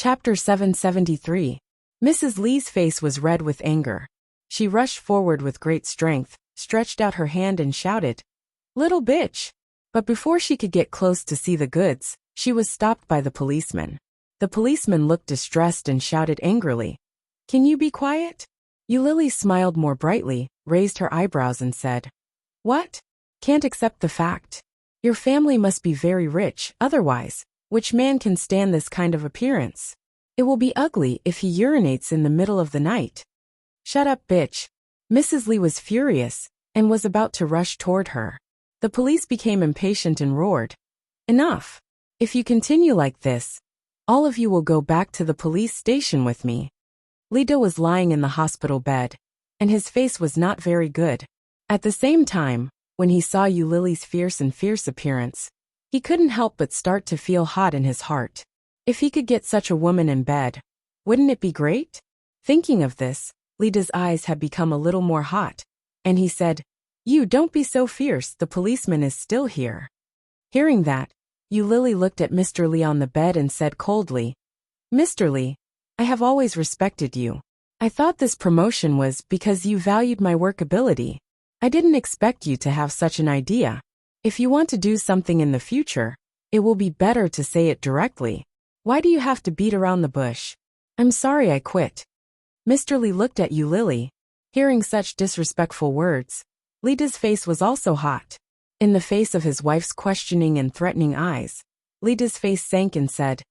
Chapter 773. Mrs. Lee's face was red with anger. She rushed forward with great strength, stretched out her hand and shouted, "Little bitch!" But before she could get close to see the goods, she was stopped by the policeman. The policeman looked distressed and shouted angrily, "Can you be quiet?" Eulalie smiled more brightly, raised her eyebrows and said, "What? Can't accept the fact. Your family must be very rich, otherwise, which man can stand this kind of appearance? It will be ugly if he urinates in the middle of the night." "Shut up, bitch." Mrs. Lee was furious, and was about to rush toward her. The police became impatient and roared, "Enough! If you continue like this, all of you will go back to the police station with me." Lida was lying in the hospital bed, and his face was not very good. At the same time, when he saw Eulalie's fierce appearance, he couldn't help but start to feel hot in his heart. If he could get such a woman in bed, wouldn't it be great? Thinking of this, Lida's eyes had become a little more hot, and he said, "You don't be so fierce, the policeman is still here." Hearing that, Eulalie looked at Mr. Lee on the bed and said coldly, "Mr. Lee, I have always respected you. I thought this promotion was because you valued my work ability. I didn't expect you to have such an idea. If you want to do something in the future, it will be better to say it directly. Why do you have to beat around the bush? I'm sorry I quit." Mr. Lee looked at Eulalie. Hearing such disrespectful words, Lida's face was also hot. In the face of his wife's questioning and threatening eyes, Lida's face sank and said,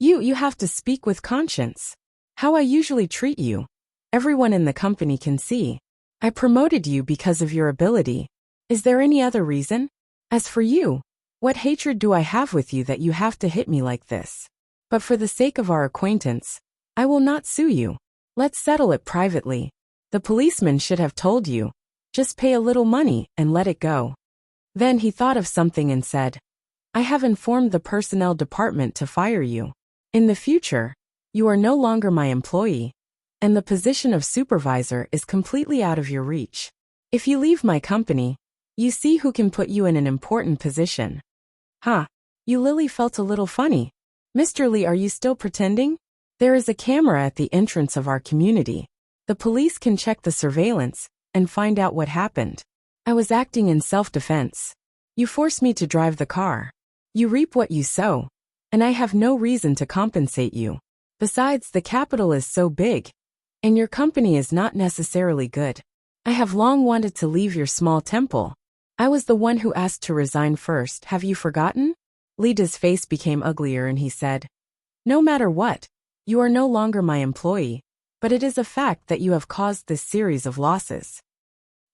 You have to speak with conscience. How I usually treat you, everyone in the company can see. I promoted you because of your ability. Is there any other reason? As for you, what hatred do I have with you that you have to hit me like this? But for the sake of our acquaintance, I will not sue you. Let's settle it privately. The policeman should have told you. Just pay a little money and let it go." Then he thought of something and said, "I have informed the personnel department to fire you. In the future, you are no longer my employee, and the position of supervisor is completely out of your reach. If you leave my company, you see who can put you in an important position." "Huh." Eulalie felt a little funny. "Mr. Lee, are you still pretending? There is a camera at the entrance of our community. The police can check the surveillance and find out what happened. I was acting in self-defense. You forced me to drive the car. You reap what you sow, and I have no reason to compensate you. Besides, the capital is so big, and your company is not necessarily good. I have long wanted to leave your small temple. I was the one who asked to resign first, have you forgotten?" Lida's face became uglier and he said, "No matter what, you are no longer my employee, but it is a fact that you have caused this series of losses.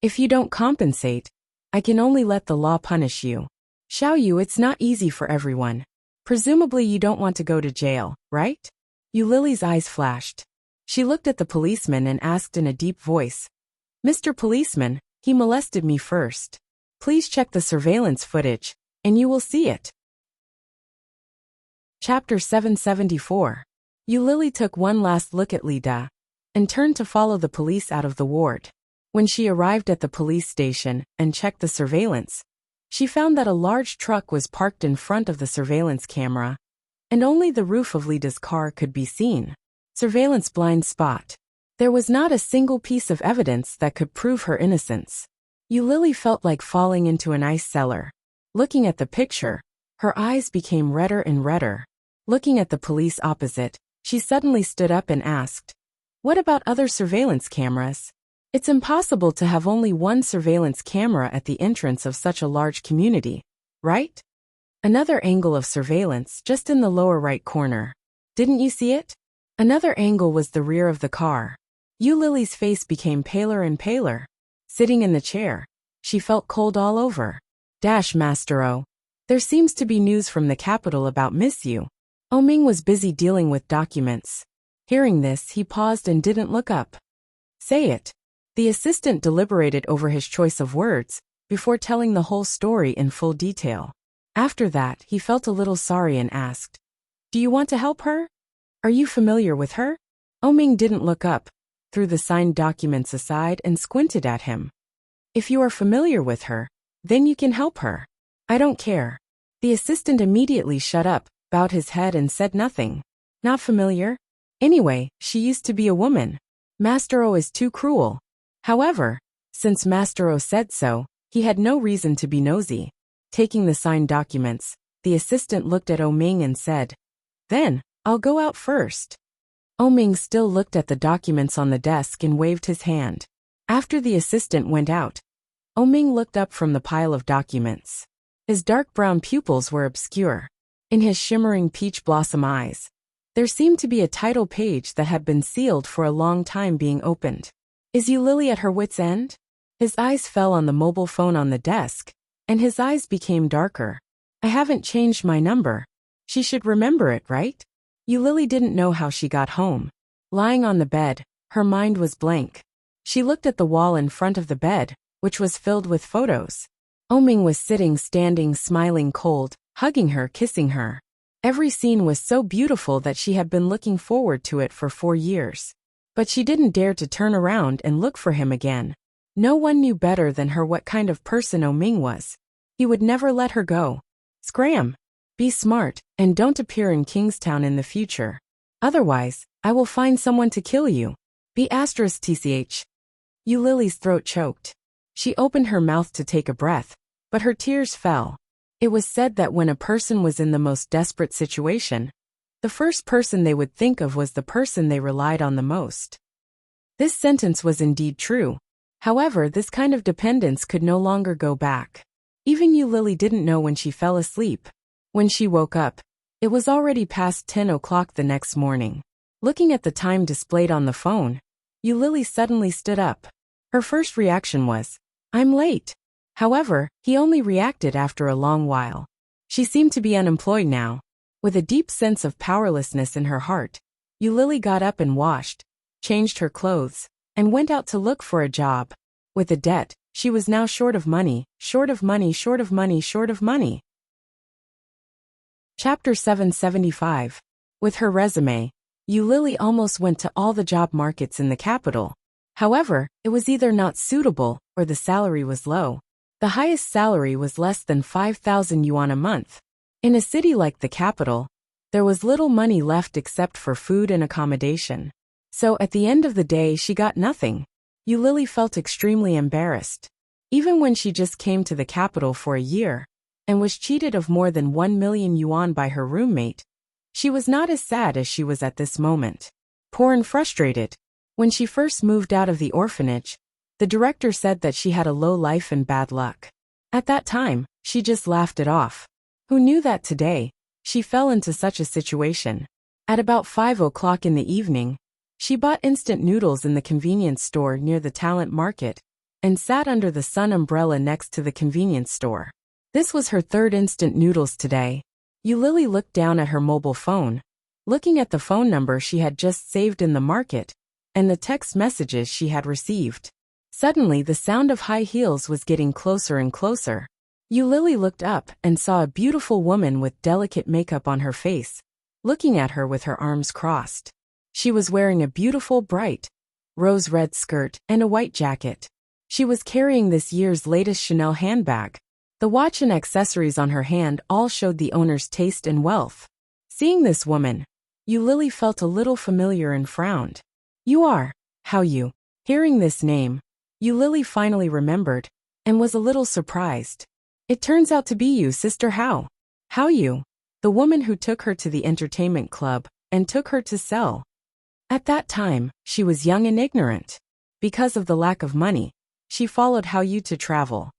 If you don't compensate, I can only let the law punish you. Xiao Yu, it's not easy for everyone. Presumably you don't want to go to jail, right?" Eulalie's eyes flashed. She looked at the policeman and asked in a deep voice, "Mr. Policeman, he molested me first. Please check the surveillance footage, and you will see it." Chapter 774. Eulalie took one last look at Lida, and turned to follow the police out of the ward. When she arrived at the police station and checked the surveillance, she found that a large truck was parked in front of the surveillance camera, and only the roof of Lida's car could be seen. Surveillance blind spot. There was not a single piece of evidence that could prove her innocence. Eulalie felt like falling into an ice cellar. Looking at the picture, her eyes became redder and redder. Looking at the police opposite, she suddenly stood up and asked, "What about other surveillance cameras? It's impossible to have only one surveillance camera at the entrance of such a large community, right? Another angle of surveillance just in the lower right corner. Didn't you see it?" Another angle was the rear of the car. Eulalie's face became paler and paler. Sitting in the chair, she felt cold all over. Master O. There seems to be news from the capital about Miss Yu. Oming was busy dealing with documents. Hearing this, he paused and didn't look up. "Say it." The assistant deliberated over his choice of words, before telling the whole story in full detail. After that, he felt a little sorry and asked, "Do you want to help her? Are you familiar with her?" Oming didn't look up, threw the signed documents aside and squinted at him. "If you are familiar with her, then you can help her. I don't care." The assistant immediately shut up, bowed his head and said nothing. Not familiar? Anyway, she used to be a woman. Master O is too cruel. However, since Master O said so, he had no reason to be nosy. Taking the signed documents, the assistant looked at O Ming and said, "Then, I'll go out first." O Ming still looked at the documents on the desk and waved his hand. After the assistant went out, O Ming looked up from the pile of documents. His dark brown pupils were obscure. In his shimmering peach blossom eyes, there seemed to be a title page that had been sealed for a long time being opened. Is Eulily at her wit's end? His eyes fell on the mobile phone on the desk, and his eyes became darker. I haven't changed my number. She should remember it, right? Eulily didn't know how she got home. Lying on the bed, her mind was blank. She looked at the wall in front of the bed, which was filled with photos. O Ming was sitting, standing, smiling, cold, hugging her, kissing her. Every scene was so beautiful that she had been looking forward to it for 4 years. But she didn't dare to turn around and look for him again. No one knew better than her what kind of person O Ming was. He would never let her go. Scram! Be smart, and don't appear in Kingstown in the future. Otherwise, I will find someone to kill you. *TCH. Eulily's throat choked. She opened her mouth to take a breath, but her tears fell. It was said that when a person was in the most desperate situation, the first person they would think of was the person they relied on the most. This sentence was indeed true. However, this kind of dependence could no longer go back. Even Eulily didn't know when she fell asleep. When she woke up, it was already past 10 o'clock the next morning. Looking at the time displayed on the phone, Eulily suddenly stood up. Her first reaction was, "I'm late." However, he only reacted after a long while. She seemed to be unemployed now. With a deep sense of powerlessness in her heart, Eulily got up and washed, changed her clothes, and went out to look for a job. With a debt, she was now short of money, short of money, short of money, short of money. Chapter 775. With her resume, Eulily almost went to all the job markets in the capital. However, it was either not suitable, or the salary was low. The highest salary was less than 5,000 yuan a month. In a city like the capital, there was little money left except for food and accommodation. So at the end of the day she got nothing. Eulily felt extremely embarrassed. Even when she just came to the capital for a year, and was cheated of more than 1 million yuan by her roommate, she was not as sad as she was at this moment. Poor and frustrated. When she first moved out of the orphanage, the director said that she had a low life and bad luck. At that time, she just laughed it off. Who knew that today, she fell into such a situation? At about 5 o'clock in the evening, she bought instant noodles in the convenience store near the talent market, and sat under the sun umbrella next to the convenience store. This was her third instant noodles today. Eulily looked down at her mobile phone, looking at the phone number she had just saved in the market, and the text messages she had received. Suddenly the sound of high heels was getting closer and closer. Eulily looked up and saw a beautiful woman with delicate makeup on her face, looking at her with her arms crossed. She was wearing a beautiful bright, rose-red skirt and a white jacket. She was carrying this year's latest Chanel handbag. The watch and accessories on her hand all showed the owner's taste and wealth. Seeing this woman, Eulily felt a little familiar and frowned. "You are, how you?" Hearing this name, Eulily finally remembered, and was a little surprised. "It turns out to be you, Sister How. How you?" The woman who took her to the entertainment club, and took her to sell. At that time, she was young and ignorant. Because of the lack of money, she followed How Yu to travel.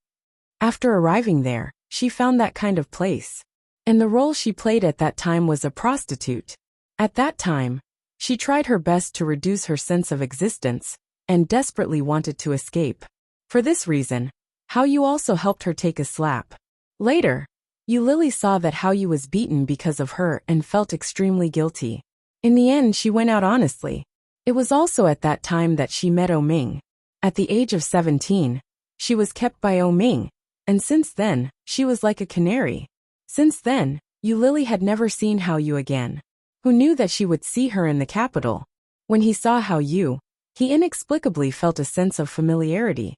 After arriving there, she found that kind of place. And the role she played at that time was a prostitute. At that time, she tried her best to reduce her sense of existence, and desperately wanted to escape. For this reason, How Yu also helped her take a slap. Later, Eulily saw that How Yu was beaten because of her and felt extremely guilty. In the end, she went out honestly. It was also at that time that she met O Ming. At the age of 17, she was kept by O Ming, and since then, she was like a canary. Since then, Eulily had never seen How Yu again. Who knew that she would see her in the capital? When he saw How Yu, he inexplicably felt a sense of familiarity,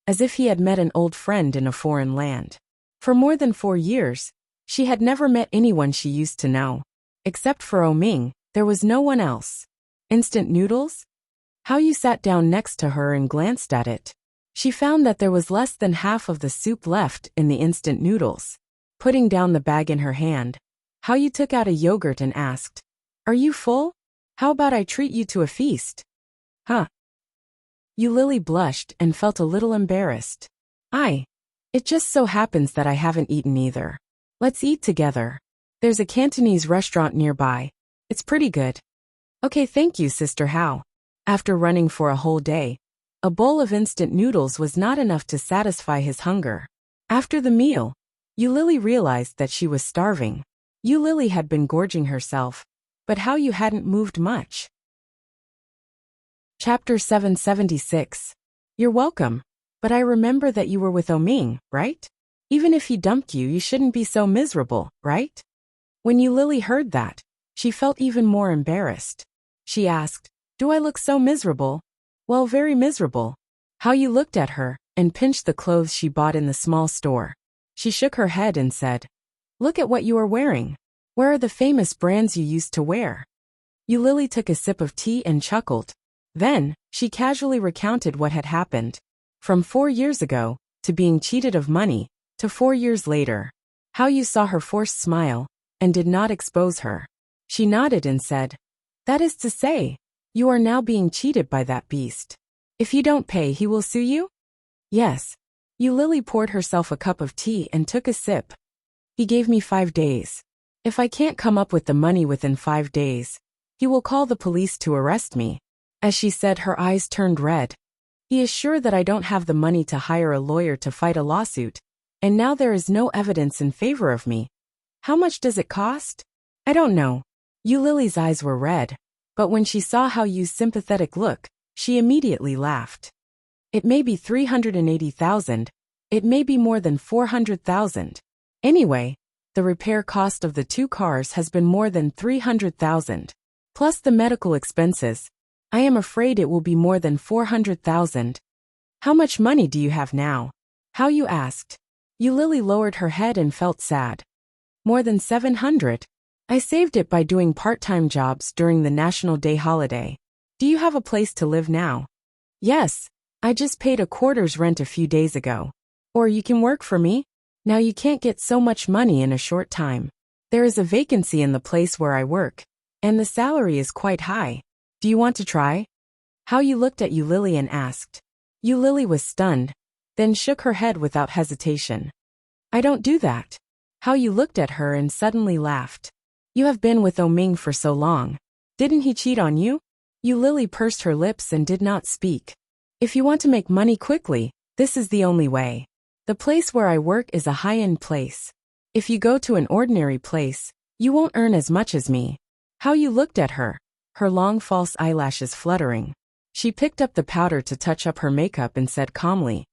as if he had met an old friend in a foreign land. For more than 4 years, she had never met anyone she used to know. Except for O Ming, There was no one else. Instant noodles? How you sat down next to her and glanced at it. She found that there was less than half of the soup left in the instant noodles. Putting down the bag in her hand, How you took out a yogurt and asked, "Are you full? How about I treat you to a feast?" Huh. Lily blushed and felt a little embarrassed. It just so happens that I haven't eaten either. Let's eat together. There's a Cantonese restaurant nearby. It's pretty good. Okay, thank you, Sister How. After running for a whole day, a bowl of instant noodles was not enough to satisfy his hunger. After the meal, Lily realized that she was starving. Lily had been gorging herself, but How You hadn't moved much. Chapter 776. You're welcome. But I remember that you were with Oming, right? Even if he dumped you, you shouldn't be so miserable, right? When Lily heard that, she felt even more embarrassed. She asked, "Do I look so miserable?" "Well, very miserable." How You looked at her and pinched the clothes she bought in the small store. She shook her head and said, "Look at what you are wearing. Where are the famous brands you used to wear?" Lily took a sip of tea and chuckled. Then, she casually recounted what had happened. From 4 years ago, to being cheated of money, to 4 years later. How You saw her forced smile, and did not expose her. She nodded and said, "That is to say, you are now being cheated by that beast. If you don't pay, he will sue you?" "Yes." Lily poured herself a cup of tea and took a sip. "He gave me 5 days. If I can't come up with the money within 5 days, he will call the police to arrest me." As she said, her eyes turned red. "He is sure that I don't have the money to hire a lawyer to fight a lawsuit, and now there is no evidence in favor of me. How much does it cost?" "I don't know." Lily's eyes were red, but when she saw How You's sympathetic look, she immediately laughed. "It may be 380,000. It may be more than 400,000. Anyway, the repair cost of the 2 cars has been more than 300,000. Plus the medical expenses. I am afraid it will be more than 400,000. How much money do you have now?" How You asked. Lily lowered her head and felt sad. "More than 700. I saved it by doing part-time jobs during the National Day holiday." "Do you have a place to live now?" "Yes. I just paid a quarter's rent a few days ago." "Or you can work for me? Now you can't get so much money in a short time. There is a vacancy in the place where I work, and the salary is quite high. Do you want to try?" How You looked at Lily and asked. Lily was stunned, then shook her head without hesitation. "I don't do that." How You looked at her and suddenly laughed. "You have been with Oming for so long. Didn't he cheat on you?" Lily pursed her lips and did not speak. "If you want to make money quickly, this is the only way. The place where I work is a high-end place. If you go to an ordinary place, you won't earn as much as me." How You looked at her, her long false eyelashes fluttering. She picked up the powder to touch up her makeup and said calmly,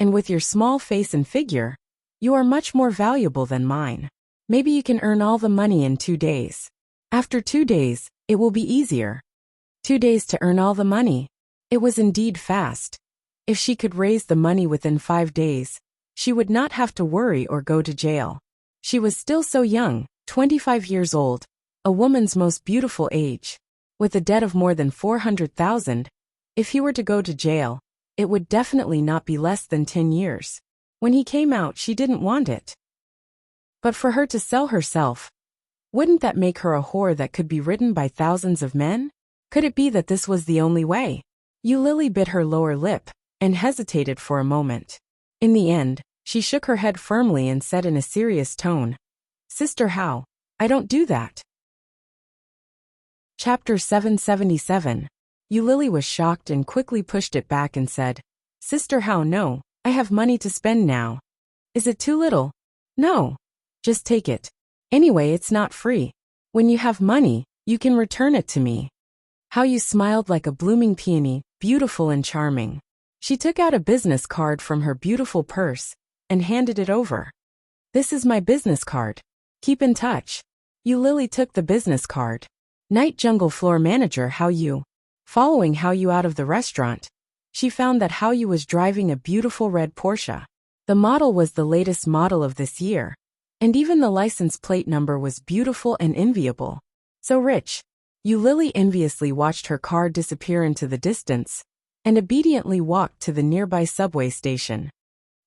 "And with your small face and figure, you are much more valuable than mine. Maybe you can earn all the money in 2 days. After 2 days, it will be easier." 2 days to earn all the money. It was indeed fast. If she could raise the money within 5 days, she would not have to worry or go to jail. She was still so young, 25 years old, a woman's most beautiful age. With a debt of more than 400,000, if he were to go to jail, it would definitely not be less than 10 years. When he came out, she didn't want it. But for her to sell herself, wouldn't that make her a whore that could be ridden by thousands of men? Could it be that this was the only way? Lily bit her lower lip and hesitated for a moment. In the end, she shook her head firmly and said in a serious tone, "Sister How, I don't do that." Chapter 777. Lily was shocked and quickly pushed it back and said, "Sister How, no, I have money to spend now." "Is it too little?" "No. Just take it. Anyway, it's not free. When you have money, you can return it to me." How You smiled like a blooming peony, beautiful and charming. She took out a business card from her beautiful purse and handed it over. "This is my business card. Keep in touch." Lily took the business card. Night Jungle Floor Manager How You. Following How You out of the restaurant, she found that How You was driving a beautiful red Porsche. The model was the latest model of this year, and even the license plate number was beautiful and enviable. So rich. Yu Lily enviously watched her car disappear into the distance and obediently walked to the nearby subway station.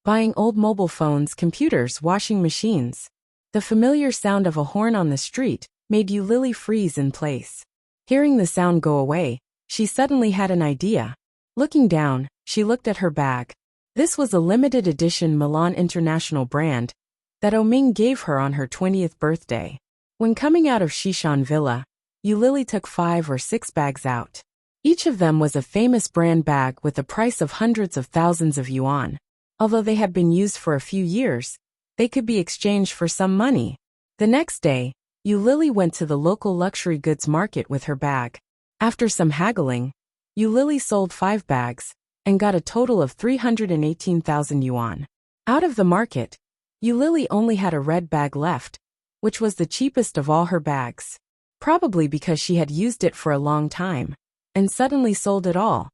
Buying old mobile phones, computers, washing machines. The familiar sound of a horn on the street made Yu Lily freeze in place. Hearing the sound go away, she suddenly had an idea. Looking down, she looked at her bag. This was a limited edition Milan International brand that Oming gave her on her 20th birthday. When coming out of Shishan Villa, Yu Lily took 5 or 6 bags out. Each of them was a famous brand bag with a price of hundreds of thousands of yuan. Although they had been used for a few years, they could be exchanged for some money. The next day, Yu Lily went to the local luxury goods market with her bag. After some haggling, Yu Lily sold 5 bags and got a total of 318,000 yuan. Out of the market, Yu Lily only had a red bag left, which was the cheapest of all her bags. Probably because she had used it for a long time and suddenly sold it all.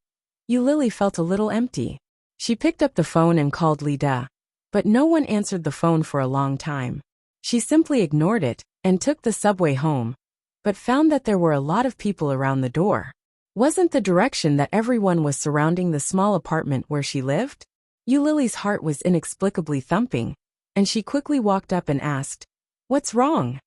Yu Lily felt a little empty. She picked up the phone and called Li Da, but no one answered the phone for a long time. She simply ignored it and took the subway home, but found that there were a lot of people around the door. Wasn't the direction that everyone was surrounding the small apartment where she lived? Yu Lily's heart was inexplicably thumping, and she quickly walked up and asked, "What's wrong?"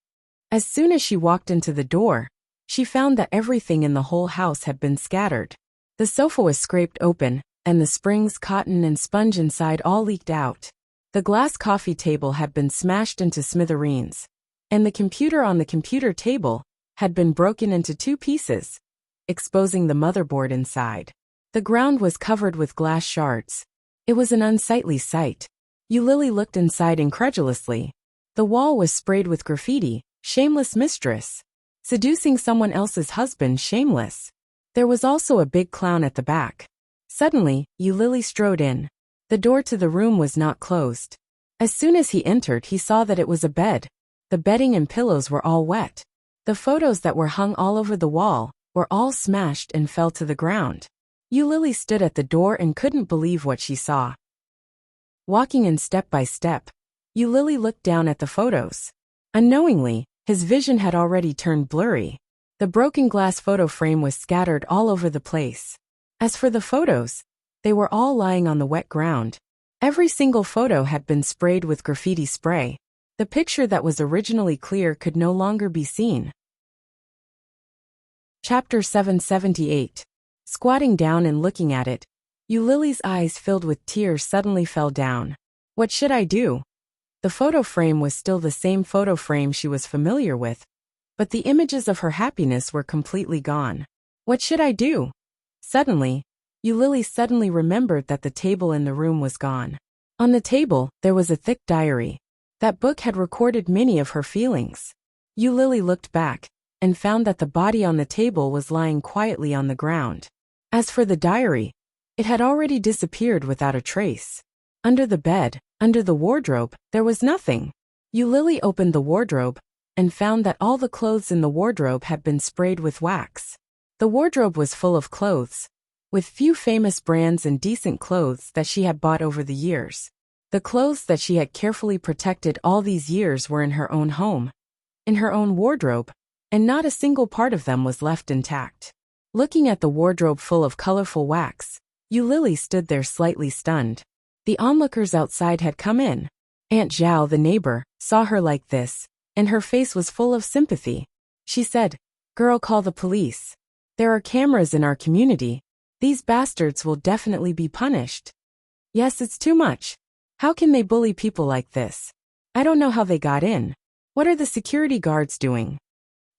As soon as she walked into the door, she found that everything in the whole house had been scattered. The sofa was scraped open, and the springs, cotton, and sponge inside all leaked out. The glass coffee table had been smashed into smithereens, and the computer on the computer table had been broken into 2 pieces, exposing the motherboard inside. The ground was covered with glass shards. It was an unsightly sight. Yu Lily looked inside incredulously. The wall was sprayed with graffiti, "Shameless mistress. Seducing someone else's husband, shameless." There was also a big clown at the back. Suddenly, Yu Lily strode in. The door to the room was not closed. As soon as he entered, he saw that it was a bed. The bedding and pillows were all wet. The photos that were hung all over the wall were all smashed and fell to the ground. Yu Lily stood at the door and couldn't believe what she saw. Walking in step by step, Yu Lily looked down at the photos. Unknowingly, his vision had already turned blurry. The broken glass photo frame was scattered all over the place. As for the photos, they were all lying on the wet ground. Every single photo had been sprayed with graffiti spray. The picture that was originally clear could no longer be seen. Chapter 778. Squatting down and looking at it, Yu Lily's eyes filled with tears suddenly fell down. What should I do? The photo frame was still the same photo frame she was familiar with, but the images of her happiness were completely gone. What should I do? Suddenly, Yu Lily suddenly remembered that the table in the room was gone. On the table, there was a thick diary. That book had recorded many of her feelings. Yu Lily looked back and found that the body on the table was lying quietly on the ground. As for the diary, it had already disappeared without a trace. Under the bed, under the wardrobe, there was nothing. Yu Lily opened the wardrobe and found that all the clothes in the wardrobe had been sprayed with wax. The wardrobe was full of clothes, with few famous brands and decent clothes that she had bought over the years. The clothes that she had carefully protected all these years were in her own home, in her own wardrobe, and not a single part of them was left intact. Looking at the wardrobe full of colorful wax, Yu Lily stood there slightly stunned. The onlookers outside had come in. Aunt Zhao, the neighbor, saw her like this, and her face was full of sympathy. She said, "Girl, call the police. There are cameras in our community. These bastards will definitely be punished." "Yes, it's too much. How can they bully people like this? I don't know how they got in. What are the security guards doing?"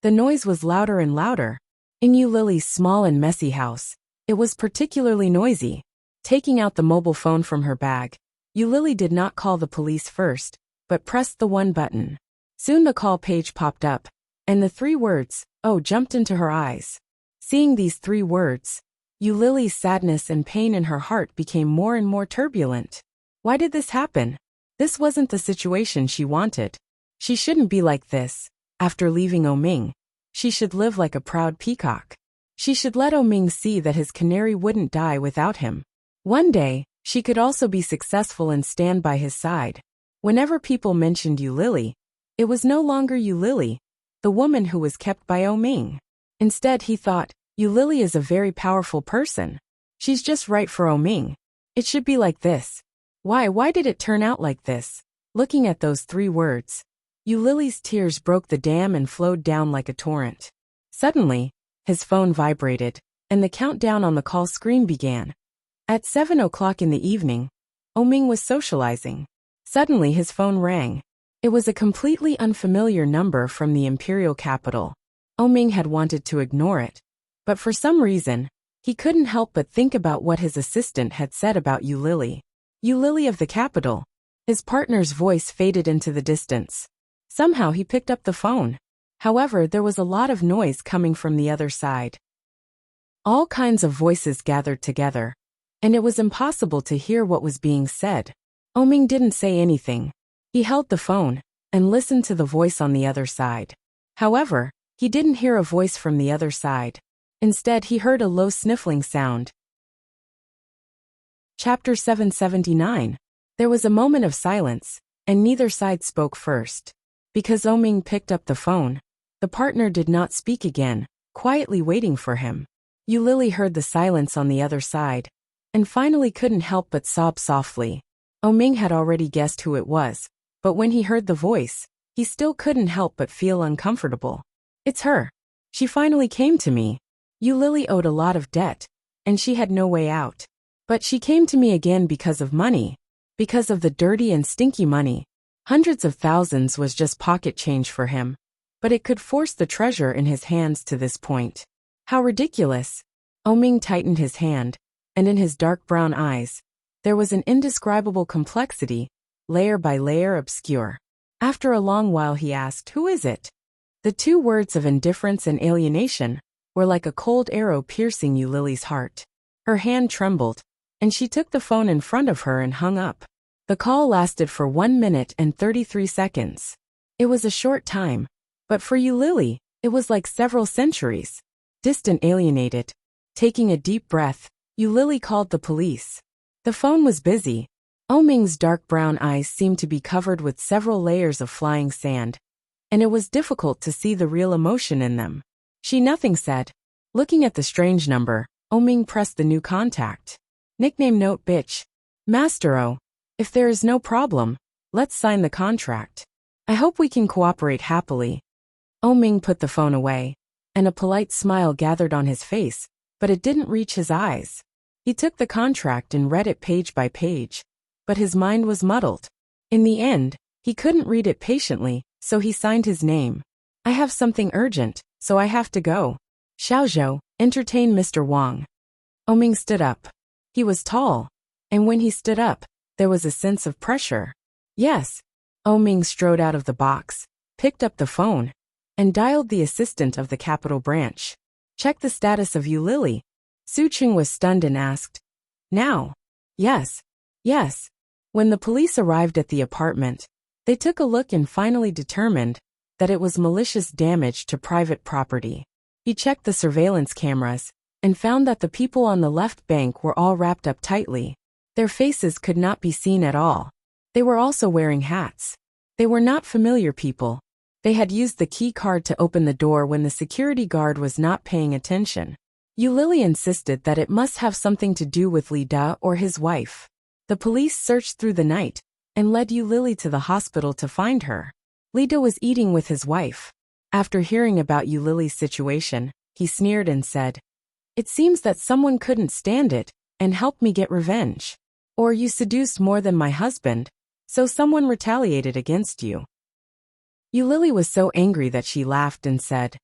The noise was louder and louder. In Yu Lily's small and messy house, it was particularly noisy. Taking out the mobile phone from her bag, Yu Lily did not call the police first, but pressed the 1 button. Soon the call page popped up, and the 3 words, "Oh," jumped into her eyes. Seeing these 3 words, Yu Lily's sadness and pain in her heart became more and more turbulent. Why did this happen? This wasn't the situation she wanted. She shouldn't be like this. After leaving Oming, she should live like a proud peacock. She should let Oming see that his canary wouldn't die without him. One day, she could also be successful and stand by his side. Whenever people mentioned Yu Lily, it was no longer Yu Lily, the woman who was kept by Oming. Instead, he thought, Lily is a very powerful person. She's just right for Oming. It should be like this. Why did it turn out like this? Looking at those 3 words, Lily's tears broke the dam and flowed down like a torrent. Suddenly, his phone vibrated, and the countdown on the call screen began. At 7 o'clock in the evening, Oming was socializing. Suddenly his phone rang. It was a completely unfamiliar number from the imperial capital. Oming had wanted to ignore it, but for some reason, he couldn't help but think about what his assistant had said about Lily. Lily of the capital. His partner's voice faded into the distance. Somehow he picked up the phone. However, there was a lot of noise coming from the other side. All kinds of voices gathered together, and it was impossible to hear what was being said. Oming didn't say anything. He held the phone and listened to the voice on the other side. However, he didn't hear a voice from the other side. Instead, he heard a low sniffling sound. Chapter 779. There was a moment of silence, and neither side spoke first. Because Oming picked up the phone, the partner did not speak again, quietly waiting for him. Lily heard the silence on the other side, and finally couldn't help but sob softly. Oming had already guessed who it was, but when he heard the voice, he still couldn't help but feel uncomfortable. It's her. She finally came to me. Lily owed a lot of debt, and she had no way out. But she came to me again because of money. Because of the dirty and stinky money. Hundreds of thousands was just pocket change for him, but it could force the treasure in his hands to this point. How ridiculous. Oming tightened his hand, and in his dark brown eyes, there was an indescribable complexity, layer by layer obscure. After a long while he asked, "Who is it?" The 2 words of indifference and alienation were like a cold arrow piercing Lily's heart. Her hand trembled, and she took the phone in front of her and hung up. The call lasted for 1 minute and 33 seconds. It was a short time, but for Lily, it was like several centuries. Distant, alienated. Taking a deep breath, Lily called the police. The phone was busy. Oming's dark brown eyes seemed to be covered with several layers of flying sand, and it was difficult to see the real emotion in them. She nothing said. Looking at the strange number, Oming pressed the new contact. Nickname note bitch. Master O. If there is no problem, let's sign the contract. I hope we can cooperate happily. Oming put the phone away, and a polite smile gathered on his face, but it didn't reach his eyes. He took the contract and read it page by page, but his mind was muddled. In the end, he couldn't read it patiently, so he signed his name. I have something urgent, so I have to go. Xiaozhou, entertain Mr. Wang. Oming stood up. He was tall, and when he stood up, there was a sense of pressure. Yes. Oming strode out of the box, picked up the phone, and dialed the assistant of the capital branch. Check the status of Lily. Su Qing was stunned and asked, "Now?" Yes. When the police arrived at the apartment, they took a look and finally determined that it was malicious damage to private property. He checked the surveillance cameras and found that the people on the left bank were all wrapped up tightly. Their faces could not be seen at all. They were also wearing hats. They were not familiar people. They had used the key card to open the door when the security guard was not paying attention. Lily insisted that it must have something to do with Li Da or his wife. The police searched through the night and led Lily to the hospital to find her. Li Da was eating with his wife. After hearing about Lily's situation, he sneered and said, "It seems that someone couldn't stand it and helped me get revenge. Or you seduced more than my husband, so someone retaliated against you." Lily was so angry that she laughed and said,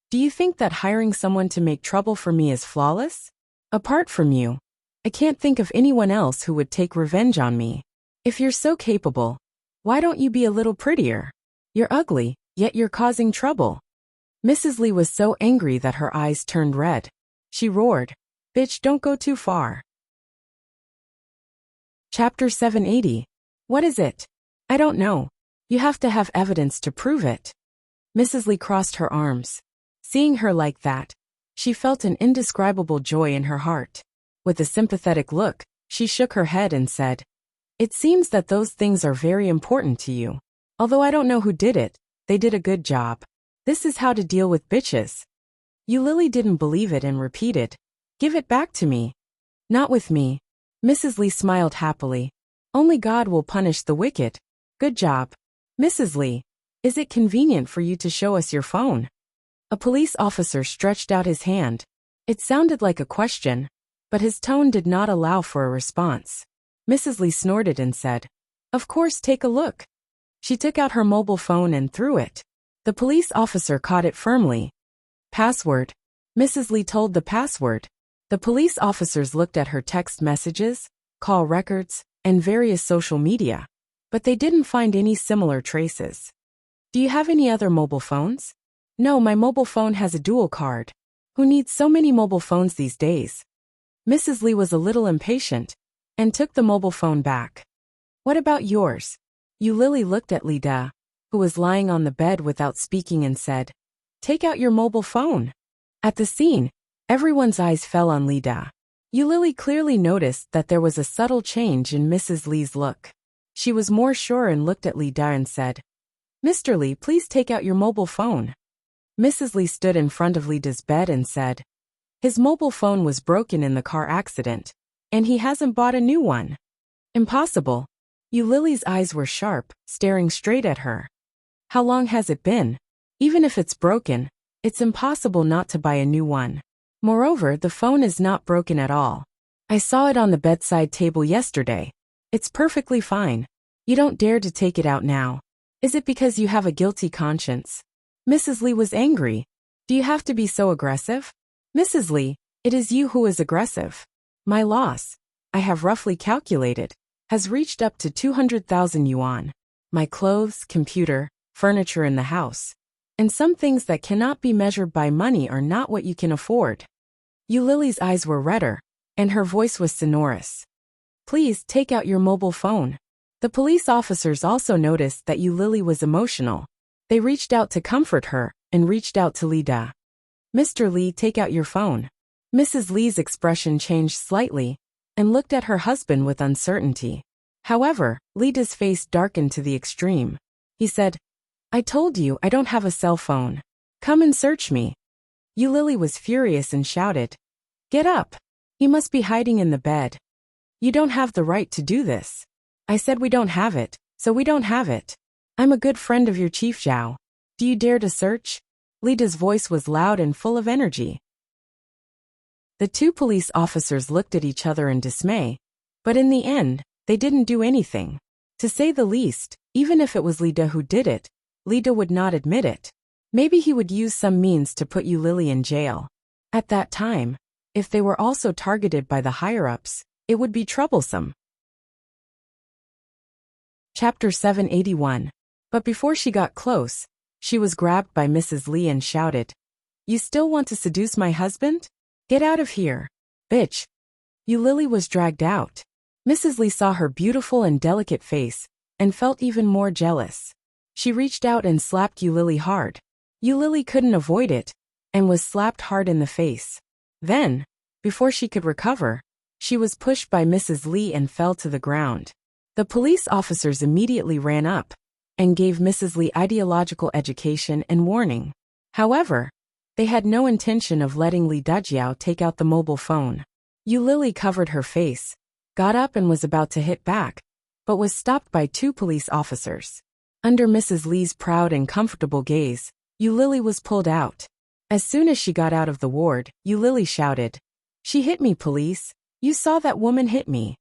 "Do you think that hiring someone to make trouble for me is flawless? Apart from you, I can't think of anyone else who would take revenge on me. If you're so capable, why don't you be a little prettier? You're ugly, yet you're causing trouble." Mrs. Li was so angry that her eyes turned red. She roared, "Bitch, don't go too far." Chapter 780. What is it? I don't know. You have to have evidence to prove it. Mrs. Li crossed her arms. Seeing her like that, she felt an indescribable joy in her heart. With a sympathetic look, she shook her head and said, "It seems that those things are very important to you. Although I don't know who did it, they did a good job. This is how to deal with bitches." Lily didn't believe it and repeated, "Give it back to me." "Not with me." Mrs. Lee smiled happily. "Only God will punish the wicked." "Good job. Mrs. Lee, is it convenient for you to show us your phone?" A police officer stretched out his hand. It sounded like a question, but his tone did not allow for a response. Mrs. Lee snorted and said, "Of course, take a look." She took out her mobile phone and threw it. The police officer caught it firmly. "Password." Mrs. Lee told the password. The police officers looked at her text messages, call records, and various social media, but they didn't find any similar traces. "Do you have any other mobile phones?" "No, my mobile phone has a dual card." "Who needs so many mobile phones these days?" Mrs. Lee was a little impatient and took the mobile phone back. "What about yours?" Lily looked at Lida, who was lying on the bed without speaking, and said, "Take out your mobile phone." At the scene, everyone's eyes fell on Lida. Lily clearly noticed that there was a subtle change in Mrs. Lee's look. She was more sure and looked at Lida and said, "Mr. Lee, please take out your mobile phone." Mrs. Lee stood in front of Lida's bed and said, "His mobile phone was broken in the car accident, and he hasn't bought a new one." "Impossible." Lily's eyes were sharp, staring straight at her. "How long has it been? Even if it's broken, it's impossible not to buy a new one. Moreover, the phone is not broken at all. I saw it on the bedside table yesterday. It's perfectly fine. You don't dare to take it out now. Is it because you have a guilty conscience?" Mrs. Lee was angry. "Do you have to be so aggressive?" "Mrs. Lee, it is you who is aggressive. My loss, I have roughly calculated, has reached up to 200,000 yuan. My clothes, computer, furniture in the house, and some things that cannot be measured by money are not what you can afford." Lily's eyes were redder, and her voice was sonorous. "Please take out your mobile phone." The police officers also noticed that Lily was emotional. They reached out to comfort her and reached out to Lida. "Mr. Lee, take out your phone." Mrs. Lee's expression changed slightly and looked at her husband with uncertainty. However, Lida's face darkened to the extreme. He said, "I told you I don't have a cell phone. Come and search me." Lily was furious and shouted, "Get up! You must be hiding in the bed. You don't have the right to do this. I said we don't have it, so we don't have it. I'm a good friend of your Chief Zhao. Do you dare to search?" Lida's voice was loud and full of energy. The two police officers looked at each other in dismay, but in the end, they didn't do anything. To say the least, even if it was Lida who did it, Lida would not admit it. Maybe he would use some means to put Lily in jail. At that time, if they were also targeted by the higher-ups, it would be troublesome. Chapter 781. But before she got close, she was grabbed by Mrs. Lee and shouted, "You still want to seduce my husband? Get out of here, bitch." Lily was dragged out. Mrs. Lee saw her beautiful and delicate face and felt even more jealous. She reached out and slapped Lily hard. Lily couldn't avoid it and was slapped hard in the face. Then, before she could recover, she was pushed by Mrs. Lee and fell to the ground. The police officers immediately ran up and gave Mrs. Lee ideological education and warning. However, they had no intention of letting Li Dajiao take out the mobile phone. Lily covered her face, got up and was about to hit back, but was stopped by two police officers. Under Mrs. Lee's proud and comfortable gaze, Lily was pulled out. As soon as she got out of the ward, Lily shouted, "She hit me, police. You saw that woman hit me.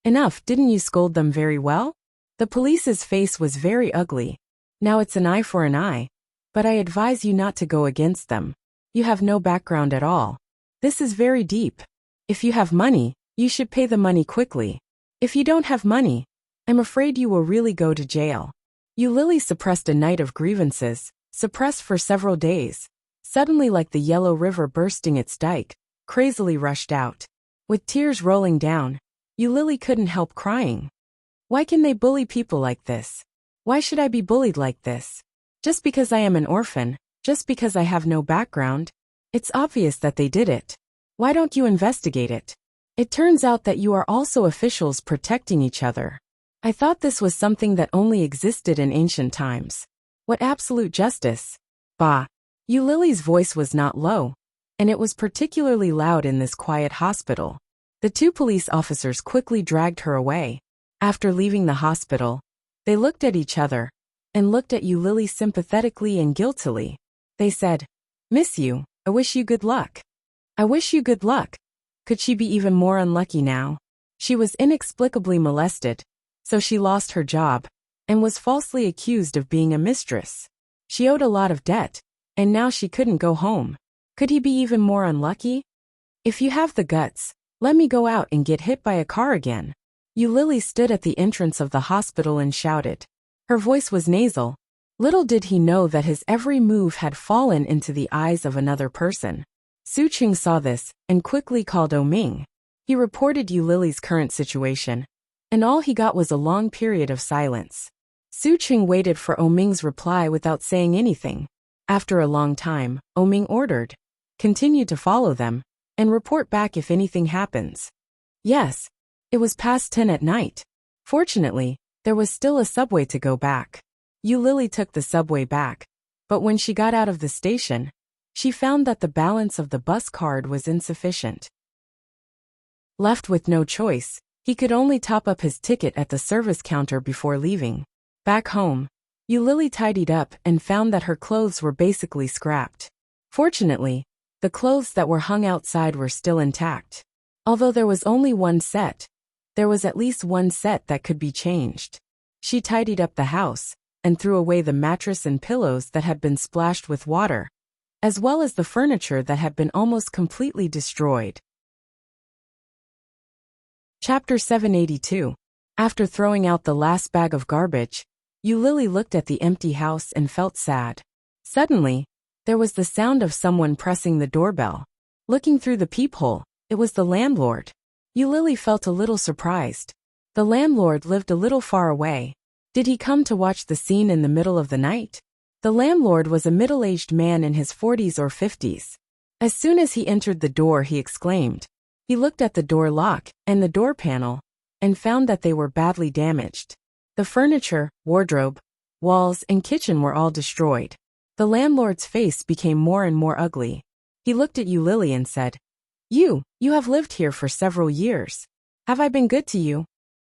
Enough, didn't you scold them very well?" The police's face was very ugly. "Now it's an eye for an eye, but I advise you not to go against them. You have no background at all. This is very deep. If you have money, you should pay the money quickly. If you don't have money, I'm afraid you will really go to jail." Lily suppressed a night of grievances, suppressed for several days. Suddenly, like the Yellow River bursting its dike, crazily rushed out. With tears rolling down, Lily couldn't help crying. Why can they bully people like this? Why should I be bullied like this? Just because I am an orphan, just because I have no background? It's obvious that they did it. Why don't you investigate it? It turns out that you are also officials protecting each other. I thought this was something that only existed in ancient times. What absolute justice? Bah. Lily's voice was not low, and it was particularly loud in this quiet hospital. The two police officers quickly dragged her away. After leaving the hospital, they looked at each other, and looked at Eulalie sympathetically and guiltily. They said, "Miss you, I wish you good luck." I wish you good luck. Could she be even more unlucky now? She was inexplicably molested, so she lost her job, and was falsely accused of being a mistress. She owed a lot of debt, and now she couldn't go home. Could he be even more unlucky? If you have the guts, let me go out and get hit by a car again. Eulalie stood at the entrance of the hospital and shouted. Her voice was nasal. Little did he know that his every move had fallen into the eyes of another person. Su Qing saw this, and quickly called Ming. He reported Eulalie's current situation, and all he got was a long period of silence. Su Qing waited for Ming's reply without saying anything. After a long time, Ming ordered, "Continue to follow them, and report back if anything happens." Yes. It was past 10 at night. Fortunately, there was still a subway to go back. Eulalie took the subway back, but when she got out of the station, she found that the balance of the bus card was insufficient. Left with no choice, he could only top up his ticket at the service counter before leaving. Back home, Eulalie tidied up and found that her clothes were basically scrapped. Fortunately, the clothes that were hung outside were still intact. Although there was only one set, there was at least one set that could be changed. She tidied up the house, and threw away the mattress and pillows that had been splashed with water, as well as the furniture that had been almost completely destroyed. Chapter 782. After throwing out the last bag of garbage, Eulalie looked at the empty house and felt sad. Suddenly, there was the sound of someone pressing the doorbell. Looking through the peephole, it was the landlord. Eulalie felt a little surprised. The landlord lived a little far away. Did he come to watch the scene in the middle of the night? The landlord was a middle-aged man in his 40s or 50s. As soon as he entered the door, he exclaimed. He looked at the door lock and the door panel, and found that they were badly damaged. The furniture, wardrobe, walls, and kitchen were all destroyed. The landlord's face became more and more ugly. He looked at Eulalie and said, You have lived here for several years. Have I been good to you?"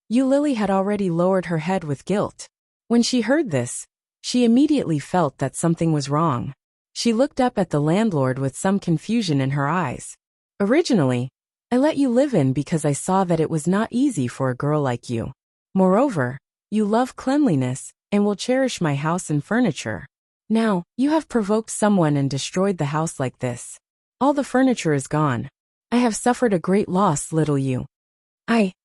Eulalie had already lowered her head with guilt. When she heard this, she immediately felt that something was wrong. She looked up at the landlord with some confusion in her eyes. "Originally, I let you live in because I saw that it was not easy for a girl like you. Moreover, you love cleanliness and will cherish my house and furniture. Now, you have provoked someone and destroyed the house like this. All the furniture is gone. I have suffered a great loss, little you.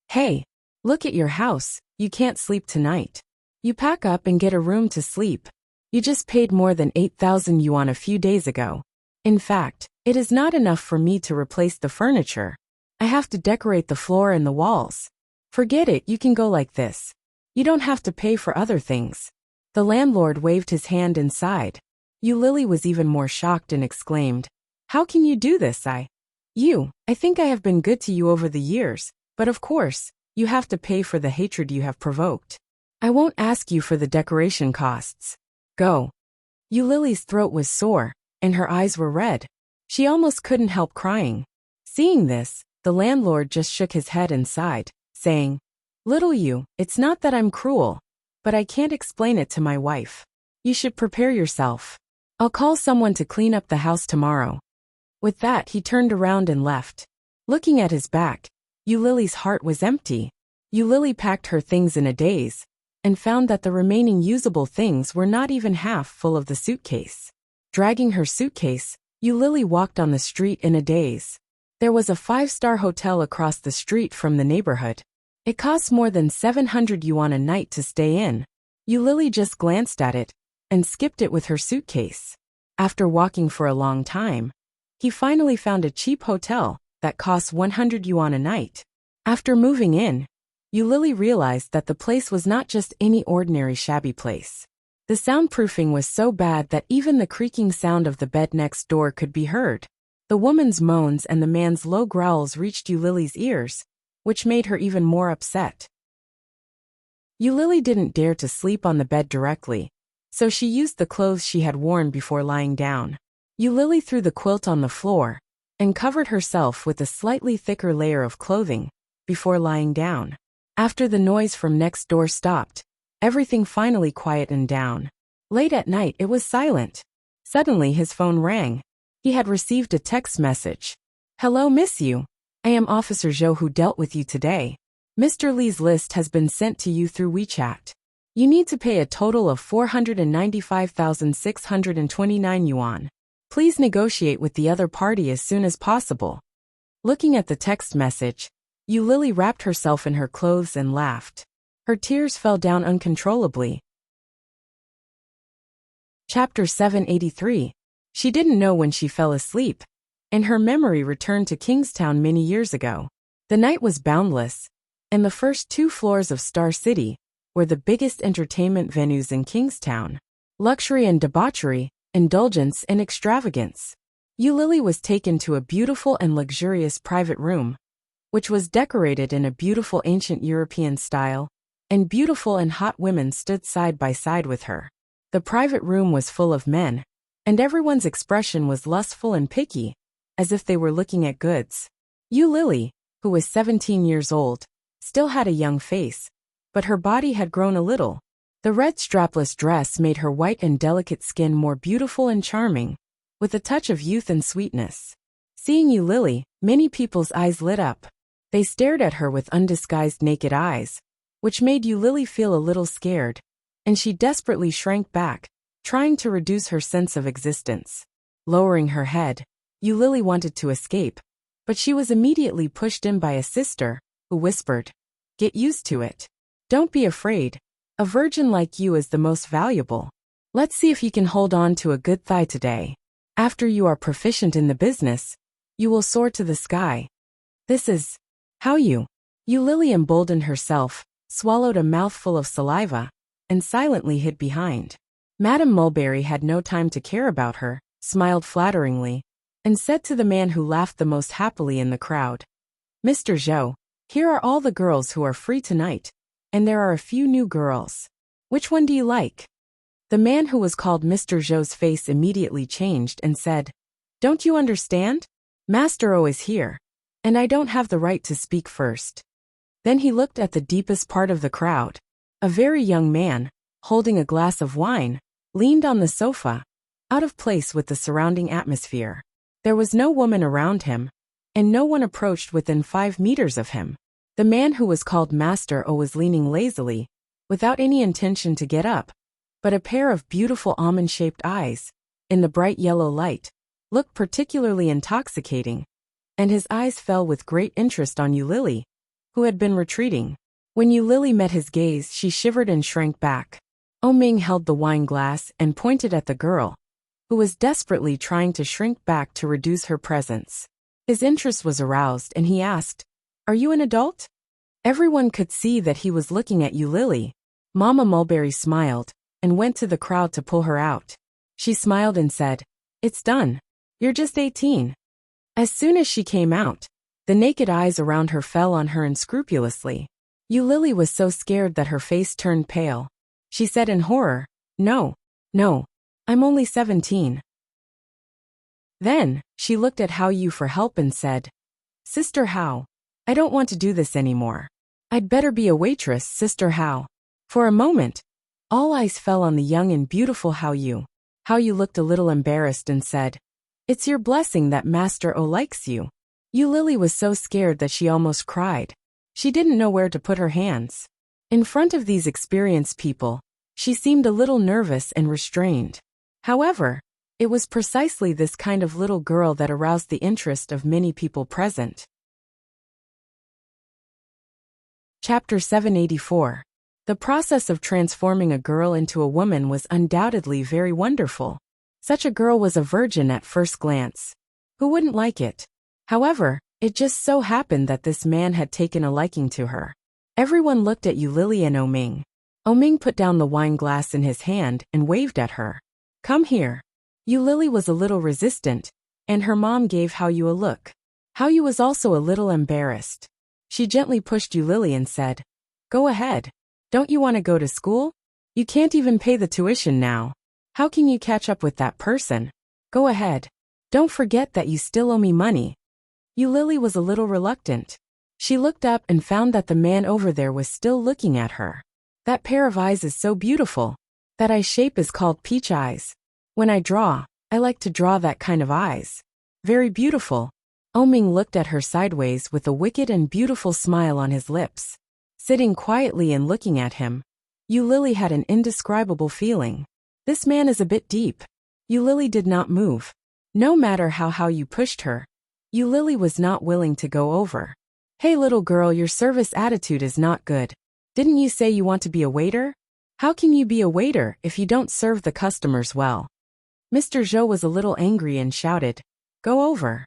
Hey, look at your house, you can't sleep tonight. You pack up and get a room to sleep. You just paid more than 8,000 yuan a few days ago. In fact, it is not enough for me to replace the furniture. I have to decorate the floor and the walls. Forget it, you can go like this. You don't have to pay for other things." The landlord waved his hand inside. Eulalie was even more shocked and exclaimed, "How can you do this? I think I have been good to you over the years, but of course, you have to pay for the hatred you have provoked. I won't ask you for the decoration costs. Go." Eulalie's throat was sore, and her eyes were red. She almost couldn't help crying. Seeing this, the landlord just shook his head and sighed, saying, "Little you, it's not that I'm cruel, but I can't explain it to my wife. You should prepare yourself. I'll call someone to clean up the house tomorrow." With that, he turned around and left. Looking at his back, Eulalie's heart was empty. Eulalie packed her things in a daze, and found that the remaining usable things were not even half full of the suitcase. Dragging her suitcase, Eulalie walked on the street in a daze. There was a 5-star hotel across the street from the neighborhood. It cost more than 700 yuan a night to stay in. Eulalie just glanced at it, and skipped it with her suitcase. After walking for a long time, he finally found a cheap hotel that cost 100 yuan a night. After moving in, Eulalie realized that the place was not just any ordinary shabby place. The soundproofing was so bad that even the creaking sound of the bed next door could be heard. The woman's moans and the man's low growls reached Eulalie's ears, which made her even more upset. Eulalie didn't dare to sleep on the bed directly, so she used the clothes she had worn before lying down. Eulalie threw the quilt on the floor, and covered herself with a slightly thicker layer of clothing before lying down. After the noise from next door stopped, everything finally quietened down. Late at night, it was silent. Suddenly his phone rang. He had received a text message. "Hello, miss you. I am Officer Zhou who dealt with you today. Mr. Lee's list has been sent to you through WeChat. You need to pay a total of 495,629 yuan. Please negotiate with the other party as soon as possible." Looking at the text message, Yu Lily wrapped herself in her clothes and laughed. Her tears fell down uncontrollably. Chapter 783. She didn't know when she fell asleep, and her memory returned to Kingstown many years ago. The night was boundless, and the first 2 floors of Star City were the biggest entertainment venues in Kingstown. Luxury and debauchery, indulgence and extravagance. Yu Lily was taken to a beautiful and luxurious private room, which was decorated in a beautiful ancient European style, and beautiful and hot women stood side by side with her. The private room was full of men, and everyone's expression was lustful and picky, as if they were looking at goods. Yu Lily, who was 17 years old, still had a young face, but her body had grown a little. The red strapless dress made her white and delicate skin more beautiful and charming, with a touch of youth and sweetness. Seeing Yu Lily, many people's eyes lit up. They stared at her with undisguised naked eyes, which made Yu Lily feel a little scared, and she desperately shrank back, trying to reduce her sense of existence. Lowering her head, Yu Lily wanted to escape, but she was immediately pushed in by a sister, who whispered, "Get used to it. Don't be afraid. A virgin like you is the most valuable. Let's see if you can hold on to a good thigh today. After you are proficient in the business, you will soar to the sky. This is how you." Yu Lily emboldened herself, swallowed a mouthful of saliva, and silently hid behind. Madame Mulberry had no time to care about her, smiled flatteringly, and said to the man who laughed the most happily in the crowd, "Mr. Zhou, here are all the girls who are free tonight, and there are a few new girls. Which one do you like?" The man who was called Mr. Zhou's face immediately changed and said, "Don't you understand? Master O is here, and I don't have the right to speak first." Then he looked at the deepest part of the crowd. A very young man, holding a glass of wine, leaned on the sofa, out of place with the surrounding atmosphere. There was no woman around him, and no one approached within 5 meters of him. The man who was called Master O was leaning lazily, without any intention to get up, but a pair of beautiful almond-shaped eyes, in the bright yellow light, looked particularly intoxicating, and his eyes fell with great interest on Yu Lily, who had been retreating. When Yu Lily met his gaze, she shivered and shrank back. O Ming held the wine glass and pointed at the girl, who was desperately trying to shrink back to reduce her presence. His interest was aroused and he asked, "Are you an adult?" Everyone could see that he was looking at Yu Lily. Mama Mulberry smiled and went to the crowd to pull her out. She smiled and said, "It's done. You're just 18. As soon as she came out, the naked eyes around her fell on her unscrupulously. Yu Lily was so scared that her face turned pale. She said in horror, No, I'm only 17. Then, she looked at Hao Yu for help and said, "Sister Hao, I don't want to do this anymore. I'd better be a waitress, Sister Hao." For a moment, all eyes fell on the young and beautiful Hao Yu. Hao Yu looked a little embarrassed and said, "It's your blessing that Master O likes you." Yu Lily was so scared that she almost cried. She didn't know where to put her hands. In front of these experienced people, she seemed a little nervous and restrained. However, it was precisely this kind of little girl that aroused the interest of many people present. Chapter 784. The process of transforming a girl into a woman was undoubtedly very wonderful. Such a girl was a virgin at first glance. Who wouldn't like it? However, it just so happened that this man had taken a liking to her. Everyone looked at Yu Lily and O Ming. O Ming put down the wine glass in his hand and waved at her. "Come here." Yu Lily was a little resistant, and her mom gave Hao Yu a look. Hao Yu was also a little embarrassed. She gently pushed Yu Lily and said, "Go ahead. Don't you want to go to school? You can't even pay the tuition now. How can you catch up with that person? Go ahead. Don't forget that you still owe me money. Lily was a little reluctant. She looked up and found that the man over there was still looking at her. That pair of eyes is so beautiful. That eye shape is called peach eyes. When I draw, I like to draw that kind of eyes. Very beautiful. Ming looked at her sideways with a wicked and beautiful smile on his lips. Sitting quietly and looking at him, Lily had an indescribable feeling. This man is a bit deep. Lily did not move. No matter how you pushed her, Lily was not willing to go over. Hey little girl, your service attitude is not good. Didn't you say you want to be a waiter? How can you be a waiter if you don't serve the customers well? Mr. Zhou was a little angry and shouted, "Go over."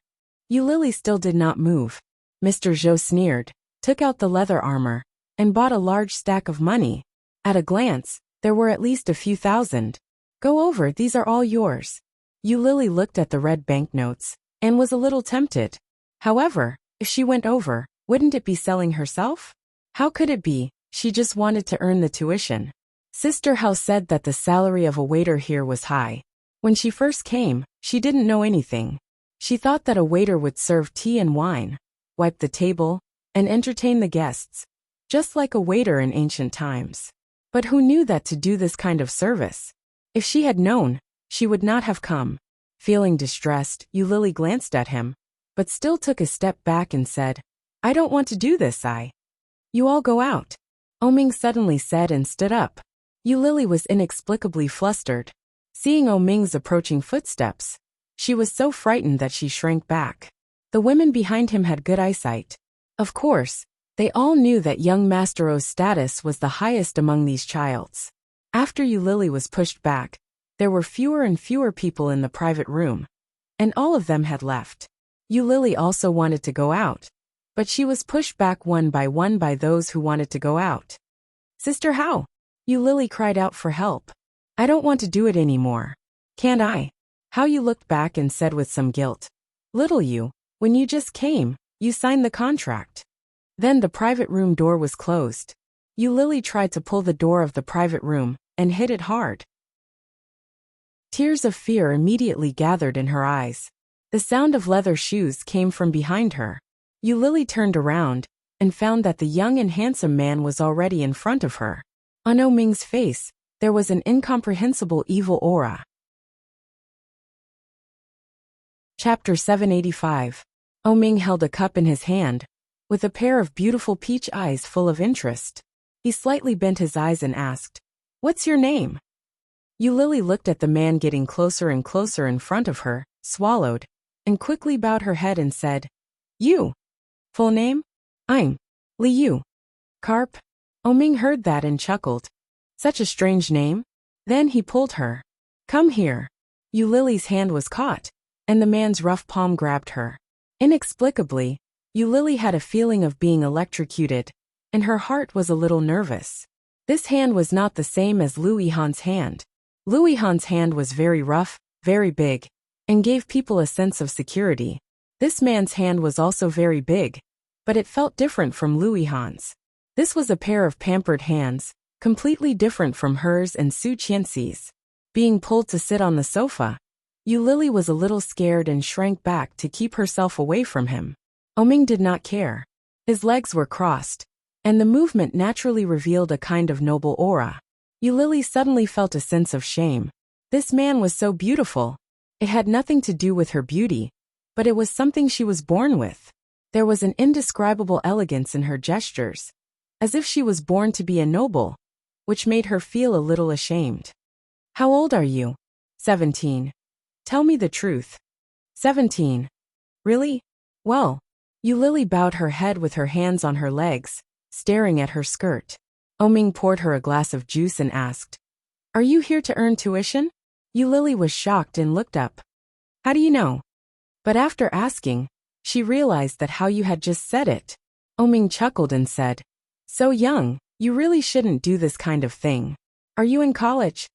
Lily still did not move. Mr. Zhou sneered, took out the leather armor, and bought a large stack of money. At a glance, there were at least a few thousand. "Go over, these are all yours." Lily looked at the red banknotes, and was a little tempted. However, if she went over, wouldn't it be selling herself? How could it be? She just wanted to earn the tuition. Sister Hao said that the salary of a waiter here was high. When she first came, she didn't know anything. She thought that a waiter would serve tea and wine, wipe the table, and entertain the guests, just like a waiter in ancient times. But who knew that to do this kind of service? If she had known, she would not have come. Feeling distressed, Lily glanced at him, but still took a step back and said, "I don't want to do this, You all go out." Ming suddenly said and stood up. Lily was inexplicably flustered. Seeing Ming's approaching footsteps, she was so frightened that she shrank back. The women behind him had good eyesight. Of course, they all knew that young Master O's status was the highest among these childs. After Lily was pushed back, there were fewer and fewer people in the private room, and all of them had left. Lily also wanted to go out, but she was pushed back one by those who wanted to go out. "Sister Hao!" Lily cried out for help. "I don't want to do it anymore. Can't I?" Hao looked back and said with some guilt, "Little you, when you just came, you signed the contract." Then the private room door was closed. Lily tried to pull the door of the private room, and hit it hard. Tears of fear immediately gathered in her eyes. The sound of leather shoes came from behind her. Lily turned around, and found that the young and handsome man was already in front of her. On Ming's face, there was an incomprehensible evil aura. Chapter 785. Ming held a cup in his hand, with a pair of beautiful peach eyes full of interest. He slightly bent his eyes and asked, "What's your name?" Lily looked at the man getting closer and closer in front of her, swallowed, and quickly bowed her head and said, "You." "Full name?" "I'm Liu." "Carp?" Ming heard that and chuckled. "Such a strange name." Then he pulled her. "Come here." Lily's hand was caught, and the man's rough palm grabbed her. Inexplicably, Lily had a feeling of being electrocuted, and her heart was a little nervous. This hand was not the same as Louis Han's hand. Louis Han's hand was very rough, very big, and gave people a sense of security. This man's hand was also very big, but it felt different from Louis Han's. This was a pair of pampered hands, completely different from hers and Su Qianxi's. Being pulled to sit on the sofa, Lily was a little scared and shrank back to keep herself away from him. Ming did not care. His legs were crossed, and the movement naturally revealed a kind of noble aura. Lily suddenly felt a sense of shame. This man was so beautiful. It had nothing to do with her beauty, but it was something she was born with. There was an indescribable elegance in her gestures, as if she was born to be a noble, which made her feel a little ashamed. "How old are you?" 17. "Tell me the truth." 17. "Really? Well." Lily bowed her head with her hands on her legs, staring at her skirt. Ming poured her a glass of juice and asked, "Are you here to earn tuition?" Lily was shocked and looked up. "How do you know?" But after asking, she realized that Hao had just said it. Ming chuckled and said, "So young, you really shouldn't do this kind of thing. Are you in college?"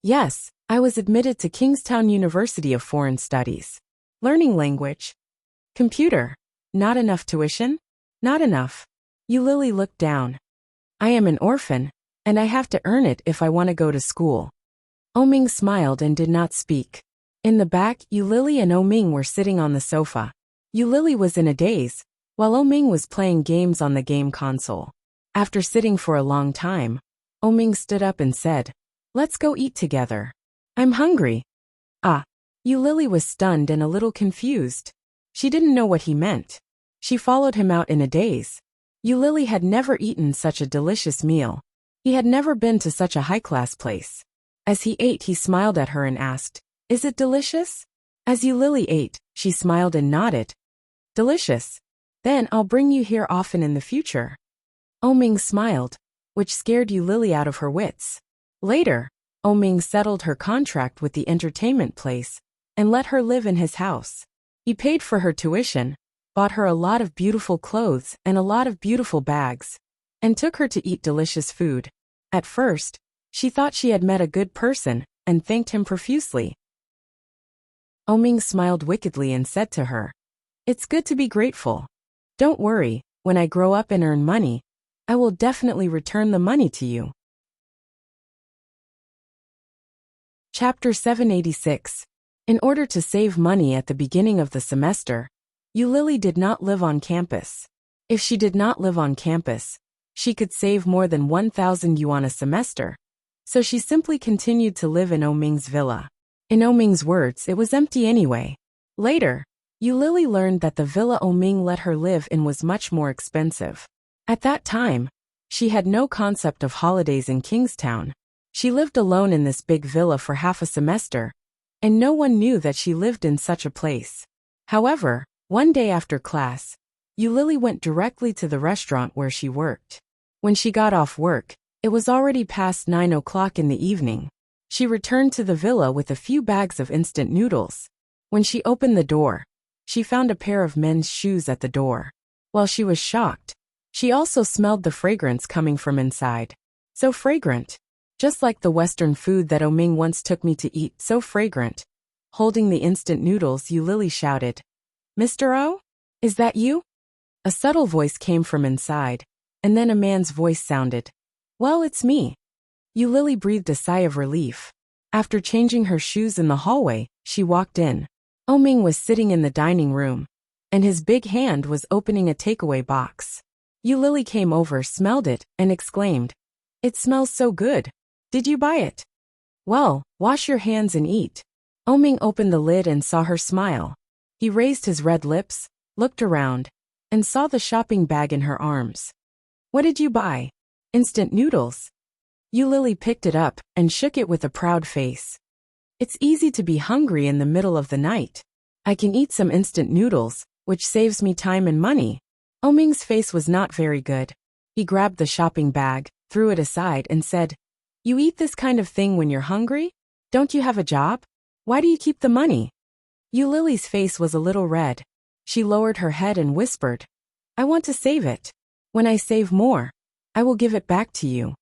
"Yes, I was admitted to Kingstown University of Foreign Studies. Learning language. Computer. Not enough tuition?" "Not enough." Lily looked down. "I am an orphan, and I have to earn it if I want to go to school." Ming smiled and did not speak. In the back, Yulili and Oming were sitting on the sofa. Yulili was in a daze, while Oming was playing games on the game console. After sitting for a long time, Oming stood up and said, "Let's go eat together. I'm hungry." Ah. Yulili was stunned and a little confused. She didn't know what he meant. She followed him out in a daze. Yulili had never eaten such a delicious meal. He had never been to such a high-class place. As he ate, he smiled at her and asked, "Is it delicious?" As Yulili ate, she smiled and nodded. "Delicious. Then I'll bring you here often in the future." Oming smiled, which scared Yulili out of her wits. Later, Oming settled her contract with the entertainment place and let her live in his house. He paid for her tuition, bought her a lot of beautiful clothes and a lot of beautiful bags, and took her to eat delicious food. At first, she thought she had met a good person and thanked him profusely. Oming smiled wickedly and said to her, "It's good to be grateful. Don't worry, when I grow up and earn money, I will definitely return the money to you." Chapter 786. In order to save money at the beginning of the semester, Yulili did not live on campus. If she did not live on campus, she could save more than 1,000 yuan a semester. So she simply continued to live in Oming's villa. In Oming's words, it was empty anyway. Later, Yulili learned that the villa Oming let her live in was much more expensive. At that time, she had no concept of holidays in Kingstown. She lived alone in this big villa for half a semester, and no one knew that she lived in such a place. However, one day after class, Yulili went directly to the restaurant where she worked. When she got off work, it was already past 9 o'clock in the evening. She returned to the villa with a few bags of instant noodles. When she opened the door, she found a pair of men's shoes at the door. While she was shocked, she also smelled the fragrance coming from inside. So fragrant. Just like the Western food that Oming once took me to eat, so fragrant. Holding the instant noodles, Yulili shouted, "Mr. O? Is that you?" A subtle voice came from inside, and then a man's voice sounded. "Well, it's me." Yulili breathed a sigh of relief. After changing her shoes in the hallway, she walked in. Oming was sitting in the dining room, and his big hand was opening a takeaway box. Yulili came over, smelled it, and exclaimed, "It smells so good. Did you buy it?" "Well, wash your hands and eat." Oming opened the lid and saw her smile. He raised his red lips, looked around, and saw the shopping bag in her arms. "What did you buy?" "Instant noodles." Yulili picked it up and shook it with a proud face. "It's easy to be hungry in the middle of the night. I can eat some instant noodles, which saves me time and money." Oming's face was not very good. He grabbed the shopping bag, threw it aside, and said, "You eat this kind of thing when you're hungry? Don't you have a job? Why do you keep the money?" Yulili's face was a little red. She lowered her head and whispered, "I want to save it. When I save more, I will give it back to you."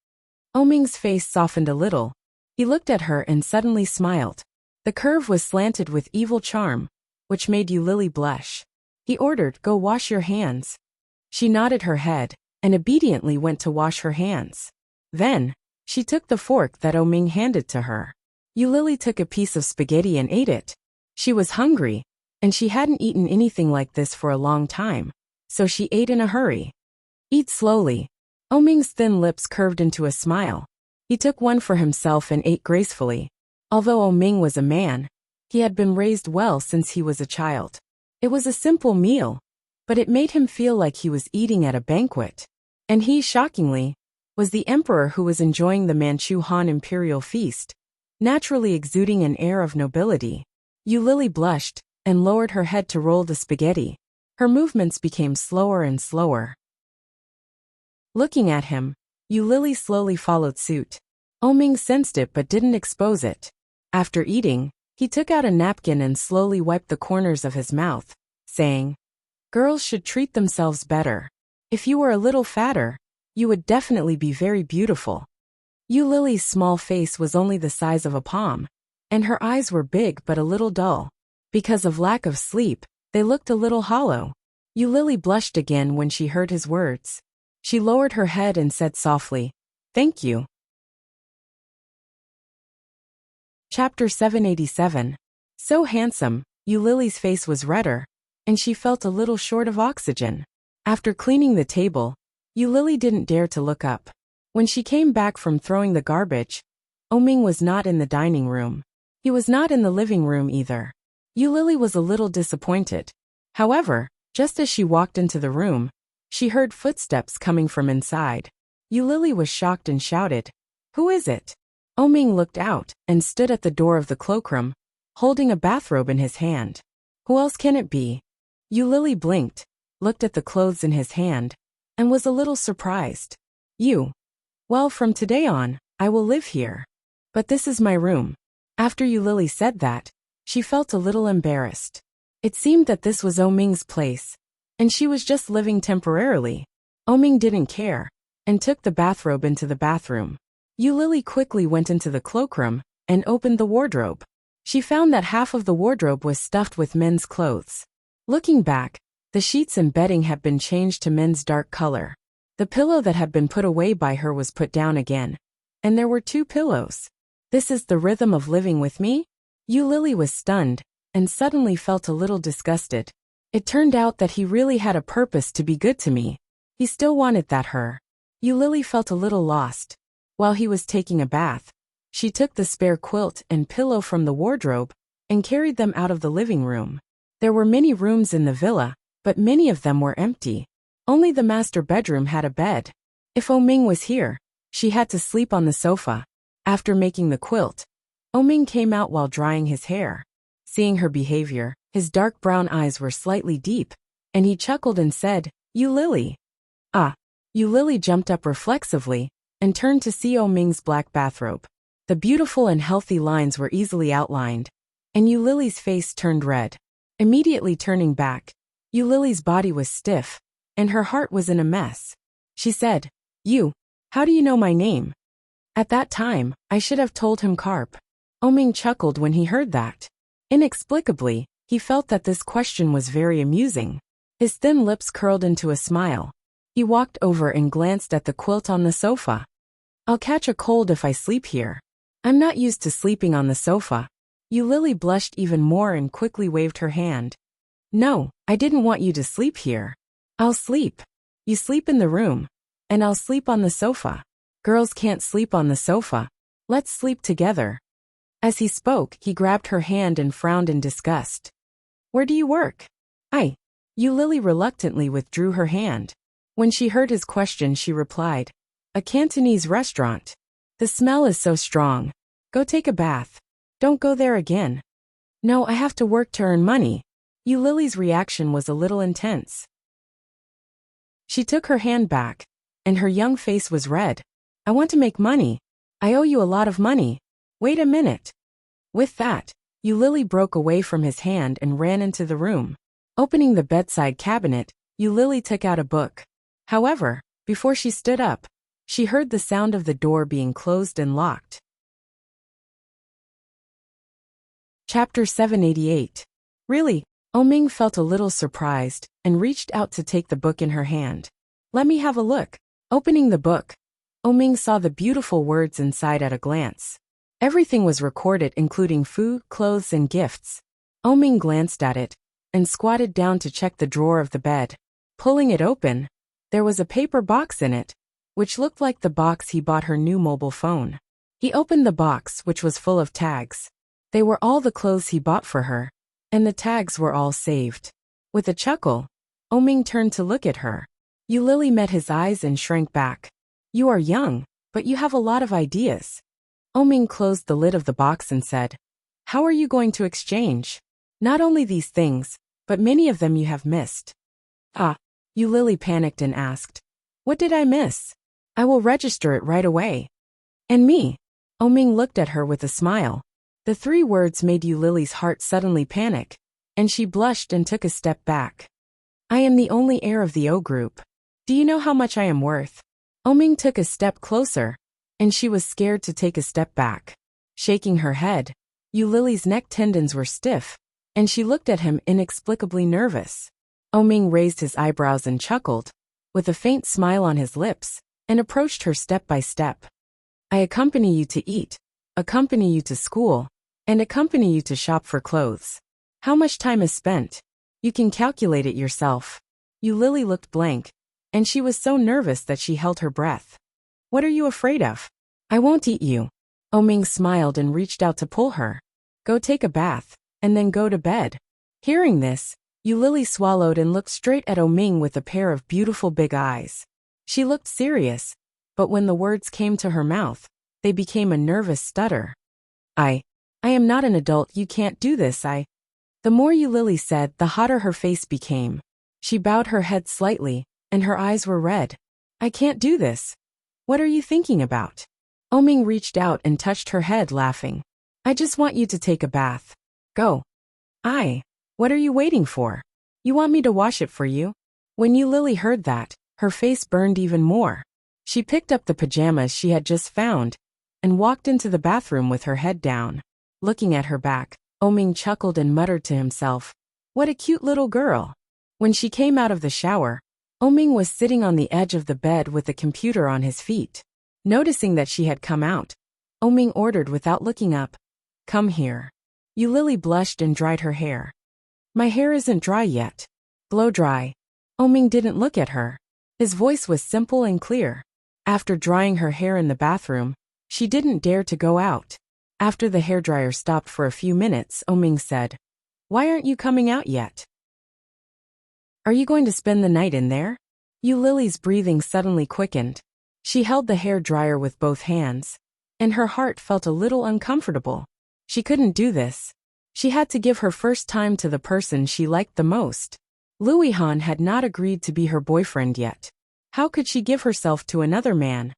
Oming's face softened a little. He looked at her and suddenly smiled. The curve was slanted with evil charm, which made Yulili blush. He ordered, "Go wash your hands." She nodded her head and obediently went to wash her hands. Then, she took the fork that Oming handed to her. Yulili took a piece of spaghetti and ate it. She was hungry, and she hadn't eaten anything like this for a long time, so she ate in a hurry. "Eat slowly." Oming's thin lips curved into a smile. He took one for himself and ate gracefully. Although Oming was a man, he had been raised well since he was a child. It was a simple meal, but it made him feel like he was eating at a banquet. And he, shockingly, was the emperor who was enjoying the Manchu Han imperial feast, naturally exuding an air of nobility. Yulili blushed and lowered her head to roll the spaghetti. Her movements became slower and slower. Looking at him, Yulili slowly followed suit. Oming sensed it but didn't expose it. After eating, he took out a napkin and slowly wiped the corners of his mouth, saying, "Girls should treat themselves better. If you were a little fatter, you would definitely be very beautiful." Yulili's small face was only the size of a palm, and her eyes were big but a little dull. Because of lack of sleep, they looked a little hollow. Yulili blushed again when she heard his words. She lowered her head and said softly, "Thank you." Chapter 787. So handsome, Lily's face was redder, and she felt a little short of oxygen. After cleaning the table, Lily didn't dare to look up. When she came back from throwing the garbage, Oming was not in the dining room. He was not in the living room either. Lily was a little disappointed. However, just as she walked into the room, she heard footsteps coming from inside. Lily was shocked and shouted, "Who is it?" Oming looked out and stood at the door of the cloakroom, holding a bathrobe in his hand. Who else can it be? Lily blinked, looked at the clothes in his hand, and was a little surprised. "You? Well, from today on, I will live here. But this is my room." After Lily said that, she felt a little embarrassed. It seemed that this was Oming's place, and she was just living temporarily. Oming didn't care, and took the bathrobe into the bathroom. Lily quickly went into the cloakroom and opened the wardrobe. She found that half of the wardrobe was stuffed with men's clothes. Looking back, the sheets and bedding had been changed to men's dark color. The pillow that had been put away by her was put down again, and there were 2 pillows. This is the rhythm of living with me? Lily was stunned, and suddenly felt a little disgusted. It turned out that he really had a purpose to be good to me. He still wanted that her. Lily felt a little lost. While he was taking a bath, she took the spare quilt and pillow from the wardrobe and carried them out of the living room. There were many rooms in the villa, but many of them were empty. Only the master bedroom had a bed. If Oming was here, she had to sleep on the sofa. After making the quilt, Oming came out while drying his hair. Seeing her behavior, his dark brown eyes were slightly deep, and he chuckled and said, "You Lily." "Ah." Lily jumped up reflexively and turned to see Oming's black bathrobe. The beautiful and healthy lines were easily outlined, and Lily's face turned red. Immediately turning back, Lily's body was stiff, and her heart was in a mess. She said, How do you know my name?" At that time, I should have told him Carp. Oming chuckled when he heard that. Inexplicably, he felt that this question was very amusing. His thin lips curled into a smile. He walked over and glanced at the quilt on the sofa. "I'll catch a cold if I sleep here. I'm not used to sleeping on the sofa." Lily blushed even more and quickly waved her hand. "No, I didn't want you to sleep here. I'll sleep. You sleep in the room, and I'll sleep on the sofa. Girls can't sleep on the sofa. Let's sleep together." As he spoke, he grabbed her hand and frowned in disgust. "Where do you work?" Lily reluctantly withdrew her hand. When she heard his question, she replied, "A Cantonese restaurant. The smell is so strong. Go take a bath. Don't go there again." "No, I have to work to earn money." Lily's reaction was a little intense. She took her hand back, and her young face was red. "I want to make money. I owe you a lot of money. Wait a minute." With that, Lily broke away from his hand and ran into the room. Opening the bedside cabinet, Lily took out a book. However, before she stood up, she heard the sound of the door being closed and locked. Chapter 788. Really? Oming felt a little surprised and reached out to take the book in her hand. "Let me have a look." Opening the book, Oming saw the beautiful words inside at a glance. Everything was recorded, including food, clothes, and gifts. Oming glanced at it and squatted down to check the drawer of the bed. Pulling it open, there was a paper box in it, which looked like the box he bought her new mobile phone. He opened the box, which was full of tags. They were all the clothes he bought for her, and the tags were all saved. With a chuckle, Oming turned to look at her. Lily met his eyes and shrank back. "You are young, but you have a lot of ideas." Oming closed the lid of the box and said, "How are you going to exchange? Not only these things, but many of them you have missed." "Ah." Lily panicked and asked, "What did I miss?" "I will register it right away." "And me?" Oming looked at her with a smile. The 3 words made Lily's heart suddenly panic, and she blushed and took a step back. "I am the only heir of the O group. Do you know how much I am worth?" Oming took a step closer, and she was scared to take a step back. Shaking her head, Lily's neck tendons were stiff, and she looked at him inexplicably nervous. Oming raised his eyebrows and chuckled, with a faint smile on his lips, and approached her step by step. "I accompany you to eat, accompany you to school, and accompany you to shop for clothes. How much time is spent? You can calculate it yourself. Yulili looked blank, and she was so nervous that she held her breath. What are you afraid of? I won't eat you. Oming smiled and reached out to pull her. Go take a bath, and then go to bed. Hearing this, Yulili swallowed and looked straight at Oming with a pair of beautiful big eyes. She looked serious, but when the words came to her mouth, they became a nervous stutter. I am not an adult, you can't do this, The more Yulili said, the hotter her face became. She bowed her head slightly, and her eyes were red. I can't do this. What are you thinking about? Oming reached out and touched her head, laughing. I just want you to take a bath. Go. What are you waiting for? You want me to wash it for you? When Yulili heard that, her face burned even more. She picked up the pajamas she had just found and walked into the bathroom with her head down. Looking at her back, Oming chuckled and muttered to himself, what a cute little girl. When she came out of the shower, Oming was sitting on the edge of the bed with the computer on his feet. Noticing that she had come out, Oming ordered without looking up, Come here. Yulili blushed and dried her hair. My hair isn't dry yet. Blow dry. Oming didn't look at her. His voice was simple and clear. After drying her hair in the bathroom, she didn't dare to go out. After the hairdryer stopped for a few minutes, Oming said, Why aren't you coming out yet? Are you going to spend the night in there? Yulili's breathing suddenly quickened. She held the hairdryer with both hands, and her heart felt a little uncomfortable. She couldn't do this. She had to give her first time to the person she liked the most. Louis Han had not agreed to be her boyfriend yet. How could she give herself to another man?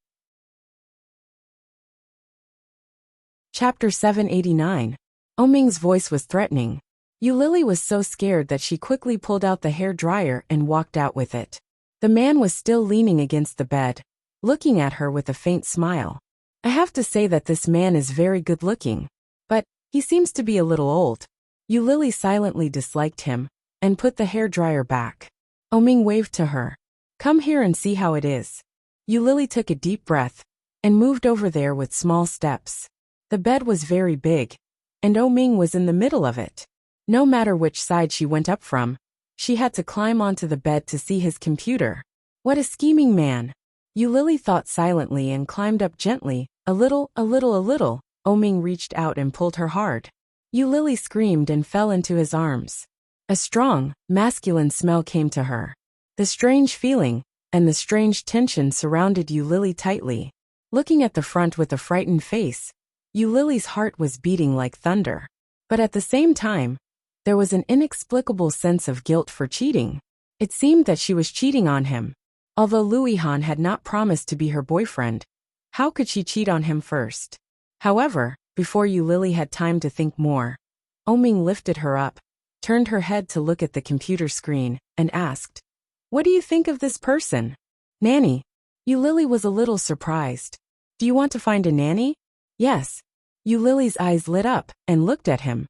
Chapter 789. Oming's voice was threatening. Yulili was so scared that she quickly pulled out the hairdryer and walked out with it. The man was still leaning against the bed, looking at her with a faint smile. I have to say that this man is very good looking, but he seems to be a little old. Yulili silently disliked him and put the hairdryer back. Oming waved to her. Come here and see how it is. Yulili took a deep breath and moved over there with small steps. The bed was very big, and Oming was in the middle of it. No matter which side she went up from, she had to climb onto the bed to see his computer. What a scheming man. Yulili thought silently and climbed up gently, a little. Oming reached out and pulled her hard. Yulili screamed and fell into his arms. A strong, masculine smell came to her. The strange feeling and the strange tension surrounded Yulili tightly. Looking at the front with a frightened face, Yulili's heart was beating like thunder. But at the same time, there was an inexplicable sense of guilt for cheating. It seemed that she was cheating on him. Although Louis Han had not promised to be her boyfriend, how could she cheat on him first? However, before Yulili had time to think more, Oming lifted her up, turned her head to look at the computer screen, and asked, What do you think of this person? Nanny. Yulili was a little surprised. Do you want to find a nanny? Yes. Yulili's eyes lit up and looked at him.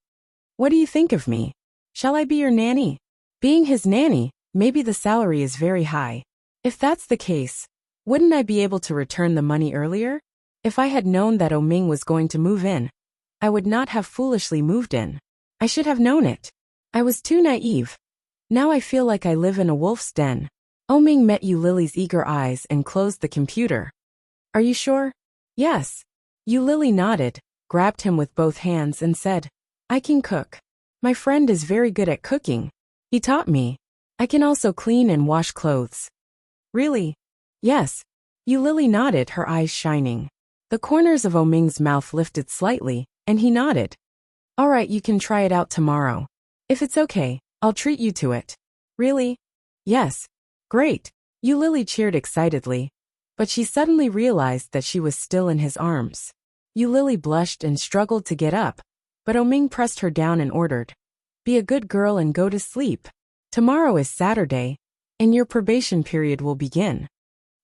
What do you think of me? Shall I be your nanny? Being his nanny, maybe the salary is very high. If that's the case, wouldn't I be able to return the money earlier? If I had known that Oming was going to move in, I would not have foolishly moved in. I should have known it. I was too naive. Now I feel like I live in a wolf's den. Oming met Yulili's eager eyes and closed the computer. Are you sure? Yes. Yulili nodded, grabbed him with both hands and said, I can cook. My friend is very good at cooking. He taught me. I can also clean and wash clothes. Really? Yes. Yulili nodded, her eyes shining. The corners of Oming's mouth lifted slightly, and he nodded. All right, you can try it out tomorrow. If it's okay, I'll treat you to it. Really? Yes. Great. Yulili cheered excitedly, but she suddenly realized that she was still in his arms. Yulili blushed and struggled to get up, but Oming pressed her down and ordered, Be a good girl and go to sleep. Tomorrow is Saturday, and your probation period will begin.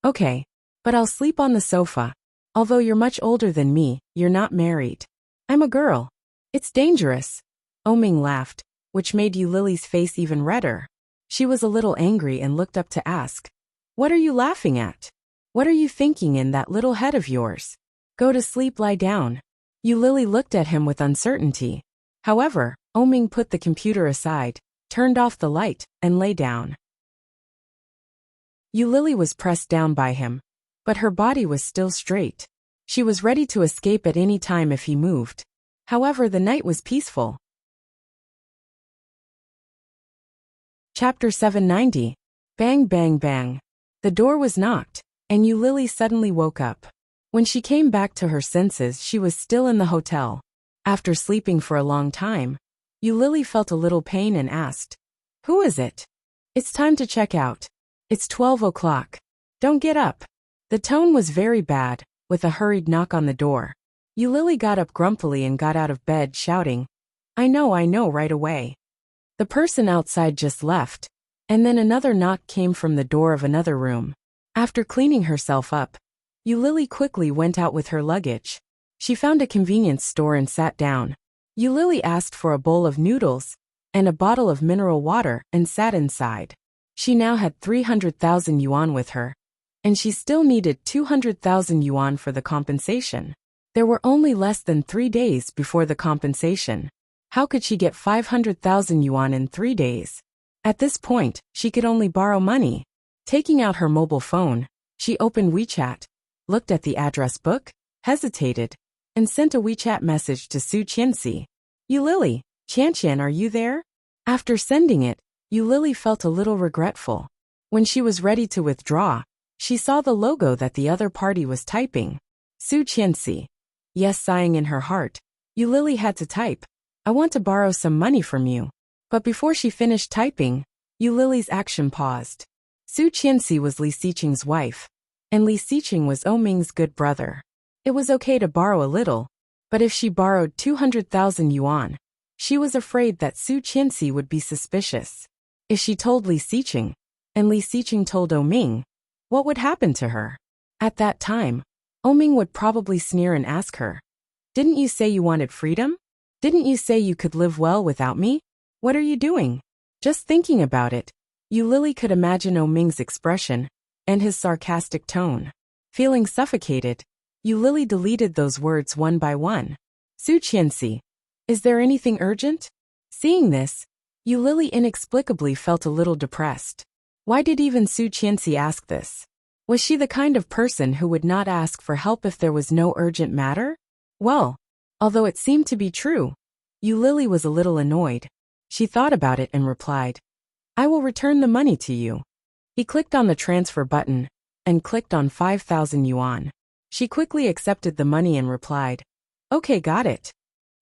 Okay, but I'll sleep on the sofa. Although you're much older than me, you're not married. I'm a girl. It's dangerous. Oming laughed, which made Yulili's face even redder. She was a little angry and looked up to ask, What are you laughing at? What are you thinking in that little head of yours? Go to sleep, lie down. Yu Lily looked at him with uncertainty. However, Oming put the computer aside, turned off the light, and lay down. Yu Lily was pressed down by him, but her body was still straight. She was ready to escape at any time if he moved. However, the night was peaceful. Chapter 790. Bang bang bang. The door was knocked, and Yu Lily suddenly woke up. When she came back to her senses, she was still in the hotel. After sleeping for a long time, Yu Lily felt a little pain and asked, "Who is it?" "It's time to check out. It's 12 o'clock. Don't get up." The tone was very bad, with a hurried knock on the door. Yu Lily got up grumpily and got out of bed, shouting, I know, right away." The person outside just left, and then another knock came from the door of another room. After cleaning herself up, Yu Lily quickly went out with her luggage. She found a convenience store and sat down. Yu Lily asked for a bowl of noodles and a bottle of mineral water and sat inside. She now had 300,000 yuan with her, and she still needed 200,000 yuan for the compensation. There were only less than 3 days before the compensation. How could she get 500,000 yuan in 3 days? At this point, she could only borrow money. Taking out her mobile phone, she opened WeChat, looked at the address book, hesitated, and sent a WeChat message to Su Qianxi. "Yu Lily, Qianqian, are you there?" After sending it, Yu Lily felt a little regretful. When she was ready to withdraw, she saw the logo that the other party was typing. Su Qianxi. Yes, sighing in her heart, Yu Lily had to type, "I want to borrow some money from you." But before she finished typing, Yu Lily's action paused. Su Qianxi was Li Xiqing's wife, and Li Xiqing was Oming's good brother. It was okay to borrow a little, but if she borrowed 200,000 yuan, she was afraid that Su Qianxi would be suspicious. If she told Li Xiqing, and Li Xiqing told Oming, what would happen to her? At that time, Oming would probably sneer and ask her, "Didn't you say you wanted freedom? Didn't you say you could live well without me? What are you doing?" Just thinking about it, Yu Lily could imagine Oming's expression and his sarcastic tone. Feeling suffocated, Yu Lily deleted those words one by one. Su Qianxi, is there anything urgent? Seeing this, Yu Lily inexplicably felt a little depressed. Why did even Su Qianxi ask this? Was she the kind of person who would not ask for help if there was no urgent matter? Well, although it seemed to be true, Yu Lily was a little annoyed. She thought about it and replied, "I will return the money to you." He clicked on the transfer button and clicked on 5,000 yuan. She quickly accepted the money and replied, "Okay, got it."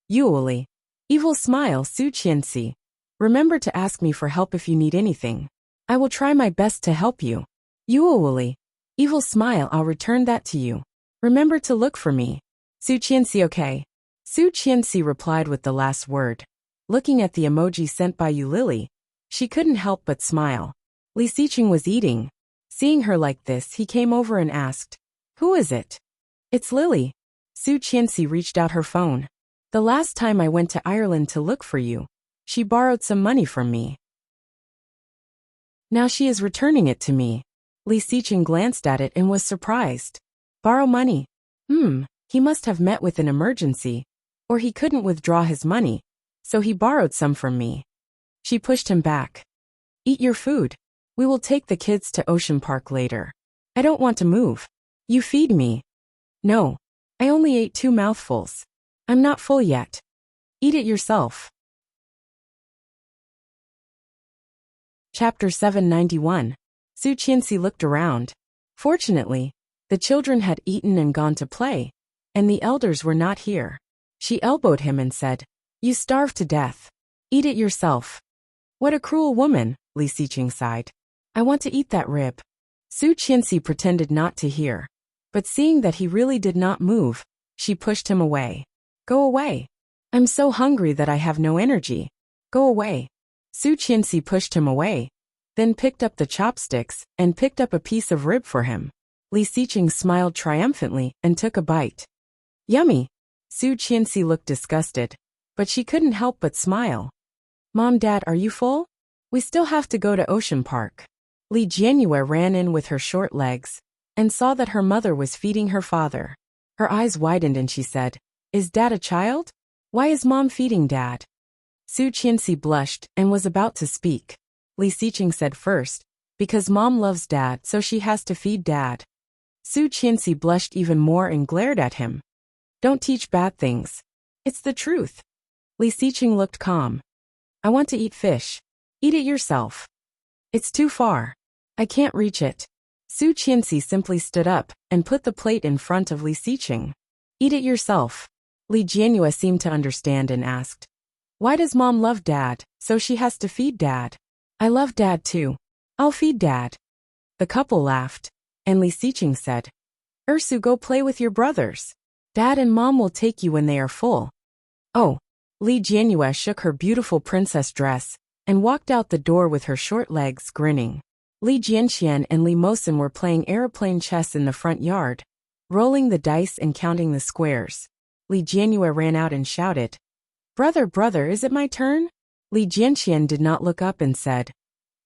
Yu Lily. Evil smile. Su Qianxi. Remember to ask me for help if you need anything. I will try my best to help you. Yu Lily. Evil smile. I'll return that to you. Remember to look for me. Su Qianxi. Okay. Su Qianxi replied with the last word. Looking at the emoji sent by Yu Lily, she couldn't help but smile. Li Xiqing was eating. Seeing her like this, he came over and asked, "Who is it?" "It's Lily." Su Qianxi reached out her phone. "The last time I went to Ireland to look for you, she borrowed some money from me. Now she is returning it to me." Li Xiqing glanced at it and was surprised. Borrow money? He must have met with an emergency, or he couldn't withdraw his money, so he borrowed some from me. She pushed him back. "Eat your food. We will take the kids to Ocean Park later. I don't want to move. You feed me." "No. I only ate 2 mouthfuls. I'm not full yet. Eat it yourself." Chapter 791. Su Qianxi looked around. Fortunately, the children had eaten and gone to play, and the elders were not here. She elbowed him and said, "You starved to death. Eat it yourself." "What a cruel woman," Li Xiqing sighed. "I want to eat that rib." Su Qianxi pretended not to hear, but seeing that he really did not move, she pushed him away. "Go away. I'm so hungry that I have no energy. Go away." Su Qianxi pushed him away, then picked up the chopsticks and picked up a piece of rib for him. Li Xiqing smiled triumphantly and took a bite. "Yummy." Su Qianxi looked disgusted, but she couldn't help but smile. "Mom, Dad, are you full? We still have to go to Ocean Park." Li Jianyue ran in with her short legs and saw that her mother was feeding her father. Her eyes widened and she said, Is Dad a child? Why is Mom feeding Dad? Su Qianxi blushed and was about to speak. Li Xiqing said first, because Mom loves Dad so she has to feed Dad. Su Qianxi blushed even more and glared at him. Don't teach bad things. It's the truth. Li Xiqing looked calm. I want to eat fish. Eat it yourself. It's too far. I can't reach it. Su Qianxi simply stood up and put the plate in front of Li Xiqing. Eat it yourself. Li Jianyue seemed to understand and asked, why does Mom love Dad, so she has to feed Dad? I love Dad too. I'll feed Dad. The couple laughed, and Li Xiqing said, Ursu, go play with your brothers. Dad and Mom will take you when they are full. Oh. Li Jianyue shook her beautiful princess dress and walked out the door with her short legs, grinning. Li Jianxian and Li Mosin were playing aeroplane chess in the front yard, rolling the dice and counting the squares. Li Jianyue ran out and shouted, Brother, is it my turn? Li Jianxian did not look up and said,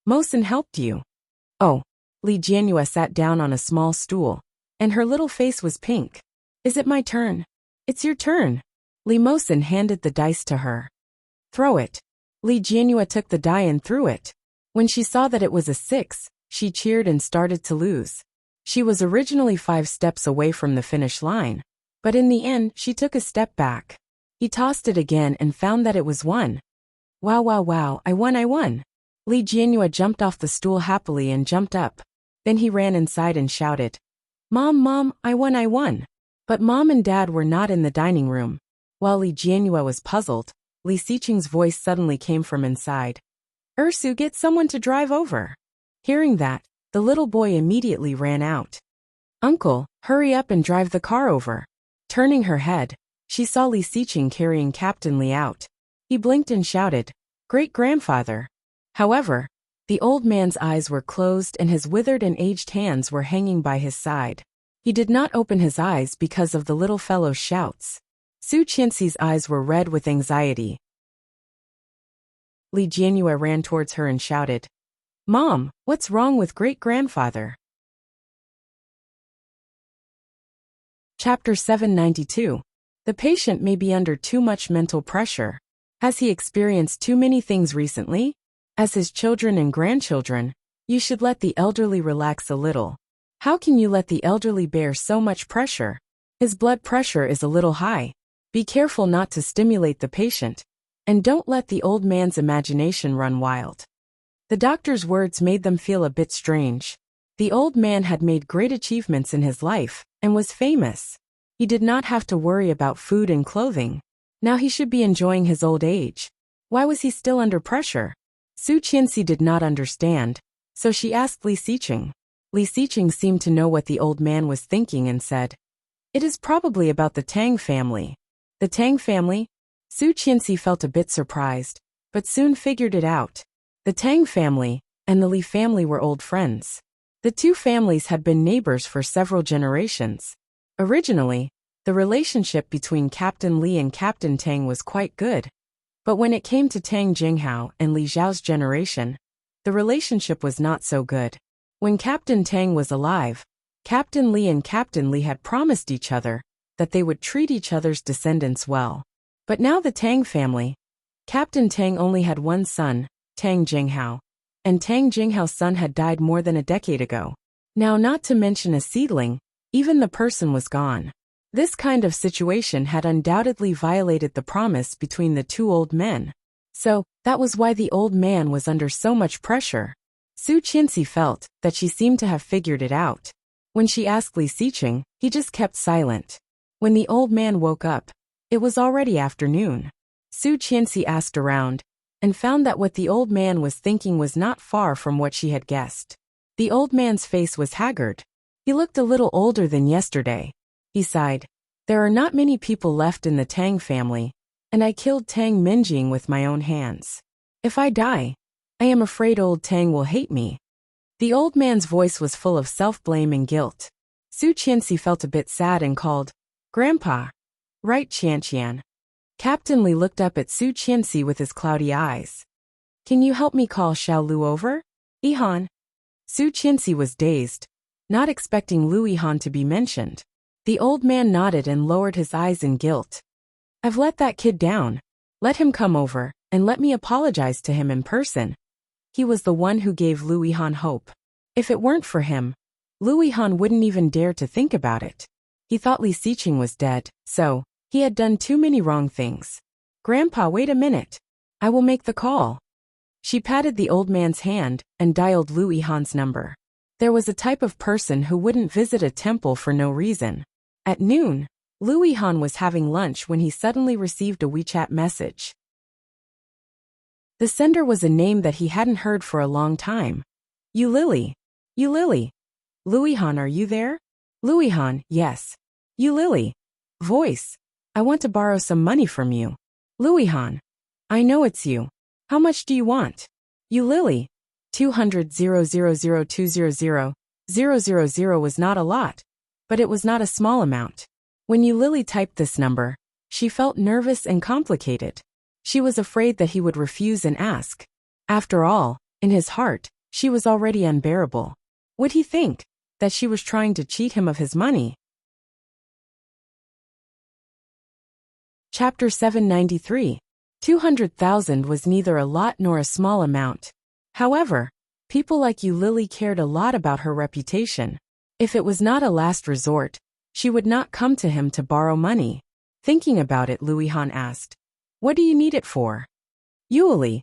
Mosin helped you. Oh. Li Jianyue sat down on a small stool, and her little face was pink. Is it my turn? It's your turn. Li Mosin handed the dice to her. Throw it. Li Jianyue took the die and threw it. When she saw that it was a 6, she cheered and started to lose. She was originally 5 steps away from the finish line, but in the end she took a step back. He tossed it again and found that it was 1. Wow, I won. Li Jianyue jumped off the stool happily and jumped up. Then he ran inside and shouted, Mom, I won. But Mom and Dad were not in the dining room. While Li Jianyue was puzzled, Li Xiqing's voice suddenly came from inside. Ursu, get someone to drive over. Hearing that, the little boy immediately ran out. Uncle, hurry up and drive the car over. Turning her head, she saw Li Xiqing carrying Captain Li out. He blinked and shouted, Great-grandfather. However, the old man's eyes were closed and his withered and aged hands were hanging by his side. He did not open his eyes because of the little fellow's shouts. Su Qianxi's eyes were red with anxiety. Li Jianyue ran towards her and shouted, Mom, what's wrong with great-grandfather? Chapter 792. The patient may be under too much mental pressure. Has he experienced too many things recently? As his children and grandchildren, you should let the elderly relax a little. How can you let the elderly bear so much pressure? His blood pressure is a little high. Be careful not to stimulate the patient, and don't let the old man's imagination run wild. The doctor's words made them feel a bit strange. The old man had made great achievements in his life, and was famous. He did not have to worry about food and clothing. Now he should be enjoying his old age. Why was he still under pressure? Su Qianxi did not understand, so she asked Li Xiqing. Li Xiqing seemed to know what the old man was thinking and said, It is probably about the Tang family. The Tang family? Su Qianxi felt a bit surprised, but soon figured it out. The Tang family and the Li family were old friends. The two families had been neighbors for several generations. Originally, the relationship between Captain Li and Captain Tang was quite good. But when it came to Tang Jinghao and Li Zhao's generation, the relationship was not so good. When Captain Tang was alive, Captain Li and Captain Li had promised each other that they would treat each other's descendants well. But now the Tang family, Captain Tang only had one son, Tang Jinghao, and Tang Jinghao's son had died more than a decade ago. Now, not to mention a seedling, even the person was gone. This kind of situation had undoubtedly violated the promise between the two old men. So, that was why the old man was under so much pressure. Su Qianxi felt that she seemed to have figured it out. When she asked Li Xiqing, he just kept silent. When the old man woke up, it was already afternoon. Su Qianxi asked around, and found that what the old man was thinking was not far from what she had guessed. The old man's face was haggard. He looked a little older than yesterday. He sighed. There are not many people left in the Tang family, and I killed Tang Minjing with my own hands. If I die, I am afraid old Tang will hate me. The old man's voice was full of self-blame and guilt. Su Qianxi felt a bit sad and called, Grandpa. Right, Qianqian. Captain Li looked up at Su Qianxi with his cloudy eyes. Can you help me call Xiao Lu over? Yihan. Su Qianxi was dazed, not expecting Lu Yihan to be mentioned. The old man nodded and lowered his eyes in guilt. I've let that kid down. Let him come over, and let me apologize to him in person. He was the one who gave Louis Han hope. If it weren't for him, Louis Han wouldn't even dare to think about it. He thought Li Xiqing was dead, so he had done too many wrong things. Grandpa, wait a minute. I will make the call. She patted the old man's hand and dialed Louis Han's number. There was a type of person who wouldn't visit a temple for no reason. At noon, Louis Han was having lunch when he suddenly received a WeChat message. The sender was a name that he hadn't heard for a long time. You Lily. You Lily. Louis Han, are you there? Louis Han, yes. You Lily. Voice. I want to borrow some money from you. Louis Han. I know it's you. How much do you want? You Lily. 200,000,200,000 was not a lot, but it was not a small amount. When you Lily typed this number, she felt nervous and complicated. She was afraid that he would refuse and ask. After all, in his heart, she was already unbearable. Would he think that she was trying to cheat him of his money? Chapter 793. 200,000 was neither a lot nor a small amount. However, people like you Lily cared a lot about her reputation. If it was not a last resort, she would not come to him to borrow money. Thinking about it, Louis Han asked, what do you need it for? Yuli.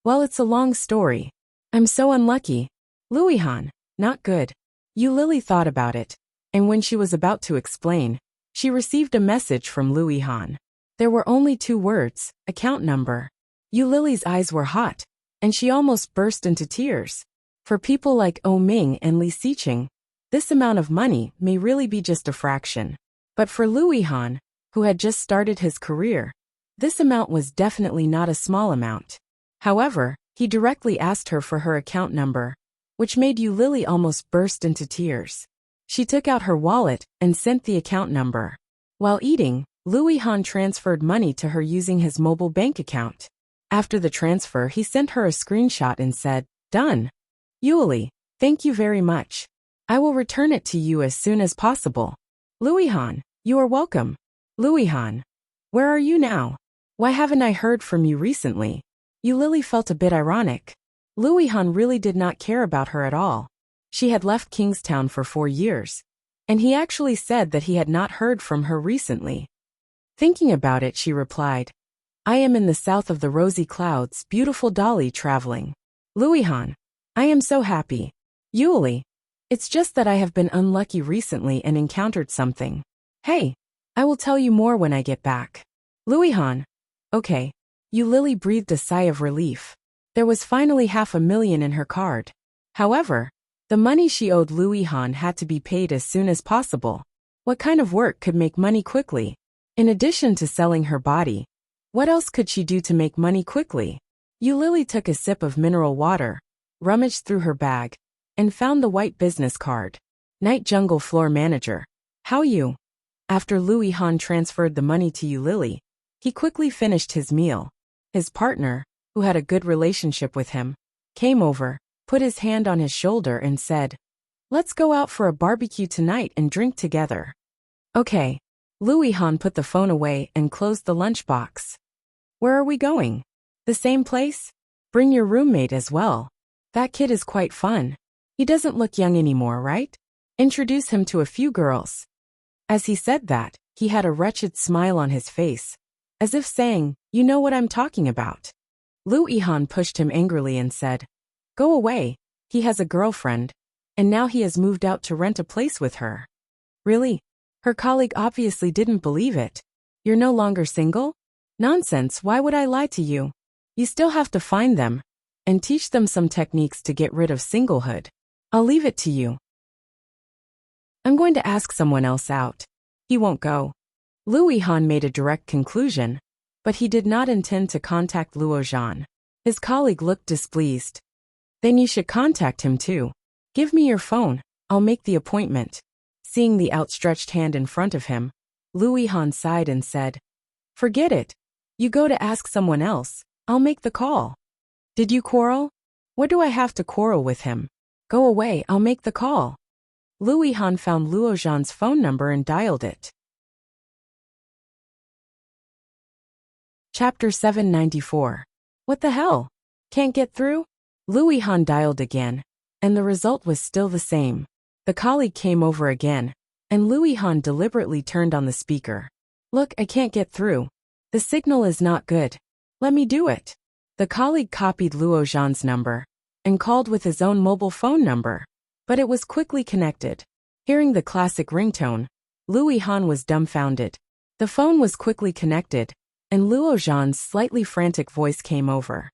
Well, it's a long story. I'm so unlucky. Louis Han. Not good. You Lily thought about it, and when she was about to explain, she received a message from Louis Han. There were only 2 words, account number. You Lily's eyes were hot, and she almost burst into tears. For people like Oh Ming and Li Xiqing, this amount of money may really be just a fraction. But for Louis Han, who had just started his career, this amount was definitely not a small amount. However, he directly asked her for her account number, which made you Lily almost burst into tears. She took out her wallet and sent the account number. While eating, Louis Han transferred money to her using his mobile bank account. After the transfer, he sent her a screenshot and said, done. Yuli, thank you very much. I will return it to you as soon as possible. Louis Han, you are welcome. Louis Han, where are you now? Why haven't I heard from you recently? You Lily felt a bit ironic. Louis Han really did not care about her at all. She had left Kingstown for 4 years, and he actually said that he had not heard from her recently. Thinking about it, she replied, I am in the south of the rosy clouds, beautiful Dolly traveling. Louis Han, I am so happy. Yuli, it's just that I have been unlucky recently and encountered something. Hey, I will tell you more when I get back. Louis Han, okay. You Lily breathed a sigh of relief. There was finally $500,000 in her card. However, the money she owed Louis Han had to be paid as soon as possible. What kind of work could make money quickly? In addition to selling her body, what else could she do to make money quickly? You Lily took a sip of mineral water, rummaged through her bag, and found the white business card. Night Jungle Floor Manager. How you? After Louis Han transferred the money to you Lily, he quickly finished his meal. His partner, who had a good relationship with him, came over, put his hand on his shoulder and said, let's go out for a barbecue tonight and drink together. Okay. Louis Han put the phone away and closed the lunchbox. Where are we going? The same place? Bring your roommate as well. That kid is quite fun. He doesn't look young anymore, right? Introduce him to a few girls. As he said that, he had a wretched smile on his face, as if saying, you know what I'm talking about. Louis Han pushed him angrily and said, go away, he has a girlfriend, and now he has moved out to rent a place with her. Really? Her colleague obviously didn't believe it. You're no longer single? Nonsense, why would I lie to you? You still have to find them, and teach them some techniques to get rid of singlehood. I'll leave it to you. I'm going to ask someone else out. He won't go. Louis Han made a direct conclusion, but he did not intend to contact Luo Zhan. His colleague looked displeased. Then you should contact him too. Give me your phone, I'll make the appointment. Seeing the outstretched hand in front of him, Louis Han sighed and said, forget it. You go to ask someone else, I'll make the call. Did you quarrel? What do I have to quarrel with him? Go away, I'll make the call. Louis Han found Luo Zhan's phone number and dialed it. Chapter 794. What the hell? Can't get through? Louis Han dialed again, and the result was still the same. The colleague came over again, and Louis Han deliberately turned on the speaker. Look, I can't get through. The signal is not good. Let me do it. The colleague copied Luo Zhan's number and called with his own mobile phone number, but it was quickly connected. Hearing the classic ringtone, Louis Han was dumbfounded. The phone was quickly connected, and Luo Zhan's slightly frantic voice came over.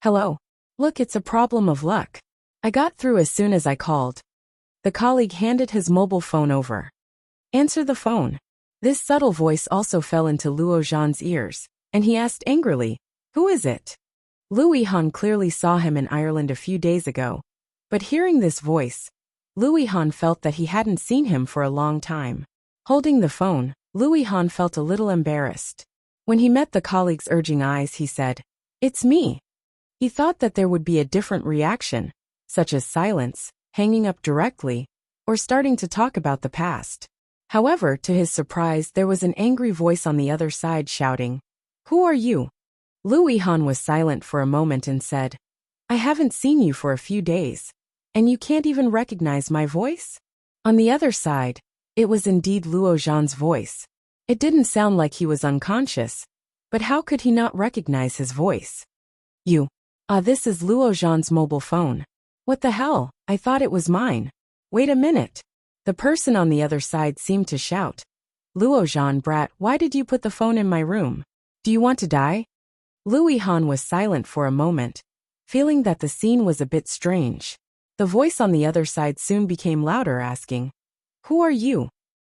Hello. Look, it's a problem of luck. I got through as soon as I called. The colleague handed his mobile phone over. Answer the phone. This subtle voice also fell into Luo Zhan's ears, and he asked angrily, Who is it? Louis Han clearly saw him in Ireland a few days ago, but hearing this voice, Louis Han felt that he hadn't seen him for a long time. Holding the phone, Louis Han felt a little embarrassed. When he met the colleague's urging eyes, he said, It's me. He thought that there would be a different reaction, such as silence, hanging up directly, or starting to talk about the past. However, to his surprise, there was an angry voice on the other side shouting, Who are you? Louis Han was silent for a moment and said, I haven't seen you for a few days, and you can't even recognize my voice? On the other side, it was indeed Luo Zhan's voice. It didn't sound like he was unconscious, but how could he not recognize his voice? You. This is Luo Zhan's mobile phone. What the hell? I thought it was mine. Wait a minute. The person on the other side seemed to shout. Luo Zhan, brat, why did you put the phone in my room? Do you want to die? Louis Han was silent for a moment, feeling that the scene was a bit strange. The voice on the other side soon became louder, asking, Who are you?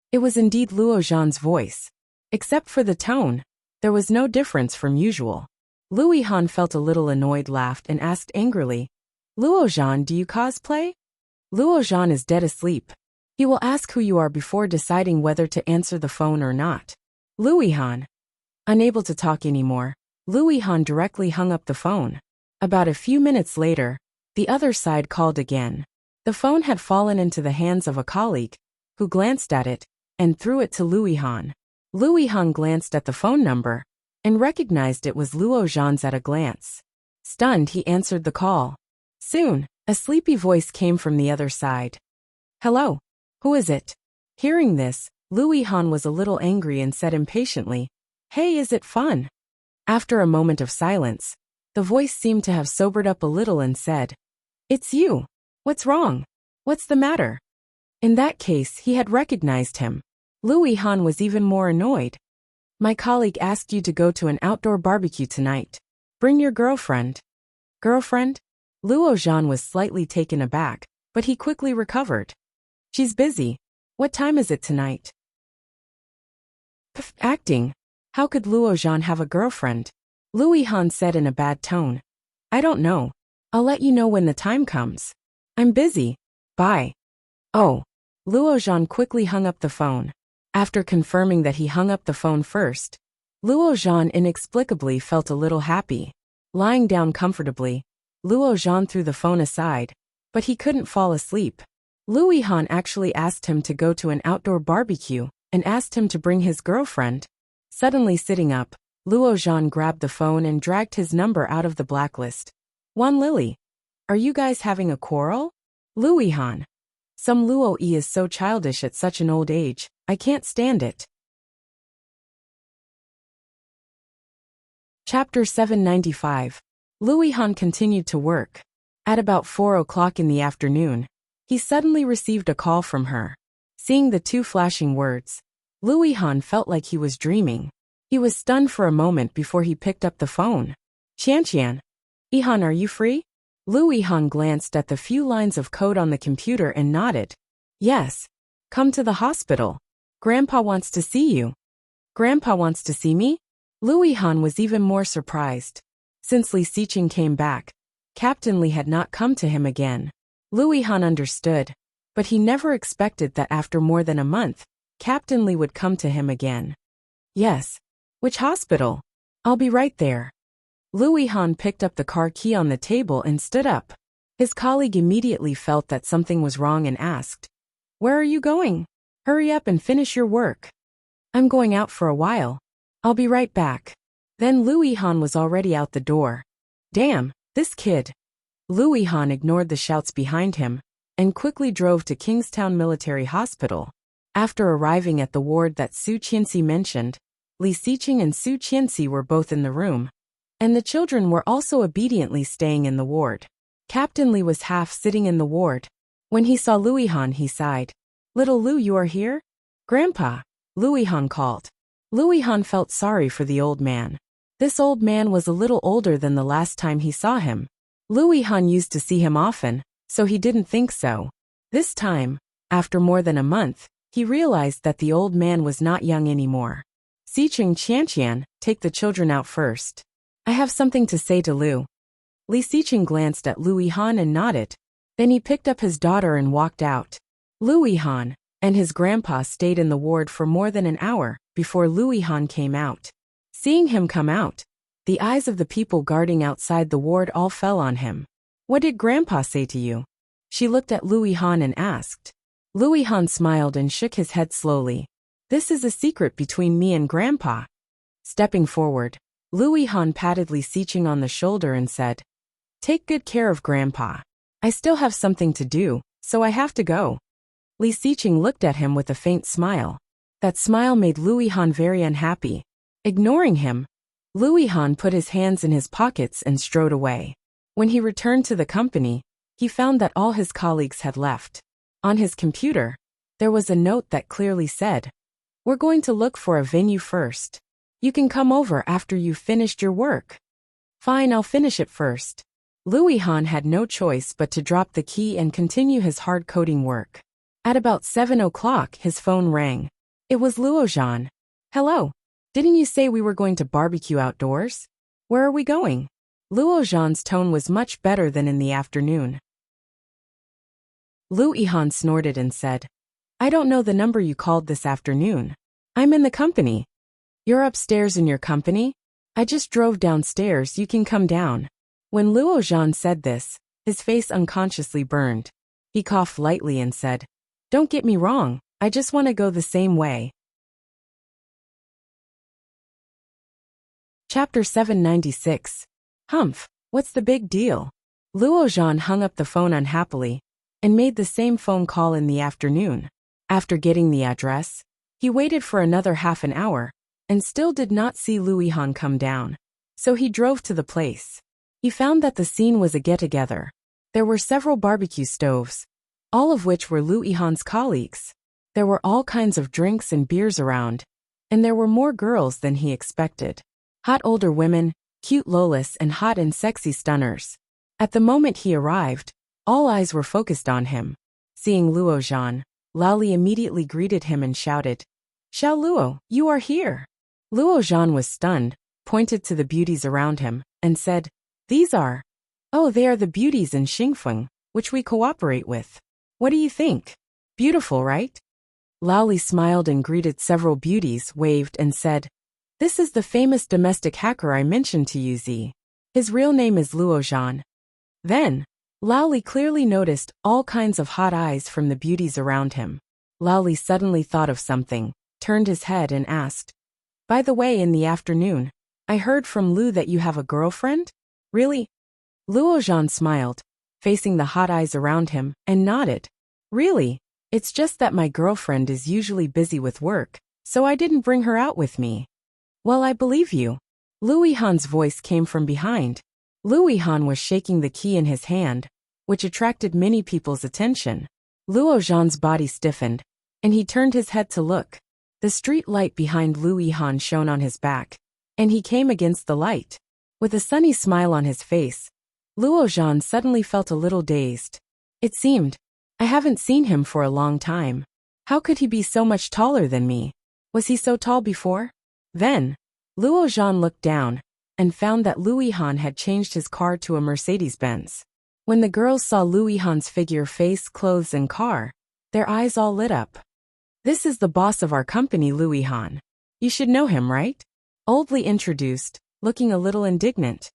It was indeed Luo Zhan's voice. Except for the tone, there was no difference from usual. Louis Han felt a little annoyed, laughed, and asked angrily, Luo Zhan, do you cosplay? Luo Zhan is dead asleep. He will ask who you are before deciding whether to answer the phone or not. Louis Han. Unable to talk anymore, Louis Han directly hung up the phone. About a few minutes later, the other side called again. The phone had fallen into the hands of a colleague, who glanced at it and threw it to Louis Han. Louis Han glanced at the phone number and recognized it was Luo Zhan's at a glance. Stunned, he answered the call. Soon, a sleepy voice came from the other side. Hello. Who is it? Hearing this, Louis Han was a little angry and said impatiently, Hey, is it fun? After a moment of silence, the voice seemed to have sobered up a little and said, It's you. What's wrong? What's the matter? In that case, he had recognized him. Louis Han was even more annoyed. My colleague asked you to go to an outdoor barbecue tonight. Bring your girlfriend. Girlfriend? Luo Zhan was slightly taken aback, but he quickly recovered. She's busy. What time is it tonight? Acting. How could Luo Zhan have a girlfriend? Louis Han said in a bad tone. I don't know. I'll let you know when the time comes. I'm busy. Bye. Oh. Luo Zhan quickly hung up the phone. After confirming that he hung up the phone first, Luo Zhan inexplicably felt a little happy. Lying down comfortably, Luo Zhan threw the phone aside, but he couldn't fall asleep. Louis Han actually asked him to go to an outdoor barbecue and asked him to bring his girlfriend. Suddenly sitting up, Luo Zhan grabbed the phone and dragged his number out of the blacklist. Wan Lily. Are you guys having a quarrel? Louis Han. Some Luo E is so childish at such an old age, I can't stand it. Chapter 795. Louis Han continued to work. At about 4 o'clock in the afternoon, he suddenly received a call from her. Seeing the two flashing words, Louis Han felt like he was dreaming. He was stunned for a moment before he picked up the phone. Qian. Ihan, are you free? Louis Han glanced at the few lines of code on the computer and nodded. Yes. Come to the hospital. Grandpa wants to see you. Grandpa wants to see me? Louis Han was even more surprised. Since Li Xiqing came back, Captain Li had not come to him again. Louis Han understood, but he never expected that after more than a month, Captain Li would come to him again. Yes. Which hospital? I'll be right there. Louis Han picked up the car key on the table and stood up. His colleague immediately felt that something was wrong and asked, Where are you going? Hurry up and finish your work. I'm going out for a while. I'll be right back. Then Louis Han was already out the door. Damn, this kid. Louis Han ignored the shouts behind him and quickly drove to Kingstown Military Hospital. After arriving at the ward that Su Qianxi mentioned, Li Xiqing and Su Qianxi were both in the room, and the children were also obediently staying in the ward. Captain Li was half sitting in the ward. When he saw Louis Han, he sighed. "Little Lu, you are here?" "Grandpa," Louis Han called. Louis Han felt sorry for the old man. This old man was a little older than the last time he saw him. Louis Han used to see him often, so he didn't think so. This time, after more than a month, he realized that the old man was not young anymore. "Xiqing Qianqian, take the children out first. I have something to say to Lu." Li Xiqing glanced at Louis Han and nodded. Then he picked up his daughter and walked out. Louis Han and his grandpa stayed in the ward for more than an hour before Louis Han came out. Seeing him come out, the eyes of the people guarding outside the ward all fell on him. "What did Grandpa say to you?" She looked at Louis Han and asked. Louis Han smiled and shook his head slowly. "This is a secret between me and Grandpa." Stepping forward, Louis Han patted Li Xiqing on the shoulder and said, "Take good care of Grandpa. I still have something to do, so I have to go." Li Xiqing looked at him with a faint smile. That smile made Louis Han very unhappy. Ignoring him, Louis Han put his hands in his pockets and strode away. When he returned to the company, he found that all his colleagues had left. On his computer, there was a note that clearly said, "We're going to look for a venue first. You can come over after you've finished your work." "Fine, I'll finish it first." Louis Han had no choice but to drop the key and continue his hard coding work. At about 7 o'clock, his phone rang. It was Luo Zhan. "Hello. Didn't you say we were going to barbecue outdoors? Where are we going?" Luo Zhan's tone was much better than in the afternoon. Louis Han snorted and said, "I don't know the number you called this afternoon. I'm in the company." "You're upstairs in your company? I just drove downstairs, you can come down." When Luo Zhan said this, his face unconsciously burned. He coughed lightly and said, "Don't get me wrong, I just want to go the same way." Chapter 796. Humph, what's the big deal? Luo Zhan hung up the phone unhappily and made the same phone call in the afternoon. After getting the address, he waited for another half an hour and still did not see Louis Han come down. So he drove to the place. He found that the scene was a get-together. There were several barbecue stoves, all of which were Louis Han's colleagues. There were all kinds of drinks and beers around, and there were more girls than he expected. Hot older women, cute lolas, and hot and sexy stunners. At the moment he arrived, all eyes were focused on him. Seeing Luo Zhan, Lao Li immediately greeted him and shouted, "Xiao Luo, you are here." Luo Zhan was stunned, pointed to the beauties around him, and said, "These are... Oh, they are the beauties in Xingfeng, which we cooperate with. What do you think? Beautiful, right?" Lao Li smiled and greeted several beauties, waved, and said, "This is the famous domestic hacker I mentioned to you, Z. His real name is Luo Zhan." Then, Lao Li clearly noticed all kinds of hot eyes from the beauties around him. Lao Li suddenly thought of something, turned his head and asked, "By the way, in the afternoon, I heard from Lu that you have a girlfriend? Really?" Luo Zhan smiled, facing the hot eyes around him, and nodded. "Really? It's just that my girlfriend is usually busy with work, so I didn't bring her out with me." "Well, I believe you." Louis Han's voice came from behind. Louis Han was shaking the key in his hand, which attracted many people's attention. Luo Zhan's body stiffened, and he turned his head to look. The street light behind Louis Han shone on his back, and he came against the light. With a sunny smile on his face, Luo Zhan suddenly felt a little dazed. It seemed, I haven't seen him for a long time. How could he be so much taller than me? Was he so tall before? Then, Luo Zhan looked down and found that Louis Han had changed his car to a Mercedes-Benz. When the girls saw Louis Han's figure, face, clothes, and car, their eyes all lit up. "This is the boss of our company, Louis Han. You should know him, right?" Oldly introduced, looking a little indignant.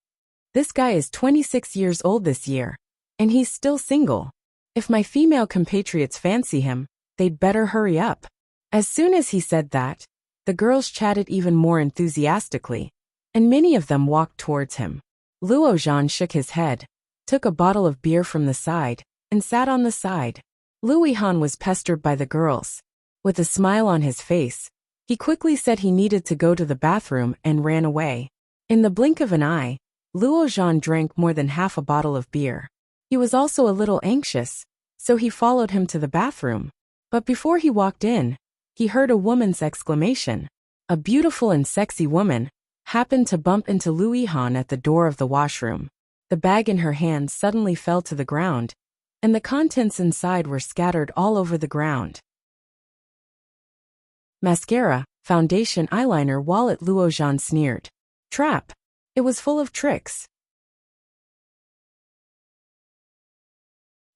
"This guy is 26 years old this year, and he's still single. If my female compatriots fancy him, they'd better hurry up." As soon as he said that, the girls chatted even more enthusiastically. and many of them walked towards him. Luo Zhan shook his head, took a bottle of beer from the side, and sat on the side. Louis Han was pestered by the girls. With a smile on his face, he quickly said he needed to go to the bathroom and ran away. In the blink of an eye, Luo Zhan drank more than half a bottle of beer. He was also a little anxious, so he followed him to the bathroom. But before he walked in, he heard a woman's exclamation. A beautiful and sexy woman happened to bump into Louis Han at the door of the washroom. The bag in her hand suddenly fell to the ground, and the contents inside were scattered all over the ground. Mascara, foundation, eyeliner, wallet. Luo Zhan sneered. Trap. It was full of tricks.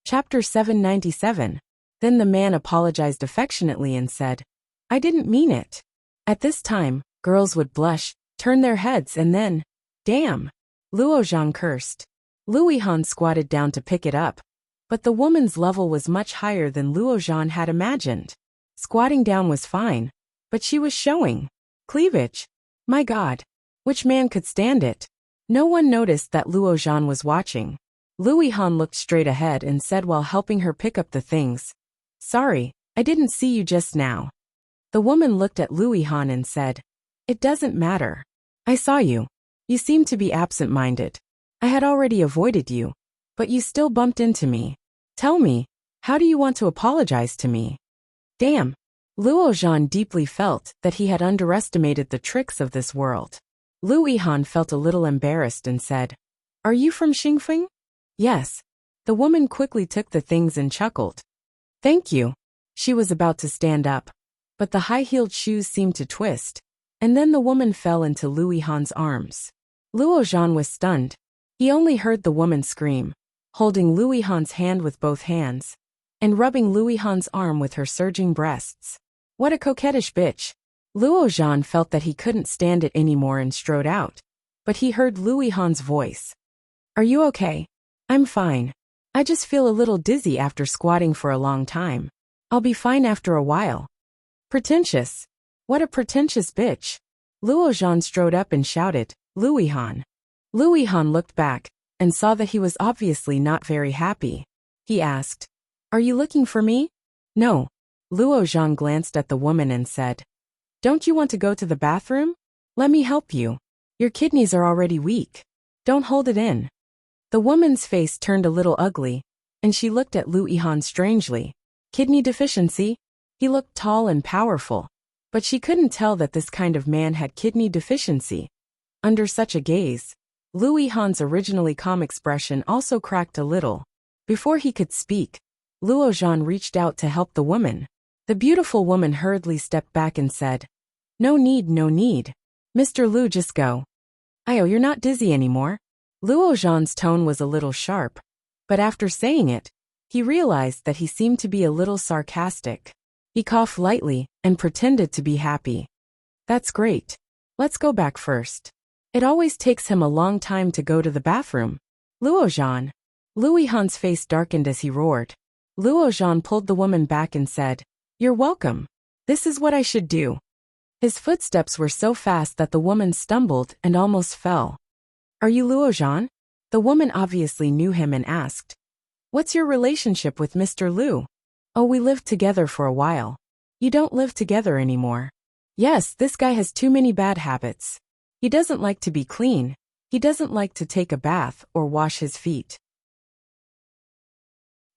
Chapter 797. Then the man apologized affectionately and said, I didn't mean it. At this time, girls would blush, turn their heads, and then, damn. Luo Zhan cursed. Louis Han squatted down to pick it up, but the woman's level was much higher than Luo Zhan had imagined. Squatting down was fine, but she was showing cleavage. My God. Which man could stand it? No one noticed that Luo Zhan was watching. Louis Han looked straight ahead and said while helping her pick up the things, Sorry, I didn't see you just now. The woman looked at Louis Han and said, It doesn't matter. I saw you. You seemed to be absent-minded. I had already avoided you, but you still bumped into me. Tell me, how do you want to apologize to me? Damn. Luo Zhan deeply felt that he had underestimated the tricks of this world. Louis Han felt a little embarrassed and said, Are you from Xingfeng? Yes. The woman quickly took the things and chuckled. Thank you. She was about to stand up, but the high-heeled shoes seemed to twist, and then the woman fell into Louis Han's arms. Luo Zhan was stunned. He only heard the woman scream, holding Louis Han's hand with both hands, and rubbing Louis Han's arm with her surging breasts. What a coquettish bitch. Luo Zhan felt that he couldn't stand it anymore and strode out, but he heard Louis Han's voice. Are you okay? I'm fine. I just feel a little dizzy after squatting for a long time. I'll be fine after a while. Pretentious. What a pretentious bitch. Luo Zhan strode up and shouted, Louis Han. Louis Han looked back and saw that he was obviously not very happy. He asked, Are you looking for me? No. Luo Zhan glanced at the woman and said, Don't you want to go to the bathroom? Let me help you. Your kidneys are already weak. Don't hold it in. The woman's face turned a little ugly, and she looked at Louis Han strangely. Kidney deficiency? He looked tall and powerful, but she couldn't tell that this kind of man had kidney deficiency. Under such a gaze, Louis Han's originally calm expression also cracked a little. Before he could speak, Luo Zhan reached out to help the woman. The beautiful woman hurriedly stepped back and said, No need, no need. Mr. Lu, just go. You're not dizzy anymore. Luo Zhan's tone was a little sharp, but after saying it, he realized that he seemed to be a little sarcastic. He coughed lightly and pretended to be happy. That's great. Let's go back first. It always takes him a long time to go to the bathroom. Luo Zhan. Louis Han's face darkened as he roared. Luo Zhan pulled the woman back and said, You're welcome. This is what I should do. His footsteps were so fast that the woman stumbled and almost fell. Are you Luo Zhan? The woman obviously knew him and asked, What's your relationship with Mr. Lu? Oh, we lived together for a while. You don't live together anymore. Yes, this guy has too many bad habits. He doesn't like to be clean. He doesn't like to take a bath or wash his feet.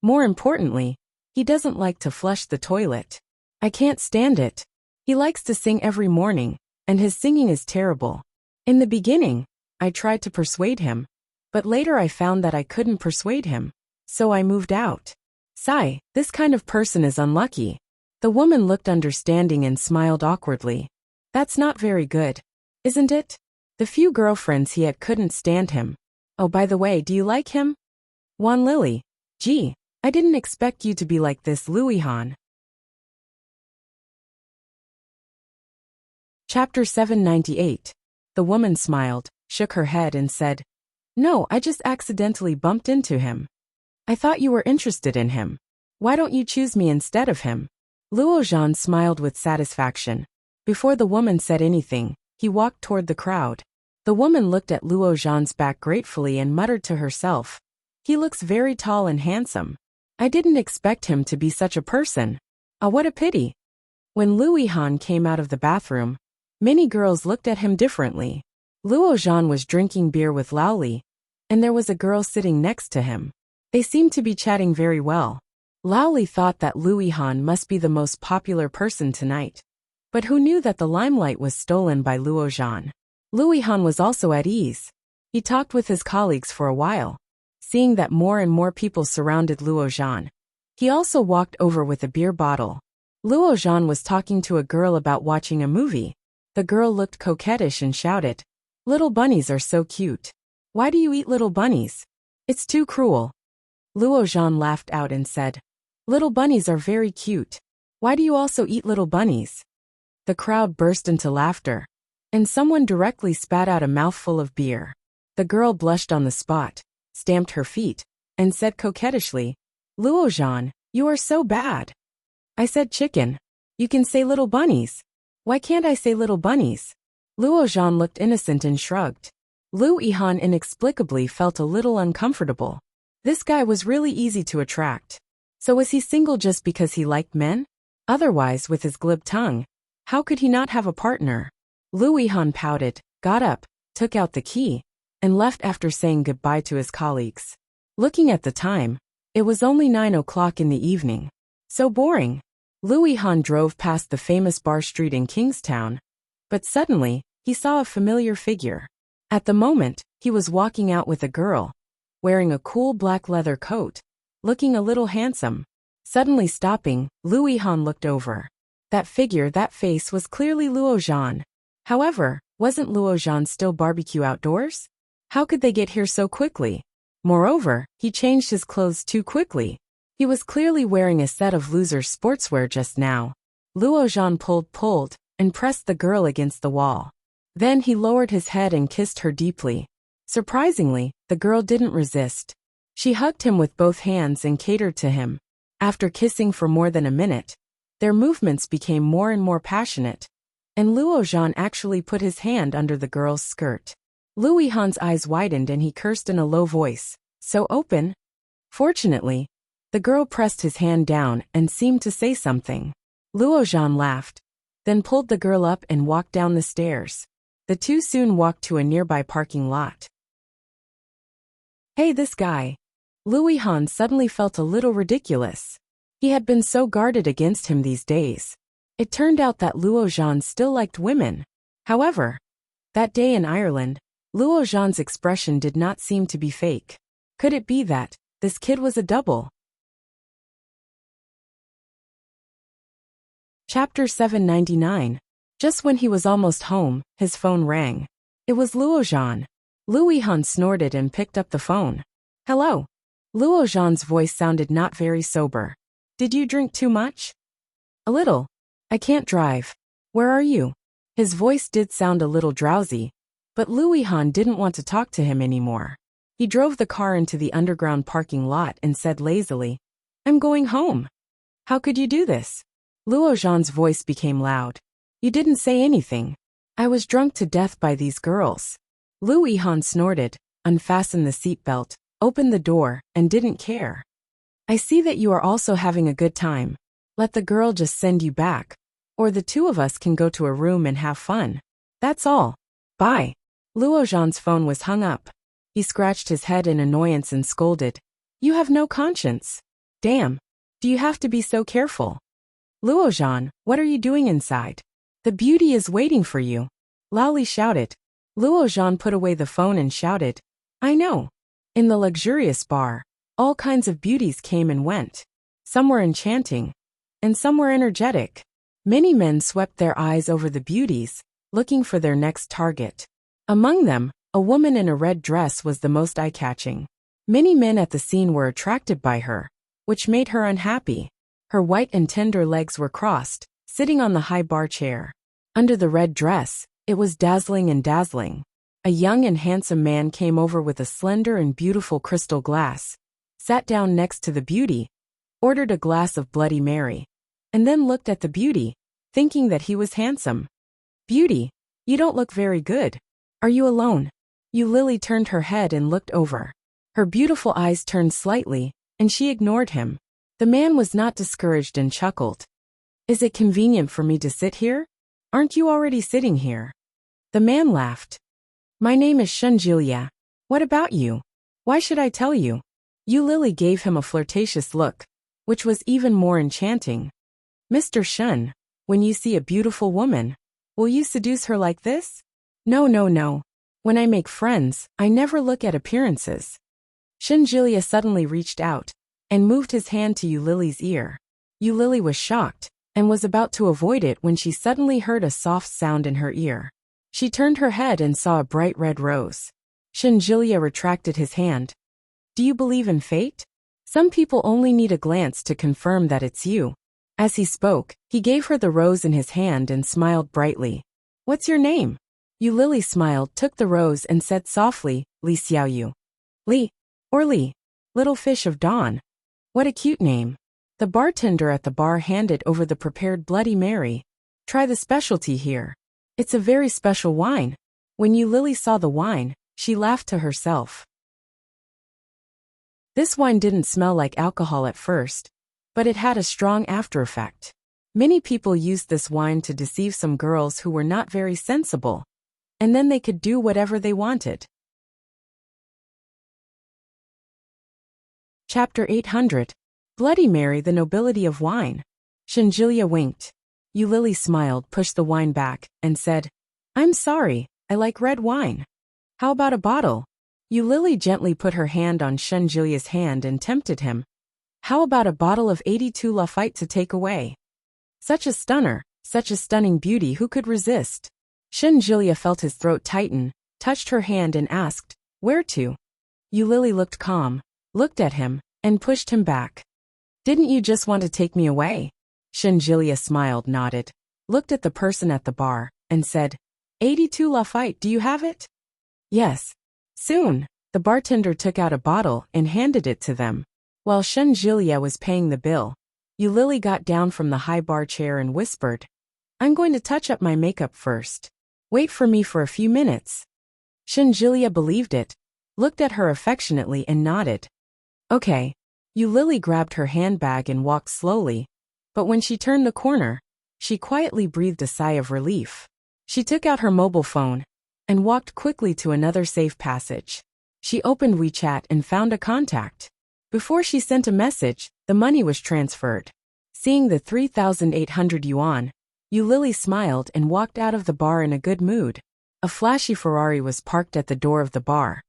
More importantly, he doesn't like to flush the toilet. I can't stand it. He likes to sing every morning, and his singing is terrible. In the beginning, I tried to persuade him, but later I found that I couldn't persuade him, so I moved out. Sigh, this kind of person is unlucky. The woman looked understanding and smiled awkwardly. That's not very good, isn't it? The few girlfriends he had couldn't stand him. Oh, by the way, do you like him? Wan Lily. Gee, I didn't expect you to be like this, Louis Han. Chapter 798. The woman smiled, shook her head and said, No, I just accidentally bumped into him. I thought you were interested in him. Why don't you choose me instead of him? Luo Zhan smiled with satisfaction. Before the woman said anything, he walked toward the crowd. The woman looked at Luo Zhan's back gratefully and muttered to herself, "He looks very tall and handsome. I didn't expect him to be such a person. Ah, what a pity." When Luo Yihan came out of the bathroom, many girls looked at him differently. Luo Zhan was drinking beer with Lao Li, and there was a girl sitting next to him. They seemed to be chatting very well. Lao Li thought that Luo Yihan must be the most popular person tonight. But who knew that the limelight was stolen by Luo Zhan? Luo Yihan was also at ease. He talked with his colleagues for a while. Seeing that more and more people surrounded Luo Zhan, he also walked over with a beer bottle. Luo Zhan was talking to a girl about watching a movie. The girl looked coquettish and shouted, "Little bunnies are so cute. Why do you eat little bunnies? It's too cruel." Luo Zhan laughed out and said, "Little bunnies are very cute. Why do you also eat little bunnies?" The crowd burst into laughter, and someone directly spat out a mouthful of beer. The girl blushed on the spot, stamped her feet, and said coquettishly, "Luo Zhan, you are so bad. I said chicken. You can say little bunnies. Why can't I say little bunnies?" Luo Zhan looked innocent and shrugged. Luo Yihan inexplicably felt a little uncomfortable. This guy was really easy to attract. So was he single just because he liked men? Otherwise, with his glib tongue, how could he not have a partner? Luo Yihan pouted, got up, took out the key, and left after saying goodbye to his colleagues. Looking at the time, it was only 9 o'clock in the evening. So boring. Luo Yihan drove past the famous bar street in Kingstown, but suddenly, he saw a familiar figure. At the moment, he was walking out with a girl, wearing a cool black leather coat, looking a little handsome. Suddenly stopping, Luo Yihan looked over. That figure, that face was clearly Luo Zhan. However, wasn't Luo Zhan still barbecue outdoors? How could they get here so quickly? Moreover, he changed his clothes too quickly. He was clearly wearing a set of loser sportswear just now. Luo Zhan pulled, and pressed the girl against the wall. Then he lowered his head and kissed her deeply. Surprisingly, the girl didn't resist. She hugged him with both hands and catered to him. After kissing for more than a minute, their movements became more and more passionate, and Luo Zhan actually put his hand under the girl's skirt. Luo Yihan's eyes widened and he cursed in a low voice, "So open." Fortunately, the girl pressed his hand down and seemed to say something. Luo Zhan laughed, then pulled the girl up and walked down the stairs. The two soon walked to a nearby parking lot. Hey, this guy. Luo Yihan suddenly felt a little ridiculous. He had been so guarded against him these days. It turned out that Luo Zhan still liked women. However, that day in Ireland, Luo Zhan's expression did not seem to be fake. Could it be that this kid was a double? Chapter 799. Just when he was almost home, his phone rang. It was Luo Zhan. Luo Yihan snorted and picked up the phone. "Hello." Luo Zhan's voice sounded not very sober. "Did you drink too much?" "A little. I can't drive. Where are you?" His voice did sound a little drowsy, but Luo Yihan didn't want to talk to him anymore. He drove the car into the underground parking lot and said lazily, "I'm going home." "How could you do this?" Luo Zhan's voice became loud. "You didn't say anything. I was drunk to death by these girls." Luo Yihan snorted, unfastened the seatbelt, opened the door, and didn't care. "I see that you are also having a good time. Let the girl just send you back, or the two of us can go to a room and have fun. That's all. Bye." Luo Zhan's phone was hung up. He scratched his head in annoyance and scolded, "You have no conscience. Damn. Do you have to be so careful?" "Luo Zhan, what are you doing inside? The beauty is waiting for you," Lao Li shouted. Luo Zhan put away the phone and shouted, "I know." In the luxurious bar, all kinds of beauties came and went. Some were enchanting, and some were energetic. Many men swept their eyes over the beauties, looking for their next target. Among them, a woman in a red dress was the most eye-catching. Many men at the scene were attracted by her, which made her unhappy. Her white and tender legs were crossed, sitting on the high bar chair. Under the red dress, it was dazzling and dazzling. A young and handsome man came over with a slender and beautiful crystal glass, sat down next to the beauty, ordered a glass of Bloody Mary, and then looked at the beauty, thinking that he was handsome. "Beauty, you don't look very good. Are you alone? Yu Lily turned her head and looked over. Her beautiful eyes turned slightly, and she ignored him. The man was not discouraged and chuckled. Is it convenient for me to sit here? Aren't you already sitting here? The man laughed. My name is Shunjulia. What about you? Why should I tell you? Yu Lily gave him a flirtatious look, which was even more enchanting. Mr. Shun, when you see a beautiful woman, will you seduce her like this? No, no, no. When I make friends, I never look at appearances. Shunjulia suddenly reached out and moved his hand to Yu Lily's ear. Yu Lily was shocked and was about to avoid it when she suddenly heard a soft sound in her ear. She turned her head and saw a bright red rose. Shunjulia retracted his hand. Do you believe in fate? Some people only need a glance to confirm that it's you. As he spoke, he gave her the rose in his hand and smiled brightly. What's your name? Yu Lily smiled, took the rose and said softly, Li Xiaoyu. Li, or Li, little fish of dawn. What a cute name. The bartender at the bar handed over the prepared Bloody Mary. Try the specialty here. It's a very special wine. When Yu Lily saw the wine, she laughed to herself. This wine didn't smell like alcohol at first, but it had a strong after effect. Many people used this wine to deceive some girls who were not very sensible, and then they could do whatever they wanted. Chapter 800. Bloody Mary, the nobility of wine. Shunjulia winked. Yu Lily smiled, pushed the wine back, and said, I'm sorry, I like red wine. How about a bottle? Yu Lily gently put her hand on Shunjulia's hand and tempted him. How about a bottle of 82 Lafite to take away? Such a stunner, such a stunning beauty, who could resist? Shunjulia felt his throat tighten, touched her hand and asked, Where to? Yu Lily looked calm, looked at him, and pushed him back. Didn't you just want to take me away? Shunjulia smiled, nodded, looked at the person at the bar, and said, 82 Lafite, do you have it? Yes. Soon, the bartender took out a bottle and handed it to them. While Shunjulia was paying the bill, Yu Lily got down from the high bar chair and whispered, I'm going to touch up my makeup first. Wait for me for a few minutes. Shunjulia believed it, looked at her affectionately and nodded. Okay. Yu Lily grabbed her handbag and walked slowly, but when she turned the corner, she quietly breathed a sigh of relief. She took out her mobile phone and walked quickly to another safe passage. She opened WeChat and found a contact. Before she sent a message, the money was transferred. Seeing the 3,800 yuan, Yu Lily smiled and walked out of the bar in a good mood. A flashy Ferrari was parked at the door of the bar,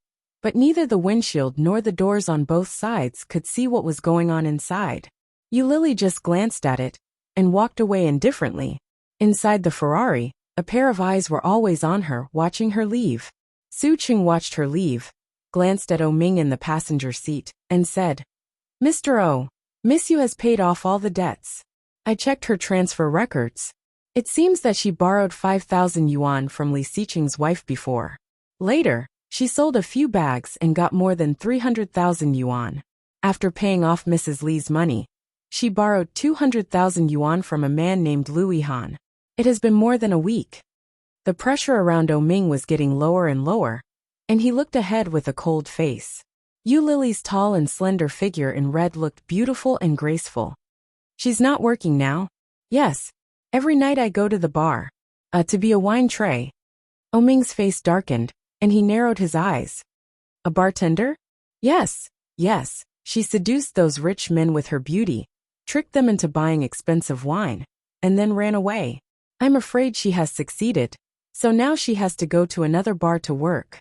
but neither the windshield nor the doors on both sides could see what was going on inside. Yu Lily just glanced at it and walked away indifferently. Inside the Ferrari, a pair of eyes were always on her, watching her leave. Su Qing watched her leave, glanced at Ming in the passenger seat, and said, Mr. O, Miss Yu has paid off all the debts. I checked her transfer records. It seems that she borrowed 5,000 yuan from Li Siqing's wife before. Later, she sold a few bags and got more than 300,000 yuan. After paying off Mrs. Li's money, she borrowed 200,000 yuan from a man named Louis Han. It has been more than a week. The pressure around Ming was getting lower and lower, and he looked ahead with a cold face. Yu Lily's tall and slender figure in red looked beautiful and graceful. She's not working now? Yes. Every night I go to the bar. To be a wine tray. Ming's face darkened, and he narrowed his eyes. A bartender? Yes, yes. She seduced those rich men with her beauty, tricked them into buying expensive wine, and then ran away. I'm afraid she has succeeded, so now she has to go to another bar to work.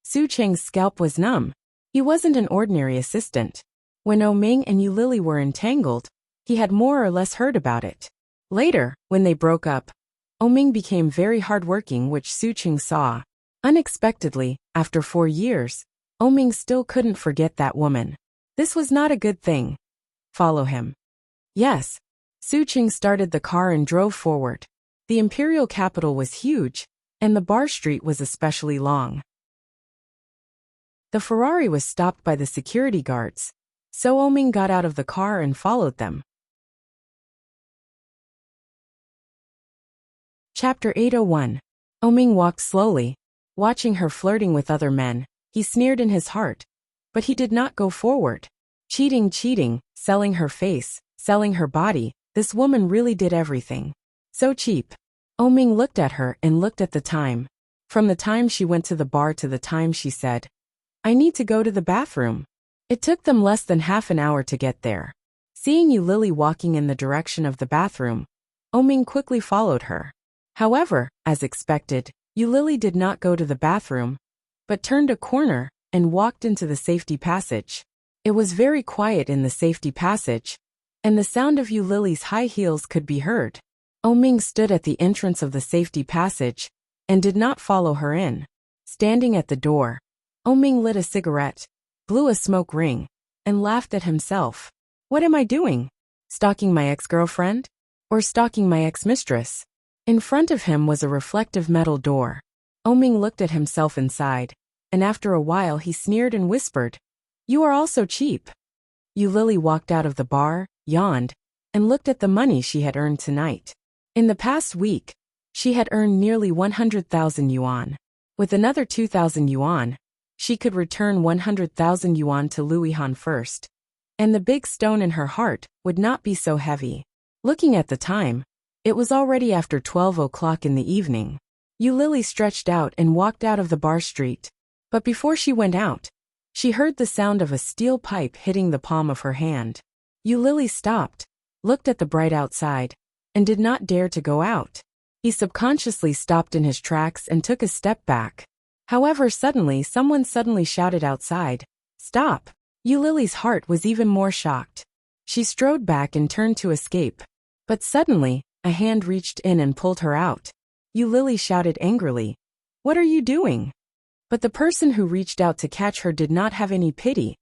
Su Cheng's scalp was numb. He wasn't an ordinary assistant. When Ming and Yu Lily were entangled, he had more or less heard about it. Later, when they broke up, Ming became very hardworking, which Su Cheng saw. Unexpectedly, after 4 years, Ming still couldn't forget that woman. This was not a good thing. Follow him. Yes. Su Cheng started the car and drove forward. The imperial capital was huge, and the bar street was especially long. The Ferrari was stopped by the security guards, so Ming got out of the car and followed them. Chapter 801. Ming walked slowly, Watching her flirting with other men, he sneered in his heart. But he did not go forward. Cheating, selling her face, selling her body, this woman really did everything. So cheap. Oming looked at her and looked at the time. From the time she went to the bar to the time she said, "I need to go to the bathroom." It took them less than half an hour to get there. Seeing Yu Lily walking in the direction of the bathroom, Oming quickly followed her. However, as expected, Yu Lily did not go to the bathroom, but turned a corner and walked into the safety passage. It was very quiet in the safety passage, and the sound of Yu Lily's high heels could be heard. Oming stood at the entrance of the safety passage and did not follow her in. Standing at the door, Oming lit a cigarette, blew a smoke ring, and laughed at himself. What am I doing? Stalking my ex-girlfriend? Or stalking my ex-mistress? In front of him was a reflective metal door. Oming looked at himself inside, and after a while he sneered and whispered, "You are also cheap." Yu Lily walked out of the bar, yawned, and looked at the money she had earned tonight. In the past week, she had earned nearly 100,000 yuan. With another 2,000 yuan, she could return 100,000 yuan to Louis Han first, and the big stone in her heart would not be so heavy. Looking at the time, it was already after 12 o'clock in the evening. Yu Lily stretched out and walked out of the bar street. But before she went out, she heard the sound of a steel pipe hitting the palm of her hand. Yu Lily stopped, looked at the bright outside, and did not dare to go out. He subconsciously stopped in his tracks and took a step back. However, someone suddenly shouted outside, "Stop!" Yu Lily's heart was even more shocked. She strode back and turned to escape. But suddenly, a hand reached in and pulled her out. Yu Lily shouted angrily, "What are you doing?" But the person who reached out to catch her did not have any pity,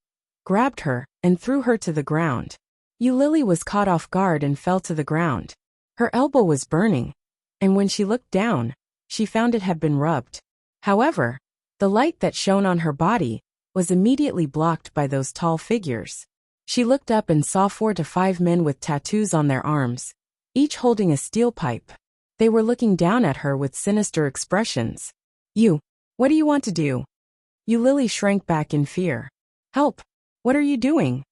grabbed her, and threw her to the ground. Yu Lily was caught off guard and fell to the ground. Her elbow was burning, and when she looked down, she found it had been rubbed. However, the light that shone on her body was immediately blocked by those tall figures. She looked up and saw 4 to 5 men with tattoos on their arms, each holding a steel pipe. They were looking down at her with sinister expressions. What do you want to do?" Yu Lily shrank back in fear. "Help! What are you doing?"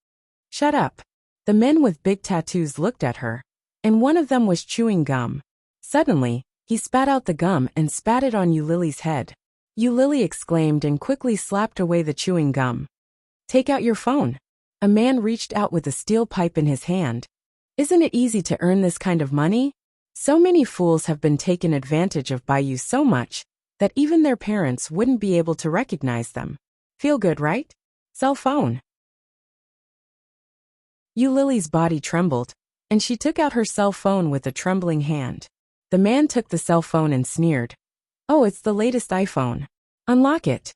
"Shut up." The men with big tattoos looked at her, and one of them was chewing gum. Suddenly, he spat out the gum and spat it on Yu Lily's head. Yu Lily exclaimed and quickly slapped away the chewing gum. "Take out your phone." A man reached out with a steel pipe in his hand. "Isn't it easy to earn this kind of money? So many fools have been taken advantage of by you so much that even their parents wouldn't be able to recognize them. Feel good, right? Cell phone." Yu Lily's body trembled, and she took out her cell phone with a trembling hand. The man took the cell phone and sneered, "Oh, it's the latest iPhone. Unlock it."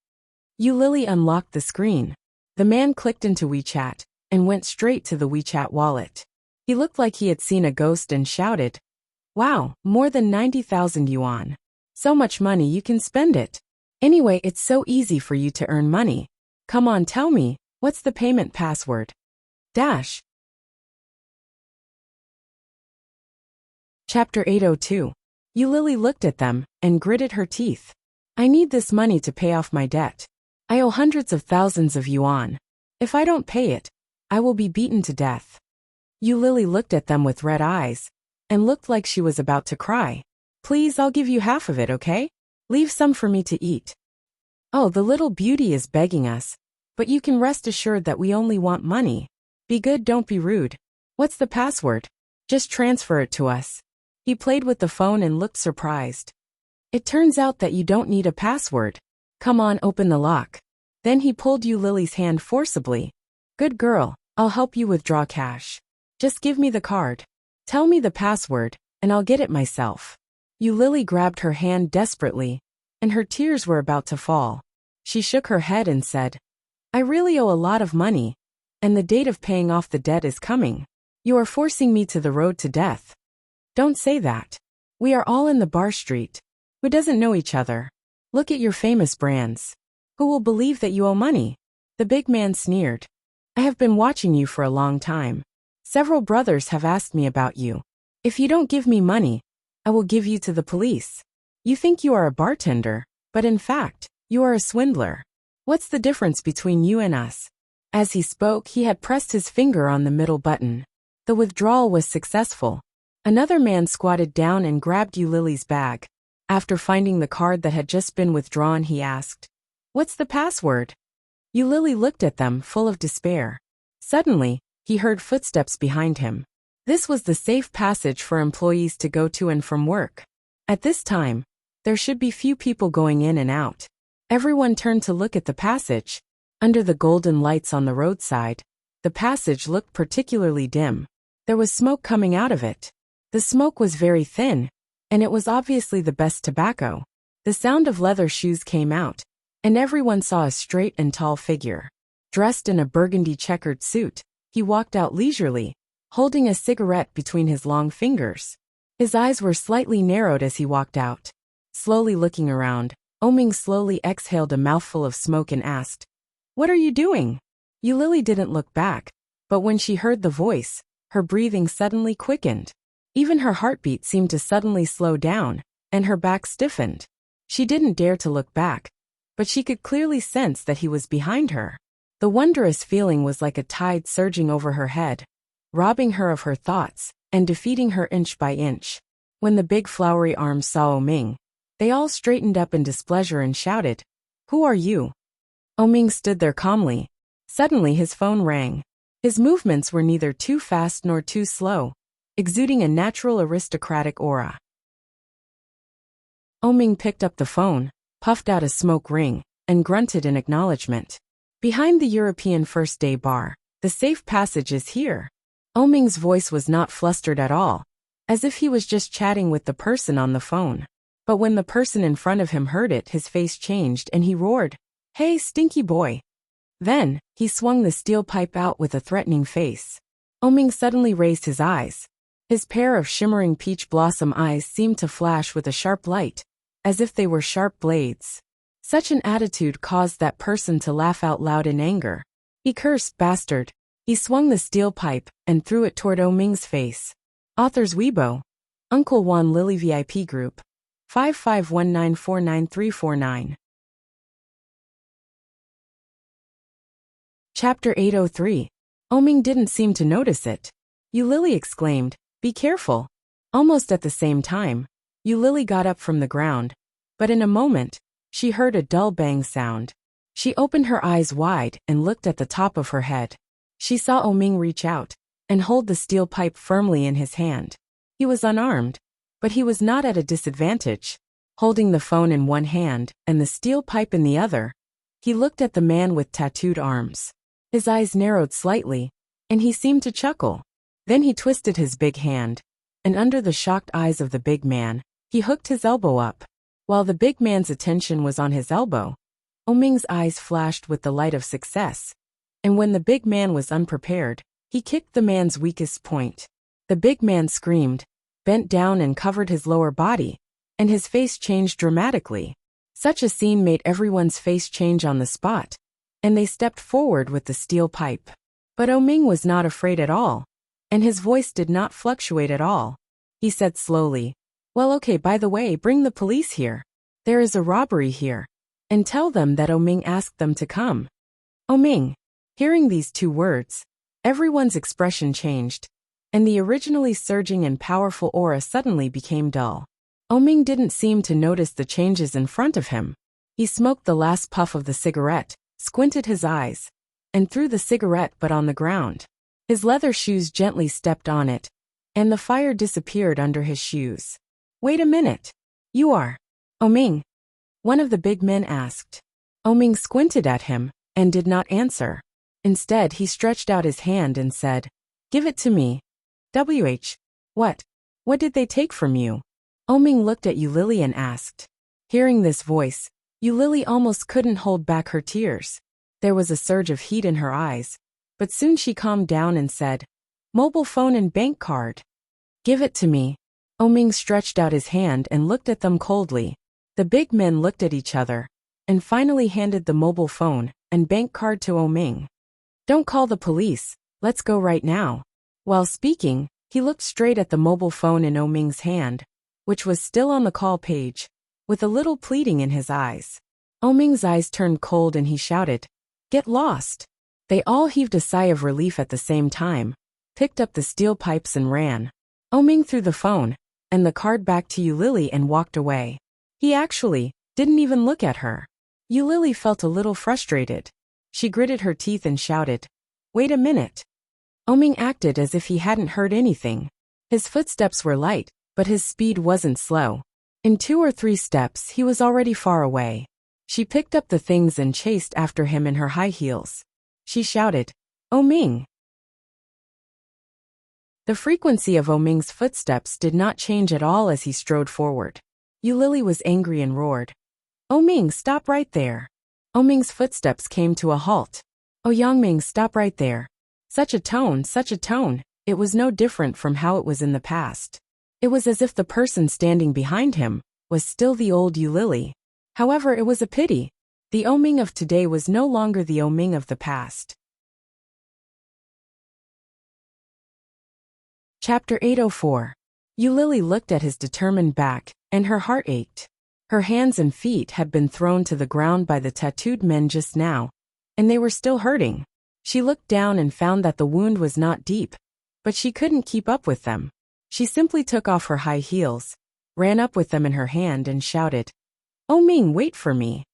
Yu Lily unlocked the screen. The man clicked into WeChat and went straight to the WeChat wallet. He looked like he had seen a ghost and shouted, "Wow, more than 90,000 yuan. So much money you can spend it. Anyway, it's so easy for you to earn money. Come on, tell me, what's the payment password?" Dash. Chapter 802. Yu Lily looked at them and gritted her teeth. "I need this money to pay off my debt. I owe hundreds of thousands of yuan. If I don't pay it, I will be beaten to death." Yu Lily looked at them with red eyes and looked like she was about to cry. "Please, I'll give you half of it, okay? Leave some for me to eat." "Oh, the little beauty is begging us, but you can rest assured that we only want money. Be good, don't be rude. What's the password? Just transfer it to us." He played with the phone and looked surprised. "It turns out that you don't need a password. Come on, open the lock." Then he pulled Yu Lily's hand forcibly. "Good girl, I'll help you withdraw cash. Just give me the card. Tell me the password, and I'll get it myself." Yu Lily grabbed her hand desperately, and her tears were about to fall. She shook her head and said, "I really owe a lot of money, and the date of paying off the debt is coming. You are forcing me to the road to death." "Don't say that. We are all in the bar street. Who doesn't know each other? Look at your famous brands. Who will believe that you owe money?" The big man sneered. "I have been watching you for a long time. Several brothers have asked me about you. If you don't give me money, I will give you to the police. You think you are a bartender, But in fact, you are a swindler. What's the difference between you and us? As he spoke, he had pressed his finger on the middle button. The withdrawal was successful. Another man squatted down and grabbed Eulily's bag. After finding the card that had just been withdrawn, he asked, "What's the password?" Eulily looked at them, full of despair. Suddenly, he heard footsteps behind him. This was the safe passage for employees to go to and from work. At this time, there should be few people going in and out. Everyone turned to look at the passage. Under the golden lights on the roadside, the passage looked particularly dim. There was smoke coming out of it. The smoke was very thin, and it was obviously the best tobacco. The sound of leather shoes came out, and everyone saw a straight and tall figure. Dressed in a burgundy checkered suit, he walked out leisurely, holding a cigarette between his long fingers. His eyes were slightly narrowed as he walked out. Slowly looking around, Oming slowly exhaled a mouthful of smoke and asked, "What are you doing?" Eulily didn't look back, but when she heard the voice, her breathing suddenly quickened. Even her heartbeat seemed to suddenly slow down, and her back stiffened. She didn't dare to look back, but she could clearly sense that he was behind her. The wondrous feeling was like a tide surging over her head, robbing her of her thoughts, and defeating her inch by inch. When the big flowery arms saw Oming, they all straightened up in displeasure and shouted, "Who are you?" Oming stood there calmly. Suddenly his phone rang. His movements were neither too fast nor too slow, exuding a natural aristocratic aura. Oming picked up the phone, puffed out a smoke ring, and grunted in acknowledgement. "Behind the European First Day Bar. The safe passage is here." Oming's voice was not flustered at all, as if he was just chatting with the person on the phone. But when the person in front of him heard it, his face changed and he roared, "Hey, stinky boy." Then, he swung the steel pipe out with a threatening face. Oming suddenly raised his eyes. His pair of shimmering peach blossom eyes seemed to flash with a sharp light, as if they were sharp blades. Such an attitude caused that person to laugh out loud in anger. He cursed, "Bastard." He swung the steel pipe and threw it toward Oming's face. Authors Weibo. Uncle Juan Lily VIP Group. 5519493949. Chapter 803. Oming didn't seem to notice it. Eulily exclaimed, "Be careful." Almost at the same time, Eulily got up from the ground, but in a moment, she heard a dull bang sound. She opened her eyes wide and looked at the top of her head. She saw Oming reach out and hold the steel pipe firmly in his hand. He was unarmed, but he was not at a disadvantage. Holding the phone in one hand and the steel pipe in the other, he looked at the man with tattooed arms. His eyes narrowed slightly, and he seemed to chuckle. Then he twisted his big hand, and under the shocked eyes of the big man, he hooked his elbow up. While the big man's attention was on his elbow, Oming's eyes flashed with the light of success. And when the big man was unprepared, he kicked the man's weakest point. The big man screamed, bent down and covered his lower body, and his face changed dramatically. Such a scene made everyone's face change on the spot, and they stepped forward with the steel pipe. But Oming was not afraid at all, and his voice did not fluctuate at all. He said slowly, "Well, okay, by the way, bring the police here. There is a robbery here, and tell them that Oming asked them to come." Oming. Hearing these two words, everyone's expression changed, and the originally surging and powerful aura suddenly became dull. Oming didn't seem to notice the changes in front of him. He smoked the last puff of the cigarette, squinted his eyes, and threw the cigarette butt on the ground. His leather shoes gently stepped on it, and the fire disappeared under his shoes. "Wait a minute. You are Oming?" one of the big men asked. Oming squinted at him, and did not answer. Instead, he stretched out his hand and said, "Give it to me." What? What did they take from you?" Oming looked at Eulily and asked. Hearing this voice, Eulily almost couldn't hold back her tears. There was a surge of heat in her eyes, but soon she calmed down and said, "Mobile phone and bank card." "Give it to me." Oming stretched out his hand and looked at them coldly. The big men looked at each other, and finally handed the mobile phone and bank card to Oming. "Don't call the police, let's go right now." While speaking, he looked straight at the mobile phone in Oming's hand, which was still on the call page. with a little pleading in his eyes. Oming's eyes turned cold and he shouted, "Get lost!" They all heaved a sigh of relief at the same time, picked up the steel pipes and ran. Oming threw the phone and the card back to Yulili and walked away. He actually didn't even look at her. Yulili felt a little frustrated. She gritted her teeth and shouted, "Wait a minute." Oming acted as if he hadn't heard anything. His footsteps were light, but his speed wasn't slow. In 2 or 3 steps he was already far away. She picked up the things and chased after him in her high heels. She shouted, "Oming!" The frequency of Oming's footsteps did not change at all as he strode forward. Yulili was angry and roared, "Oming, stop right there!" Oming's footsteps came to a halt. "Oh Yangming, stop right there." Such a tone, such a tone. It was no different from how it was in the past. It was as if the person standing behind him was still the old Yulili. However, it was a pity. The Oming of today was no longer the Oming of the past. Chapter 804. Yulili looked at his determined back, and her heart ached. Her hands and feet had been thrown to the ground by the tattooed men just now, and they were still hurting. She looked down and found that the wound was not deep, but she couldn't keep up with them. She simply took off her high heels, ran up with them in her hand and shouted, "Oming, wait for me."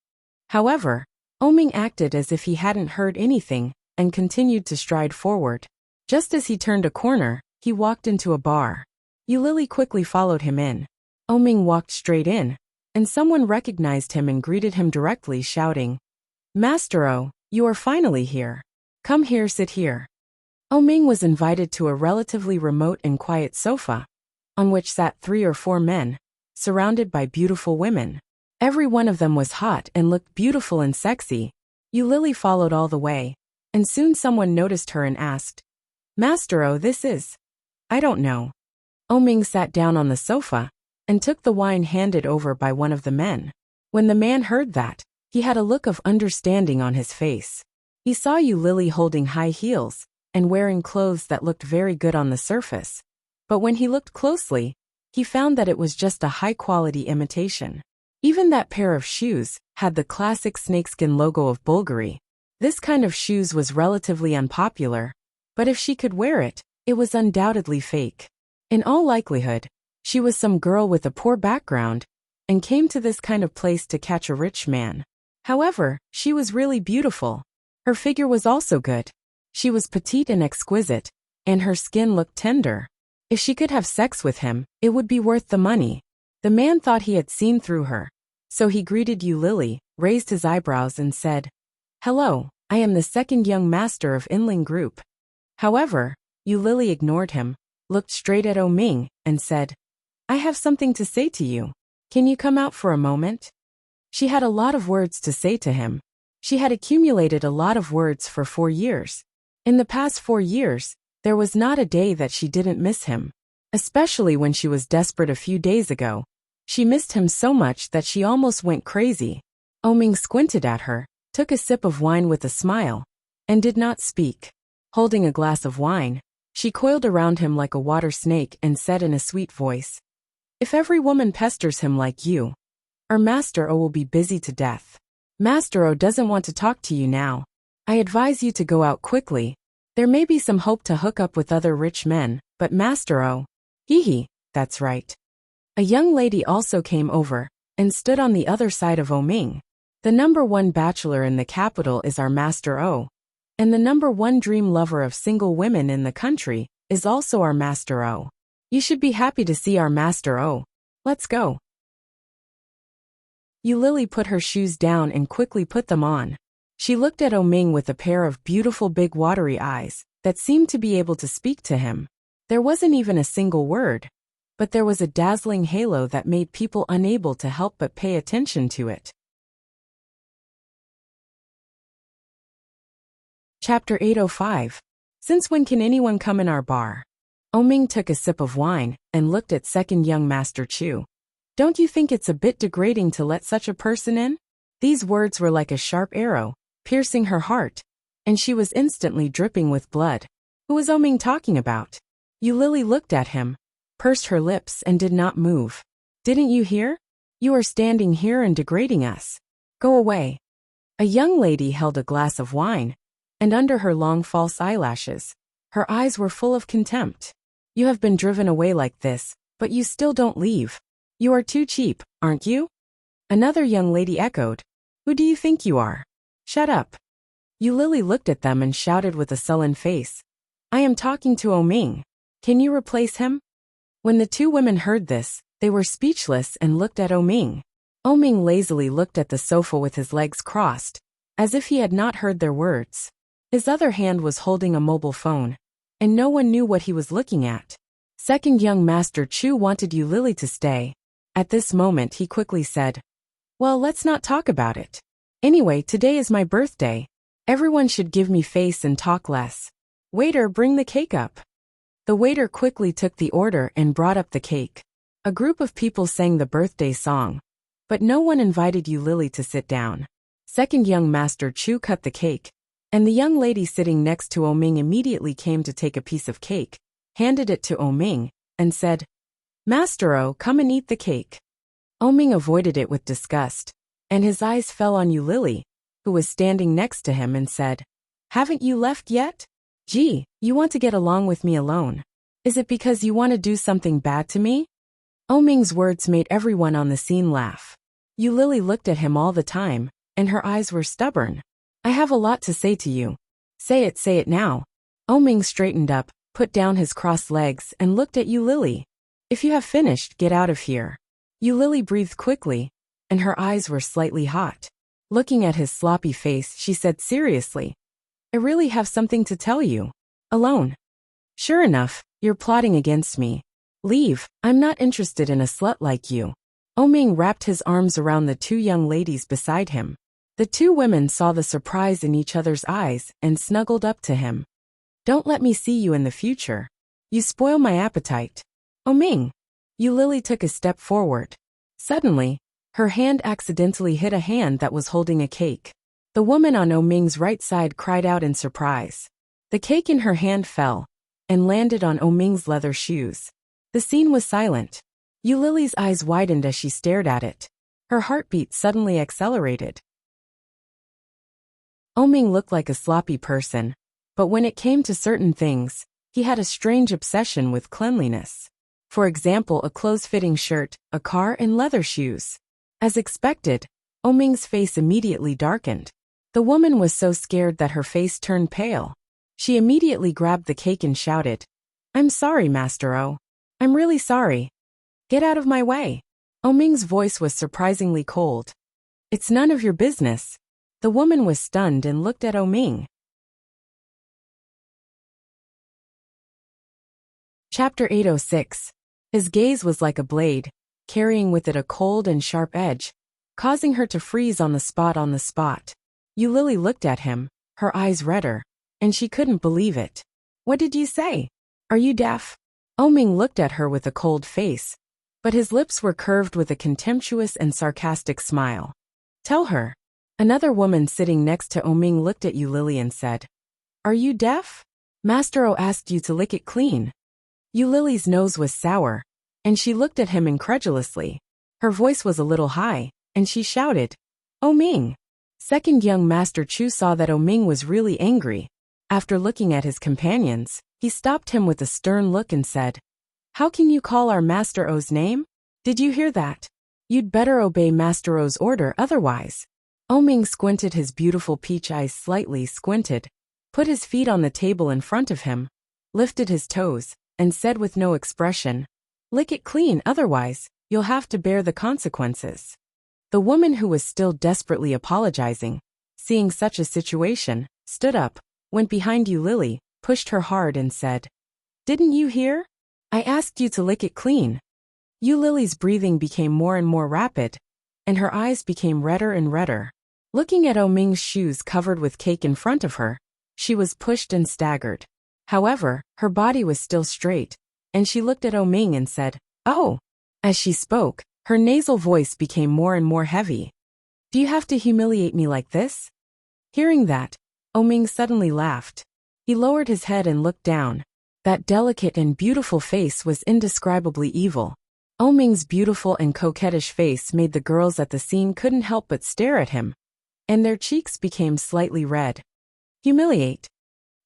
However, Oming acted as if he hadn't heard anything and continued to stride forward. Just as he turned a corner, he walked into a bar. Yulili quickly followed him in. Oming walked straight in, and someone recognized him and greeted him directly, shouting, "Master O, you are finally here. Come here, sit here." Oming was invited to a relatively remote and quiet sofa, on which sat 3 or 4 men, surrounded by beautiful women. Every one of them was hot and looked beautiful and sexy. Yulili followed all the way, and soon someone noticed her and asked, "Master O, this is?" "I don't know." Oming sat down on the sofa and took the wine handed over by one of the men. When the man heard that, he had a look of understanding on his face. He saw Yulili holding high heels and wearing clothes that looked very good on the surface. But when he looked closely, he found that it was just a high-quality imitation. Even that pair of shoes had the classic snakeskin logo of Bulgari. This kind of shoes was relatively unpopular, but if she could wear it, it was undoubtedly fake. In all likelihood, she was some girl with a poor background and came to this kind of place to catch a rich man. However, she was really beautiful. Her figure was also good. She was petite and exquisite, and her skin looked tender. If she could have sex with him, it would be worth the money. The man thought he had seen through her, so he greeted Yulili, raised his eyebrows and said, "Hello, I am the second young master of Inling Group." However, Yulili ignored him, looked straight at Oming, and said, "I have something to say to you. Can you come out for a moment?" She had a lot of words to say to him. She had accumulated a lot of words for 4 years. In the past 4 years, there was not a day that she didn't miss him. Especially when she was desperate a few days ago. She missed him so much that she almost went crazy. Oming squinted at her, took a sip of wine with a smile, and did not speak. Holding a glass of wine, she coiled around him like a water snake and said in a sweet voice, "If every woman pesters him like you, our Master O will be busy to death. Master O doesn't want to talk to you now. I advise you to go out quickly. There may be some hope to hook up with other rich men, but Master O..." "Hee, that's right." A young lady also came over and stood on the other side of Oming. "The #1 bachelor in the capital is our Master O, and the #1 dream lover of single women in the country is also our Master O. You should be happy to see our Master O. Let's go." Yulili put her shoes down and quickly put them on. She looked at Oming with a pair of beautiful big watery eyes that seemed to be able to speak to him. There wasn't even a single word, but there was a dazzling halo that made people unable to help but pay attention to it. Chapter 805. Since when can anyone come in our bar? Oming took a sip of wine and looked at second young Master Chu. "Don't you think it's a bit degrading to let such a person in?" These words were like a sharp arrow, piercing her heart, and she was instantly dripping with blood. Who was Oming talking about? Yulili looked at him, pursed her lips and did not move. "Didn't you hear? You are standing here and degrading us. Go away. A young lady held a glass of wine, and under her long false eyelashes, her eyes were full of contempt. You have been driven away like this, but you still don't leave. You are too cheap, aren't you? Another young lady echoed. Who do you think you are? Shut up. Yulili looked at them and shouted with a sullen face. I am talking to Oming. Can you replace him? When the two women heard this, they were speechless and looked at Oming. Oming lazily looked at the sofa with his legs crossed, as if he had not heard their words. His other hand was holding a mobile phone, and no one knew what he was looking at. Second young Master Chu wanted Yulili to stay. At this moment he quickly said, Well, let's not talk about it. Anyway, today is my birthday. Everyone should give me face and talk less. Waiter, bring the cake up. The waiter quickly took the order and brought up the cake. A group of people sang the birthday song, but no one invited Yulili to sit down. Second young Master Chu cut the cake, and the young lady sitting next to Oming immediately came to take a piece of cake, handed it to Oming, and said, Master O, come and eat the cake. Oming avoided it with disgust, and his eyes fell on Yulili, who was standing next to him, and said, Haven't you left yet? Gee, you want to get along with me alone. Is it because you want to do something bad to me? Oming's words made everyone on the scene laugh. Yulili looked at him all the time, and her eyes were stubborn. I have a lot to say to you. Say it now. Oming straightened up, put down his crossed legs, and looked at Yulili. If you have finished, get out of here. Yulili breathed quickly, and her eyes were slightly hot. Looking at his sloppy face, she said seriously, I really have something to tell you. Alone. Sure enough, you're plotting against me. Leave, I'm not interested in a slut like you. Oming wrapped his arms around the two young ladies beside him. The two women saw the surprise in each other's eyes and snuggled up to him. Don't let me see you in the future. You spoil my appetite. Oming. Yulili took a step forward. Suddenly, her hand accidentally hit a hand that was holding a cake. The woman on Oming's right side cried out in surprise. The cake in her hand fell and landed on Oming's leather shoes. The scene was silent. Yulili's eyes widened as she stared at it. Her heartbeat suddenly accelerated. Oming looked like a sloppy person, but when it came to certain things, he had a strange obsession with cleanliness. For example, a close-fitting shirt, a car, and leather shoes. As expected, Oming's face immediately darkened. The woman was so scared that her face turned pale. She immediately grabbed the cake and shouted, I'm sorry, Master O. I'm really sorry. Get out of my way. Oming's voice was surprisingly cold. It's none of your business. The woman was stunned and looked at Oming. Chapter 806. His gaze was like a blade, carrying with it a cold and sharp edge, causing her to freeze on the spot. Yulili looked at him, her eyes redder, and she couldn't believe it. What did you say? Are you deaf? Oming looked at her with a cold face, but his lips were curved with a contemptuous and sarcastic smile. Tell her. Another woman sitting next to Oming looked at Yulili and said, Are you deaf? Master O asked you to lick it clean. Yulili's nose was sour, and she looked at him incredulously. Her voice was a little high, and she shouted, Oming. Second young Master Chu saw that Oming was really angry. After looking at his companions, he stopped him with a stern look and said, How can you call our Master O's name? Did you hear that? You'd better obey Master O's order otherwise. Oming squinted his beautiful peach eyes slightly squinted, put his feet on the table in front of him, lifted his toes, and said with no expression, Lick it clean, otherwise, you'll have to bear the consequences. The woman, who was still desperately apologizing, seeing such a situation, stood up, went behind Yulili, pushed her hard and said, Didn't you hear? I asked you to lick it clean. Yulili's breathing became more and more rapid, and her eyes became redder and redder. Looking at Oming's shoes covered with cake in front of her, she was pushed and staggered. However, her body was still straight, and she looked at Oming and said, Oh! As she spoke, her nasal voice became more and more heavy. Do you have to humiliate me like this? Hearing that, Oming suddenly laughed. He lowered his head and looked down. That delicate and beautiful face was indescribably evil. Oming's beautiful and coquettish face made the girls at the scene couldn't help but stare at him, and their cheeks became slightly red. Humiliate.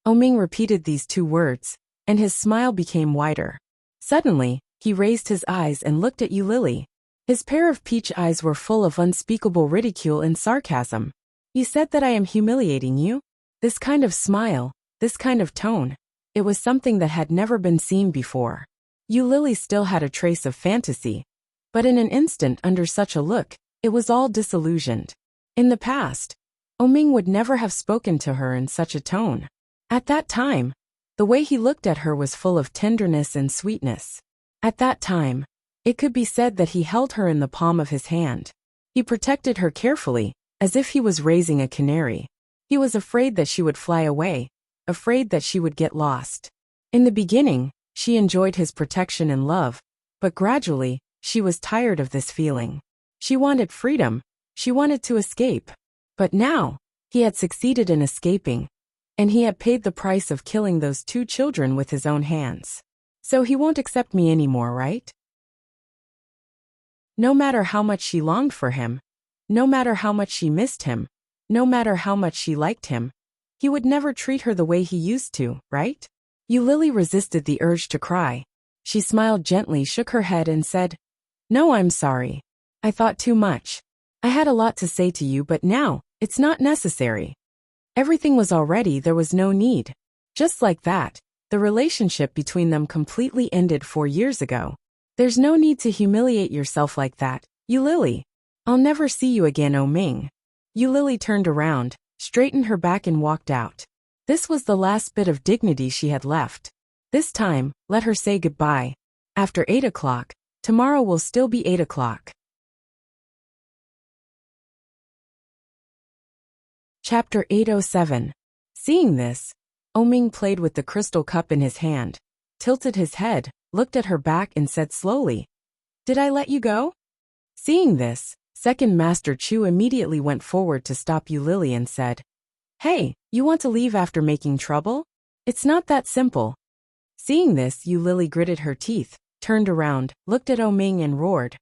Oming repeated these two words, and his smile became wider. Suddenly, he raised his eyes and looked at Lily. His pair of peach eyes were full of unspeakable ridicule and sarcasm. You said that I am humiliating you? This kind of smile, this kind of tone, it was something that had never been seen before. Lily still had a trace of fantasy, but in an instant under such a look, it was all disillusioned. In the past, Oming would never have spoken to her in such a tone. At that time, the way he looked at her was full of tenderness and sweetness. At that time, it could be said that he held her in the palm of his hand. He protected her carefully, as if he was raising a canary. He was afraid that she would fly away, afraid that she would get lost. In the beginning, she enjoyed his protection and love, but gradually, she was tired of this feeling. She wanted freedom, she wanted to escape. But now, he had succeeded in escaping, and he had paid the price of killing those two children with his own hands. So he won't accept me anymore, right? No matter how much she longed for him, no matter how much she missed him, no matter how much she liked him, he would never treat her the way he used to, right? Lily resisted the urge to cry. She smiled gently, shook her head and said, "No, I'm sorry. I thought too much. I had a lot to say to you, but now, it's not necessary." Everything was all ready, there was no need. Just like that, the relationship between them completely ended 4 years ago. There's no need to humiliate yourself like that, Lily. I'll never see you again, Oming. Lily turned around, straightened her back and walked out. This was the last bit of dignity she had left. This time, let her say goodbye. After 8 o'clock, tomorrow will still be 8 o'clock. Chapter 807. Seeing this, Oming played with the crystal cup in his hand, tilted his head, looked at her back and said slowly, "Did I let you go?" Seeing this, Second Master Chu immediately went forward to stop Lily and said, "Hey, you want to leave after making trouble? It's not that simple." Seeing this, Lily gritted her teeth, turned around, looked at Oming and roared,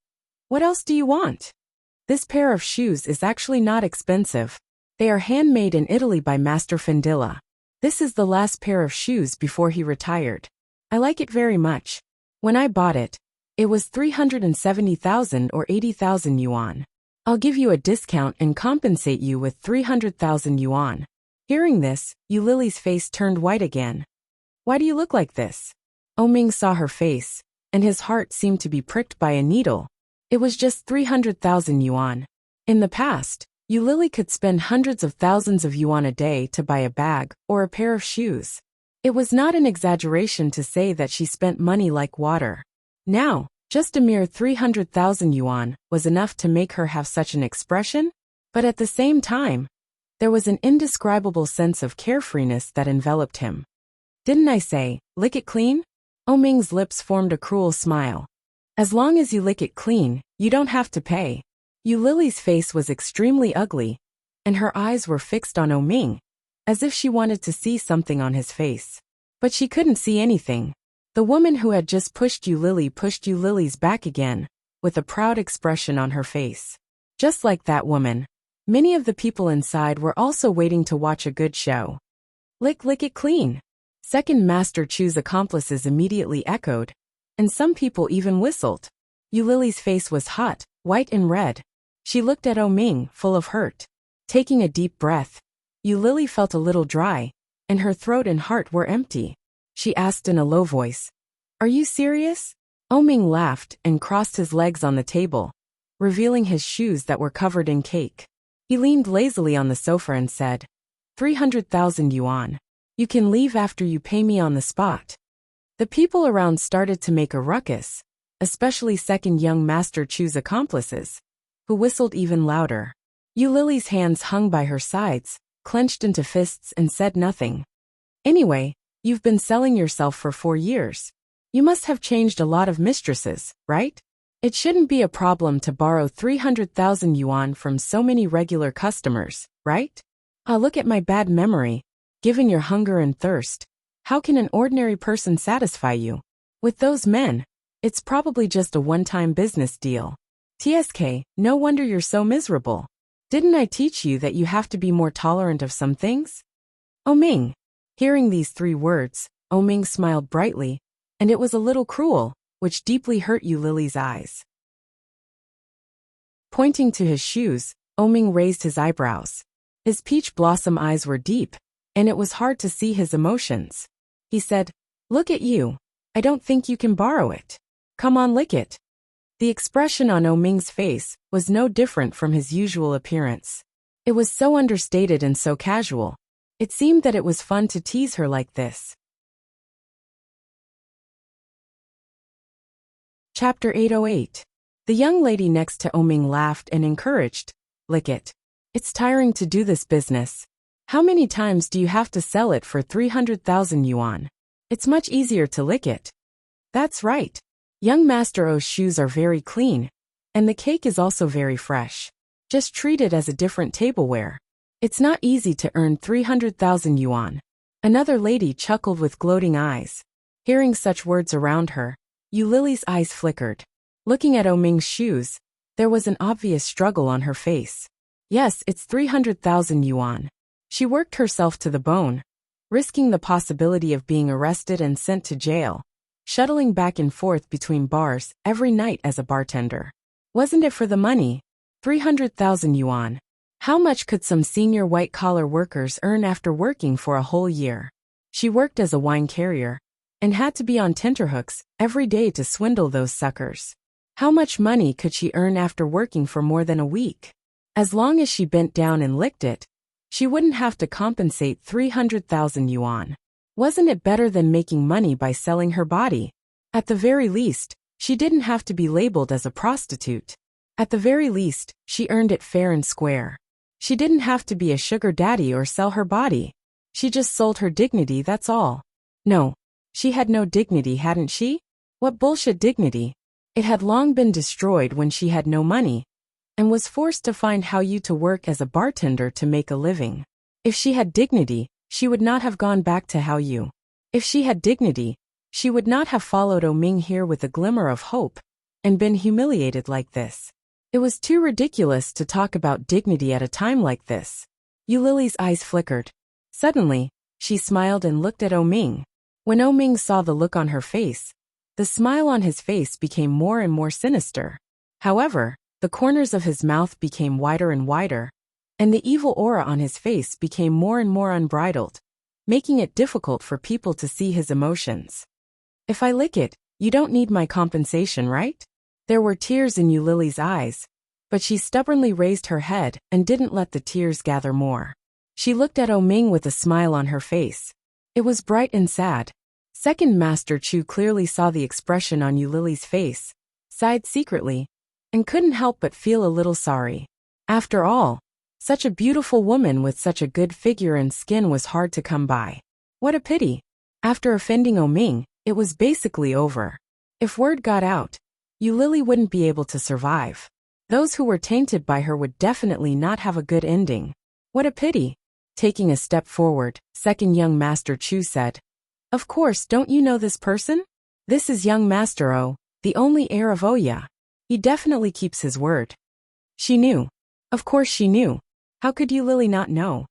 "What else do you want? This pair of shoes is actually not expensive. They are handmade in Italy by Master Fendilla. This is the last pair of shoes before he retired. I like it very much. When I bought it, it was 370,000 or 80,000 yuan. I'll give you a discount and compensate you with 300,000 yuan. Hearing this, Lily's face turned white again. Why do you look like this? Oming saw her face, and his heart seemed to be pricked by a needle. It was just 300,000 yuan. In the past, Lily could spend hundreds of thousands of yuan a day to buy a bag or a pair of shoes. It was not an exaggeration to say that she spent money like water. Now, just a mere 300,000 yuan was enough to make her have such an expression, but at the same time, there was an indescribable sense of carefreeness that enveloped him. Didn't I say, lick it clean? Oming's lips formed a cruel smile. As long as you lick it clean, you don't have to pay. Lily's face was extremely ugly, and her eyes were fixed on Oming, as if she wanted to see something on his face. But she couldn't see anything. The woman who had just pushed Lily's back again, with a proud expression on her face. Just like that woman, many of the people inside were also waiting to watch a good show. Lick it clean. Second Master Chu's accomplices immediately echoed, and some people even whistled. Lily's face was hot, white and red. She looked at Oming, full of hurt. Taking a deep breath, Lily felt a little dry, and her throat and heart were empty. She asked in a low voice, "Are you serious?" Oming laughed and crossed his legs on the table, revealing his shoes that were covered in cake. He leaned lazily on the sofa and said, 300,000 yuan. You can leave after you pay me on the spot. The people around started to make a ruckus, especially second young Master Chu's accomplices, who whistled even louder. Lily's hands hung by her sides, clenched into fists and said nothing. Anyway, you've been selling yourself for 4 years. You must have changed a lot of mistresses, right? It shouldn't be a problem to borrow 300,000 yuan from so many regular customers, right? Look at my bad memory. Given your hunger and thirst, how can an ordinary person satisfy you? With those men, It's probably just a one-time business deal. TSK, no wonder you're so miserable. Didn't I teach you that you have to be more tolerant of some things? Oming. Hearing these 3 words, Oming smiled brightly, and it was a little cruel, which deeply hurt Yu Lily's eyes. Pointing to his shoes, Oming raised his eyebrows. His peach blossom eyes were deep, and it was hard to see his emotions. He said, "Look at you. I don't think you can borrow it. Come on, lick it." The expression on Oming's face was no different from his usual appearance. It was so understated and so casual. It seemed that it was fun to tease her like this. Chapter 808. The young lady next to Oming laughed and encouraged, "Lick it. It's tiring to do this business. How many times do you have to sell it for 300,000 yuan? It's much easier to lick it." That's right. Young Master O's shoes are very clean, and the cake is also very fresh. Just treat it as a different tableware. It's not easy to earn 300,000 yuan. Another lady chuckled with gloating eyes. Hearing such words around her, Yu Lily's eyes flickered. Looking at Oming's shoes, there was an obvious struggle on her face. Yes, it's 300,000 yuan. She worked herself to the bone, risking the possibility of being arrested and sent to jail, shuttling back and forth between bars every night as a bartender. Wasn't it for the money? 300,000 yuan. How much could some senior white-collar workers earn after working for a whole year? She worked as a wine carrier, and had to be on tenterhooks every day to swindle those suckers. How much money could she earn after working for more than a week? As long as she bent down and licked it, she wouldn't have to compensate 300,000 yuan. Wasn't it better than making money by selling her body? At the very least, she didn't have to be labeled as a prostitute. At the very least, she earned it fair and square. She didn't have to be a sugar daddy or sell her body. She just sold her dignity, that's all. No, she had no dignity, hadn't she? What bullshit dignity? It had long been destroyed when she had no money, and was forced to find how to work as a bartender to make a living. If she had dignity, she would not have gone back to How You. If she had dignity, she would not have followed Oming here with a glimmer of hope, and been humiliated like this. It was too ridiculous to talk about dignity at a time like this. Yu Lily's eyes flickered. Suddenly, she smiled and looked at Oming. When Oming saw the look on her face, the smile on his face became more and more sinister. However, the corners of his mouth became wider and wider, and the evil aura on his face became more and more unbridled, making it difficult for people to see his emotions. "If I lick it, you don't need my compensation, right?" There were tears in Yu Lily's eyes, but she stubbornly raised her head and didn't let the tears gather more. She looked at Oming with a smile on her face. It was bright and sad. Second Master Chu clearly saw the expression on Yu Lily's face, sighed secretly, and couldn't help but feel a little sorry. After all, such a beautiful woman with such a good figure and skin was hard to come by. What a pity. After offending Oming, it was basically over. If word got out, Yu Lily wouldn't be able to survive. Those who were tainted by her would definitely not have a good ending. What a pity. Taking a step forward, second young Master Chu said, "Of course, don't you know this person? This is young Master O, the only heir of Oya. He definitely keeps his word." She knew. Of course she knew. How could Yu Lily not know?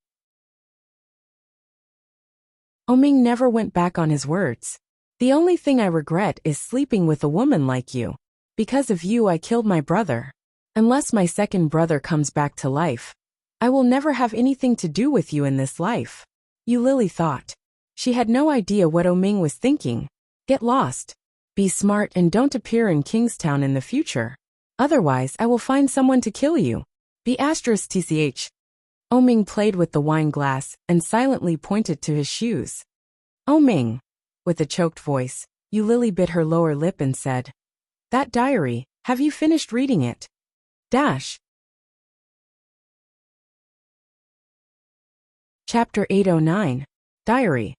Oming never went back on his words. "The only thing I regret is sleeping with a woman like you. Because of you I killed my brother. Unless my second brother comes back to life, I will never have anything to do with you in this life." Yu Lily thought. She had no idea what Oming was thinking. Get lost. Be smart and don't appear in Kingstown in the future. Otherwise I will find someone to kill you. Be *tch. Oming played with the wine glass and silently pointed to his shoes. "Oming." With a choked voice, Yu Lily bit her lower lip and said, "That diary, have you finished reading it?" Chapter 809. Diary.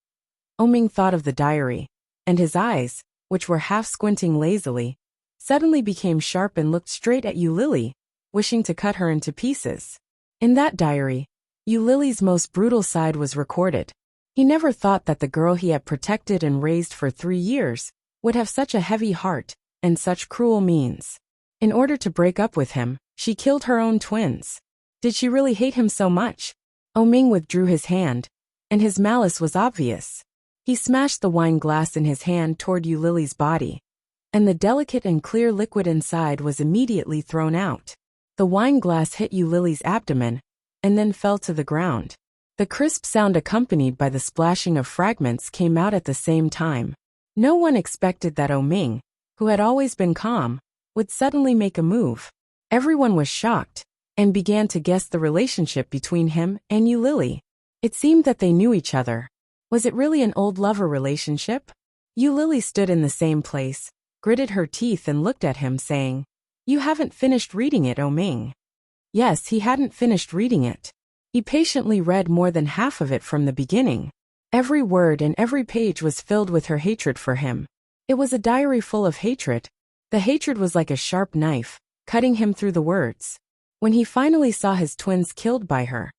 Oming thought of the diary, and his eyes, which were half squinting lazily, suddenly became sharp and looked straight at Yu Lily, wishing to cut her into pieces. In that diary, Yu Lily's most brutal side was recorded. He never thought that the girl he had protected and raised for 3 years would have such a heavy heart and such cruel means. In order to break up with him, she killed her own twins. Did she really hate him so much? Ming withdrew his hand, and his malice was obvious. He smashed the wine glass in his hand toward Yu Lily's body, and the delicate and clear liquid inside was immediately thrown out. The wine glass hit Yu Lily's abdomen, and then fell to the ground. The crisp sound accompanied by the splashing of fragments came out at the same time. No one expected that Ming, who had always been calm, would suddenly make a move. Everyone was shocked, and began to guess the relationship between him and Yu Lily. It seemed that they knew each other. Was it really an old lover relationship? Yu Lily stood in the same place, gritted her teeth and looked at him saying, "You haven't finished reading it, Ming." Yes, he hadn't finished reading it. He patiently read more than half of it from the beginning. Every word and every page was filled with her hatred for him. It was a diary full of hatred. The hatred was like a sharp knife, cutting him through the words. When he finally saw his twins killed by her,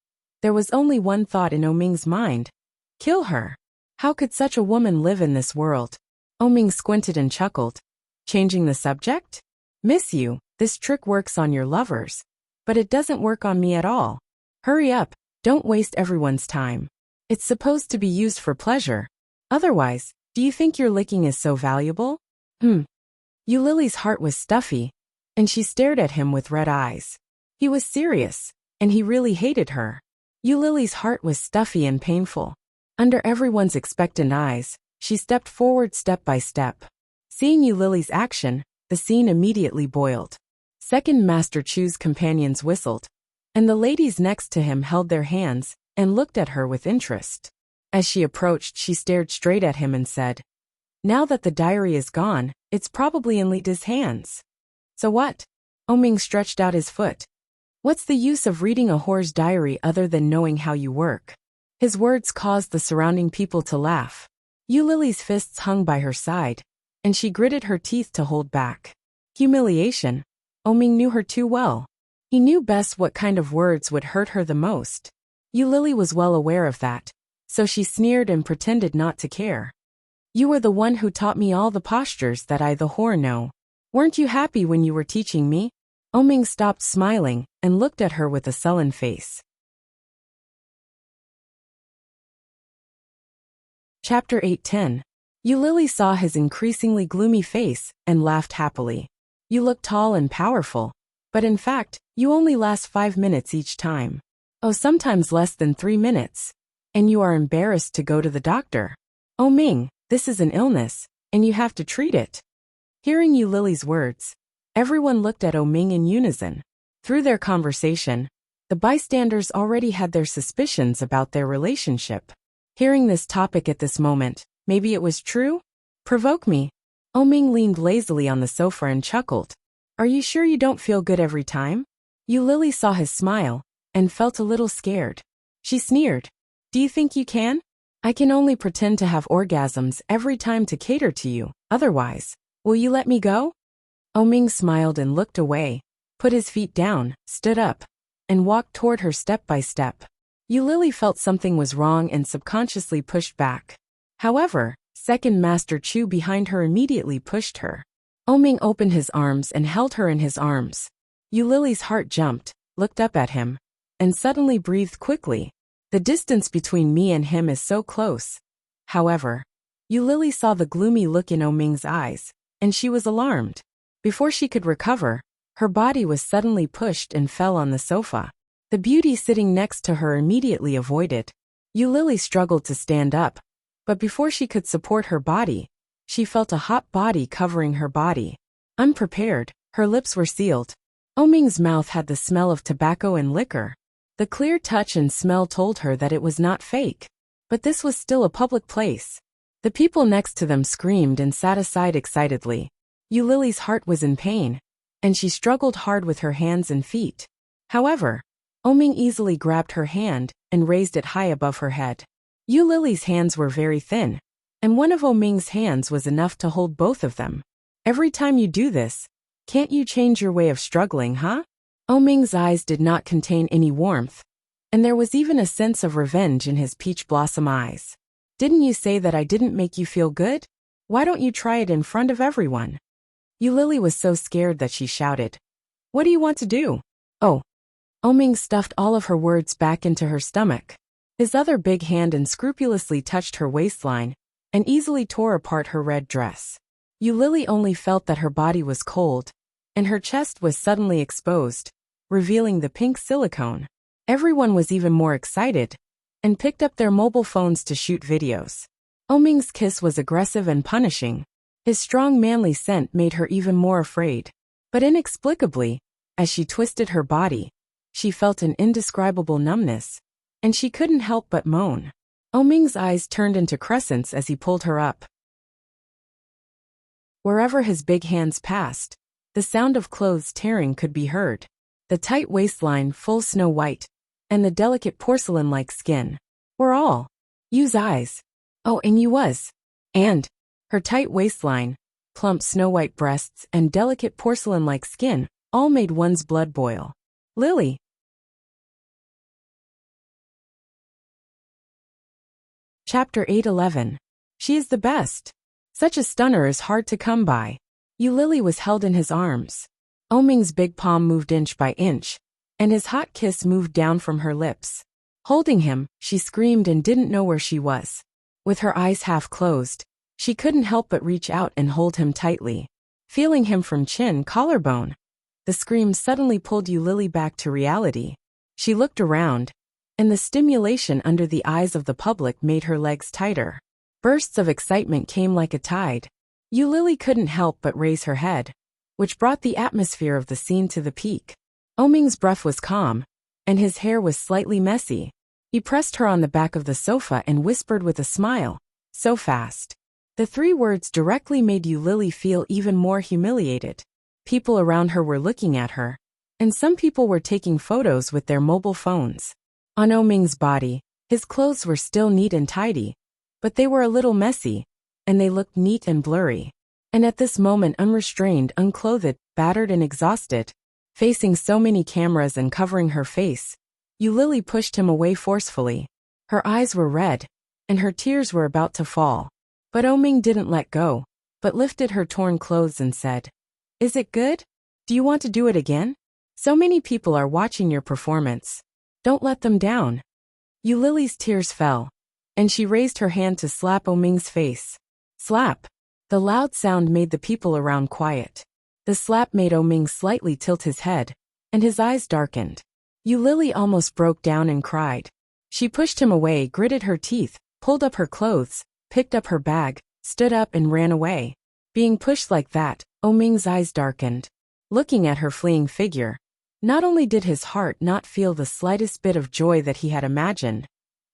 there was only one thought in Ming's mind: kill her. How could such a woman live in this world? Ming squinted and chuckled. Changing the subject? Miss you, this trick works on your lovers, but it doesn't work on me at all. Hurry up, don't waste everyone's time. It's supposed to be used for pleasure. Otherwise, do you think your licking is so valuable? Yu Lily's heart was stuffy, and she stared at him with red eyes. He was serious, and he really hated her. Yu Lily's heart was stuffy and painful. Under everyone's expectant eyes, she stepped forward step by step. Seeing Yu Lily's action, the scene immediately boiled. Second Master Chu's companions whistled, and the ladies next to him held their hands and looked at her with interest. As she approached, she stared straight at him and said, "Now that the diary is gone, it's probably in Lita's hands." "So what?" Ming stretched out his foot. "What's the use of reading a whore's diary other than knowing how you work?" His words caused the surrounding people to laugh. Yu Lily's fists hung by her side, and she gritted her teeth to hold back. Humiliation. Ming knew her too well. He knew best what kind of words would hurt her the most. Yu Lily was well aware of that, so she sneered and pretended not to care. "You were the one who taught me all the postures that I the whore know. Weren't you happy when you were teaching me?" Ming stopped smiling and looked at her with a sullen face. Chapter 8:10. Yu Lily saw his increasingly gloomy face and laughed happily. "You look tall and powerful, but in fact, you only last 5 minutes each time. Oh, sometimes less than 3 minutes. And you are embarrassed to go to the doctor. Ming, this is an illness, and you have to treat it." Hearing Yu Lily's words, everyone looked at Ming in unison. Through their conversation, the bystanders already had their suspicions about their relationship. Hearing this topic at this moment, maybe it was true? "Provoke me." Ming leaned lazily on the sofa and chuckled. "Are you sure you don't feel good every time?" Yu Lily saw his smile and felt a little scared. She sneered. "Do you think you can? I can only pretend to have orgasms every time to cater to you. Otherwise, will you let me go?" Ming smiled and looked away, put his feet down, stood up, and walked toward her step by step. Yu Lily felt something was wrong and subconsciously pushed back. However, Second Master Chu behind her immediately pushed her. Ming opened his arms and held her in his arms. Yu Lily's heart jumped, looked up at him, and suddenly breathed quickly. The distance between me and him is so close. However, Yu Lily saw the gloomy look in Ming's eyes, and she was alarmed. Before she could recover, her body was suddenly pushed and fell on the sofa. The beauty sitting next to her immediately avoided. Yu Lily struggled to stand up, but before she could support her body, she felt a hot body covering her body. Unprepared, her lips were sealed. Ming's mouth had the smell of tobacco and liquor. The clear touch and smell told her that it was not fake. But this was still a public place. The people next to them screamed and sat aside excitedly. Yu Lily's heart was in pain, and she struggled hard with her hands and feet. However, Ming easily grabbed her hand and raised it high above her head. Yu Lily's hands were very thin, and one of Ming's hands was enough to hold both of them. "Every time you do this, can't you change your way of struggling, huh?" Ming's eyes did not contain any warmth, and there was even a sense of revenge in his peach blossom eyes. "Didn't you say that I didn't make you feel good? Why don't you try it in front of everyone?" Yulili was so scared that she shouted, "What do you want to do?" "Oh." Oming stuffed all of her words back into her stomach. His other big hand unscrupulously touched her waistline and easily tore apart her red dress. Yulili only felt that her body was cold, and her chest was suddenly exposed, revealing the pink silicone. Everyone was even more excited and picked up their mobile phones to shoot videos. Oming's kiss was aggressive and punishing. His strong manly scent made her even more afraid. But inexplicably, as she twisted her body, she felt an indescribable numbness, and she couldn't help but moan. Oming's eyes turned into crescents as he pulled her up. Wherever his big hands passed, the sound of clothes tearing could be heard. The tight waistline, full snow white, and the delicate porcelain-like skin were all Yu's eyes. Oh, and Yu was. And her tight waistline, plump snow-white breasts, and delicate porcelain-like skin all made one's blood boil. Lily. Chapter 8:11. She is the best. Such a stunner is hard to come by. Yulili was held in his arms. Oming's big palm moved inch by inch, and his hot kiss moved down from her lips. Holding him, she screamed and didn't know where she was. With her eyes half closed, she couldn't help but reach out and hold him tightly. Feeling him from chin, collarbone, the scream suddenly pulled Yulili back to reality. She looked around, and the stimulation under the eyes of the public made her legs tighter. Bursts of excitement came like a tide. Yulili couldn't help but raise her head, which brought the atmosphere of the scene to the peak. Oming's breath was calm, and his hair was slightly messy. He pressed her on the back of the sofa and whispered with a smile, "So fast." The 3 words directly made Yulili feel even more humiliated. People around her were looking at her, and some people were taking photos with their mobile phones. On Oming's body, his clothes were still neat and tidy, but they were a little messy, and they looked neat and blurry. And at this moment, unrestrained, unclothed, battered and exhausted, facing so many cameras and covering her face, Yulili pushed him away forcefully. Her eyes were red, and her tears were about to fall. But Oming didn't let go, but lifted her torn clothes and said, "Is it good? Do you want to do it again? So many people are watching your performance. Don't let them down." Yulili's tears fell, and she raised her hand to slap Oming's face. Slap! The loud sound made the people around quiet. The slap made Oming slightly tilt his head, and his eyes darkened. Yulili almost broke down and cried. She pushed him away, gritted her teeth, pulled up her clothes, picked up her bag, stood up and ran away. Being pushed like that, Oming's eyes darkened. Looking at her fleeing figure, not only did his heart not feel the slightest bit of joy that he had imagined,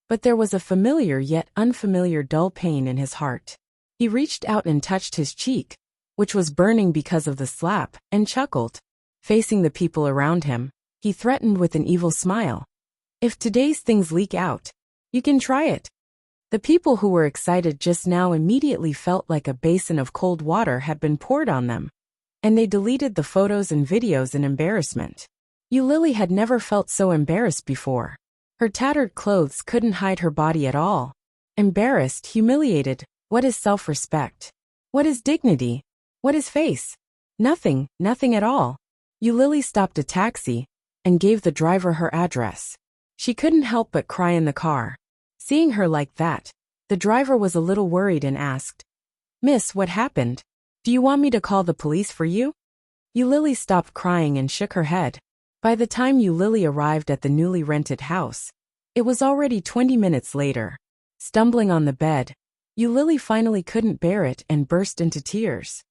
but there was a familiar yet unfamiliar dull pain in his heart. He reached out and touched his cheek, which was burning because of the slap, and chuckled. Facing the people around him, he threatened with an evil smile. "If today's things leak out, you can try it." The people who were excited just now immediately felt like a basin of cold water had been poured on them, and they deleted the photos and videos in embarrassment. Yulili had never felt so embarrassed before. Her tattered clothes couldn't hide her body at all. Embarrassed, humiliated, what is self-respect? What is dignity? What is face? Nothing, nothing at all. Yulili stopped a taxi and gave the driver her address. She couldn't help but cry in the car. Seeing her like that, the driver was a little worried and asked, "Miss, what happened? Do you want me to call the police for you?" Yulili stopped crying and shook her head. By the time Yulili arrived at the newly rented house, it was already 20 minutes later. Stumbling on the bed, Yulili finally couldn't bear it and burst into tears.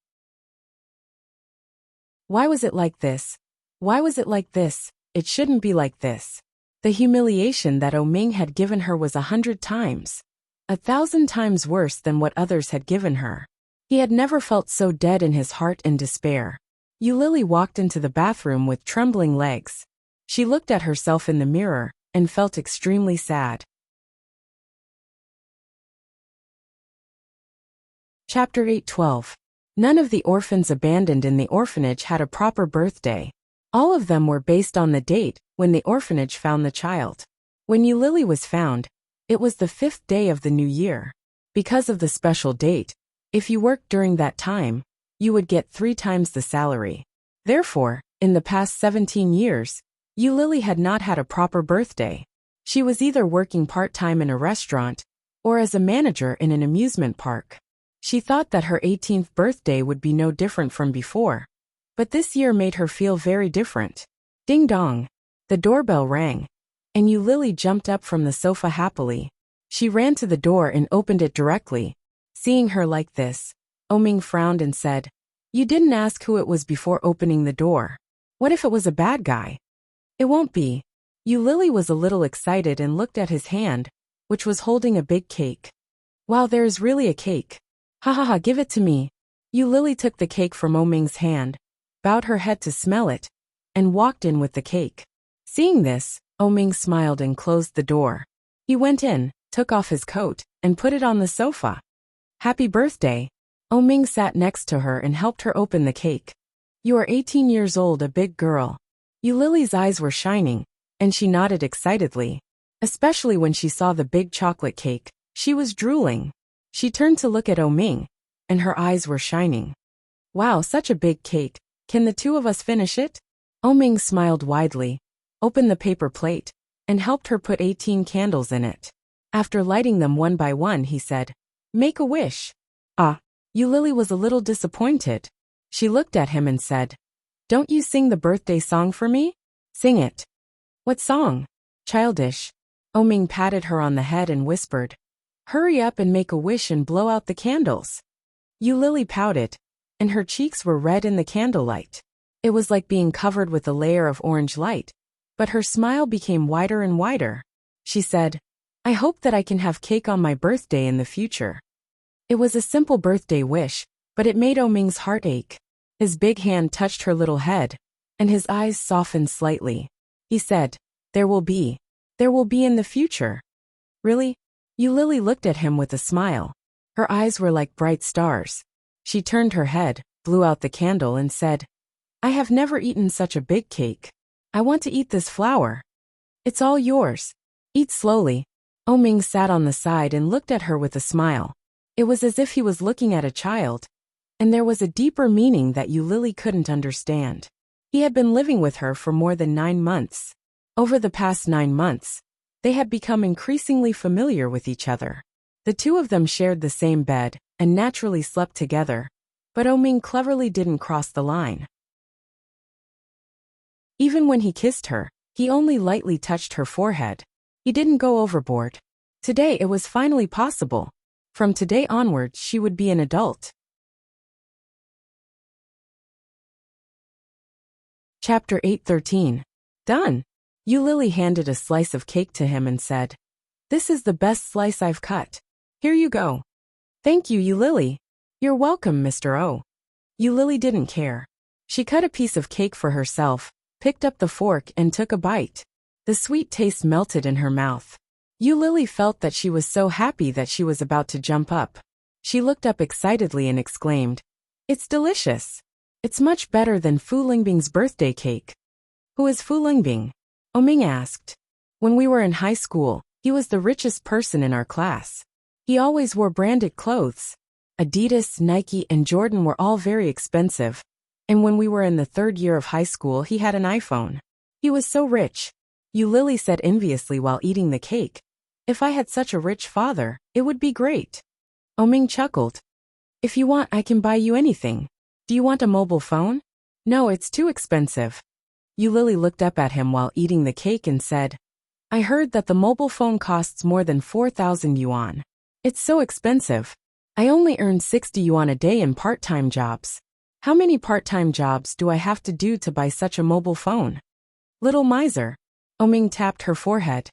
Why was it like this? Why was it like this? It shouldn't be like this. The humiliation that Oming had given her was 100 times, 1,000 times worse than what others had given her. He had never felt so dead in his heart and despair. Yulili walked into the bathroom with trembling legs. She looked at herself in the mirror and felt extremely sad. Chapter 8:12. None of the orphans abandoned in the orphanage had a proper birthday. All of them were based on the date when the orphanage found the child. When Yulili was found, it was the 5th day of the new year. Because of the special date, if you worked during that time, you would get 3 times the salary. Therefore, in the past 17 years, Lily had not had a proper birthday. She was either working part-time in a restaurant or as a manager in an amusement park. She thought that her 18th birthday would be no different from before. But this year made her feel very different. Ding dong. The doorbell rang, and Lily jumped up from the sofa happily. She ran to the door and opened it directly. Seeing her like this, Oming frowned and said, "You didn't ask who it was before opening the door. What if it was a bad guy?" "It won't be." Lily was a little excited and looked at his hand, which was holding a big cake. "Wow, there is really a cake. Ha ha ha, give it to me." Lily took the cake from Oming's hand, bowed her head to smell it, and walked in with the cake. Seeing this, Oming smiled and closed the door. He went in, took off his coat, and put it on the sofa. "Happy birthday." Oming sat next to her and helped her open the cake. "You are 18 years old, a big girl." Lily's eyes were shining, and she nodded excitedly. Especially when she saw the big chocolate cake, she was drooling. She turned to look at Oming, and her eyes were shining. "Wow, such a big cake. Can the two of us finish it?" Oming smiled widely, opened the paper plate, and helped her put 18 candles in it. After lighting them one by one, he said, "Make a wish." "Ah." Lily was a little disappointed. She looked at him and said, "Don't you sing the birthday song for me?" "Sing it." "What song?" "Childish." Oming patted her on the head and whispered, "Hurry up and make a wish and blow out the candles." Lily pouted, and her cheeks were red in the candlelight. It was like being covered with a layer of orange light, but her smile became wider and wider. She said, "I hope that I can have cake on my birthday in the future." It was a simple birthday wish, but it made Oming's heart ache. His big hand touched her little head, and his eyes softened slightly. He said, There will be in the future." "Really?" Lily looked at him with a smile. Her eyes were like bright stars. She turned her head, blew out the candle and said, "I have never eaten such a big cake. I want to eat this flower." "It's all yours. Eat slowly." Oming sat on the side and looked at her with a smile. It was as if he was looking at a child, and there was a deeper meaning that Lily couldn't understand. He had been living with her for more than 9 months. Over the past 9 months, they had become increasingly familiar with each other. The two of them shared the same bed and naturally slept together, but Oming cleverly didn't cross the line. Even when he kissed her, he only lightly touched her forehead. He didn't go overboard. Today it was finally possible. From today onwards she would be an adult. Chapter 8:13. Done. Lily handed a slice of cake to him and said, "This is the best slice I've cut. Here you go." "Thank you, Lily." "You're welcome, Mr. O." Lily didn't care. She cut a piece of cake for herself, picked up the fork and took a bite. The sweet taste melted in her mouth. Lily felt that she was so happy that she was about to jump up. She looked up excitedly and exclaimed, "It's delicious. It's much better than Fu Lingbing's birthday cake." "Who is Fu Lingbing?" Oming asked. "When we were in high school, he was the richest person in our class. He always wore branded clothes. Adidas, Nike, and Jordan were all very expensive. And when we were in the 3rd year of high school, he had an iPhone. He was so rich." Lily said enviously while eating the cake, "If I had such a rich father, it would be great." Oming chuckled. "If you want, I can buy you anything. Do you want a mobile phone?" "No, it's too expensive." Lily looked up at him while eating the cake and said, "I heard that the mobile phone costs more than 4,000 yuan. It's so expensive. I only earn 60 yuan a day in part-time jobs. How many part-time jobs do I have to do to buy such a mobile phone?" "Little miser." Oming tapped her forehead.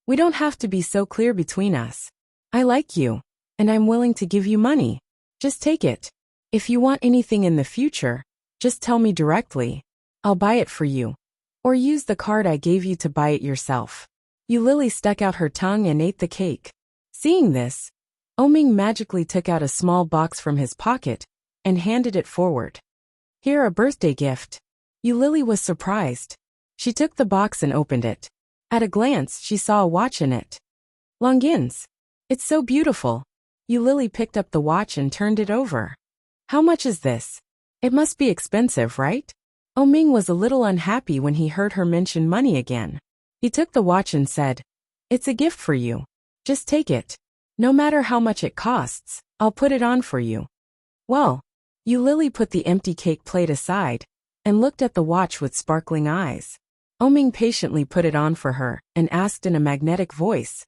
"We don't have to be so clear between us. I like you, and I'm willing to give you money. Just take it. If you want anything in the future, just tell me directly. I'll buy it for you. Or use the card I gave you to buy it yourself." Lily stuck out her tongue and ate the cake. Seeing this, Oming magically took out a small box from his pocket and handed it forward. "Here, a birthday gift." Lily was surprised. She took the box and opened it. At a glance, she saw a watch in it. "Longines. It's so beautiful." Lily picked up the watch and turned it over. "How much is this?" It must be expensive, right? Oming was a little unhappy when he heard her mention money again. He took the watch and said, "It's a gift for you. Just take it. No matter how much it costs, I'll put it on for you." Well, Lily put the empty cake plate aside and looked at the watch with sparkling eyes. Oming patiently put it on for her and asked in a magnetic voice,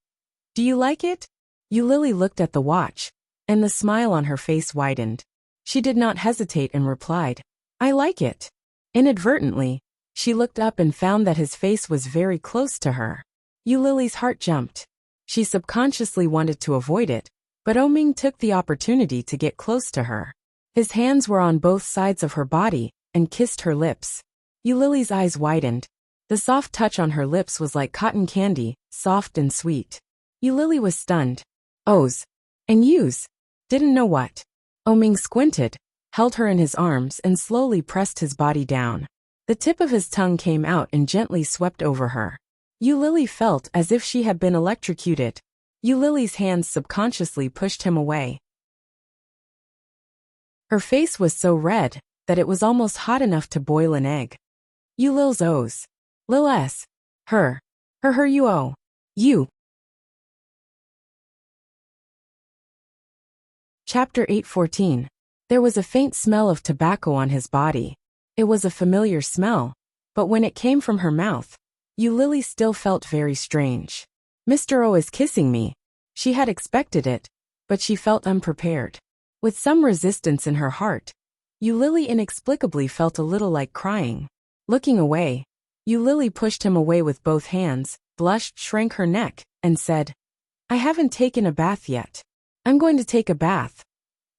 "Do you like it?" Lily looked at the watch, and the smile on her face widened. She did not hesitate and replied, "I like it." Inadvertently, she looked up and found that his face was very close to her. Lily's heart jumped. She subconsciously wanted to avoid it, but Oming took the opportunity to get close to her. His hands were on both sides of her body and kissed her lips. Lily's eyes widened. The soft touch on her lips was like cotton candy, soft and sweet. Lily was stunned. Ohs. And yous. Didn't know what. Oming squinted, held her in his arms and slowly pressed his body down. The tip of his tongue came out and gently swept over her. Lily felt as if she had been electrocuted. Lily's hands subconsciously pushed him away. Her face was so red that it was almost hot enough to boil an egg. Lil's O's. Lil S. Her. Her you oh. You. Chapter 8:14. There was a faint smell of tobacco on his body. It was a familiar smell, but when it came from her mouth, Lily still felt very strange. Mr. O is kissing me. She had expected it, but she felt unprepared. With some resistance in her heart, Lily inexplicably felt a little like crying. Looking away, Lily pushed him away with both hands, blushed, shrank her neck, and said, "I haven't taken a bath yet. I'm going to take a bath."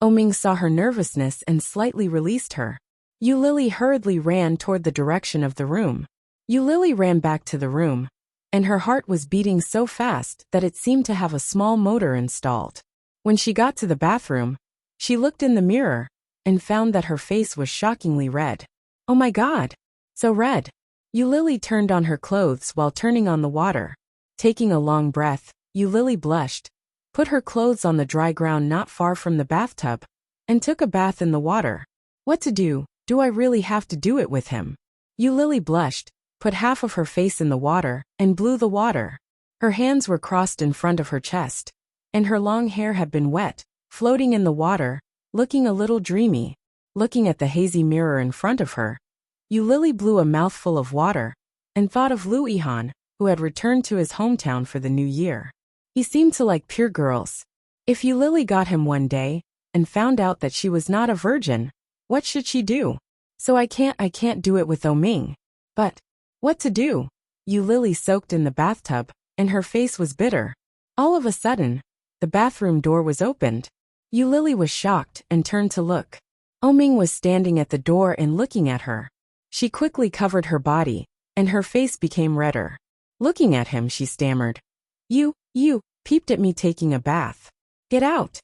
Oming saw her nervousness and slightly released her. Lily hurriedly ran toward the direction of the room. Lily ran back to the room, and her heart was beating so fast that it seemed to have a small motor installed. When she got to the bathroom, she looked in the mirror and found that her face was shockingly red. Oh my God! So red! Lily turned on her clothes while turning on the water. Taking a long breath, Lily blushed, put her clothes on the dry ground not far from the bathtub, and took a bath in the water. What to do? Do I really have to do it with him? Lily blushed, put half of her face in the water, and blew the water. Her hands were crossed in front of her chest, and her long hair had been wet, floating in the water, looking a little dreamy. Looking at the hazy mirror in front of her, Lily blew a mouthful of water, and thought of Lu Ihan, who had returned to his hometown for the new year. He seemed to like pure girls. If Lily got him one day, and found out that she was not a virgin, what should she do? So I can't do it with Oming. But what to do? Lily soaked in the bathtub, and her face was bitter. All of a sudden, the bathroom door was opened. Lily was shocked and turned to look. Oming was standing at the door and looking at her. She quickly covered her body, and her face became redder. Looking at him, she stammered, You peeped at me taking a bath. Get out."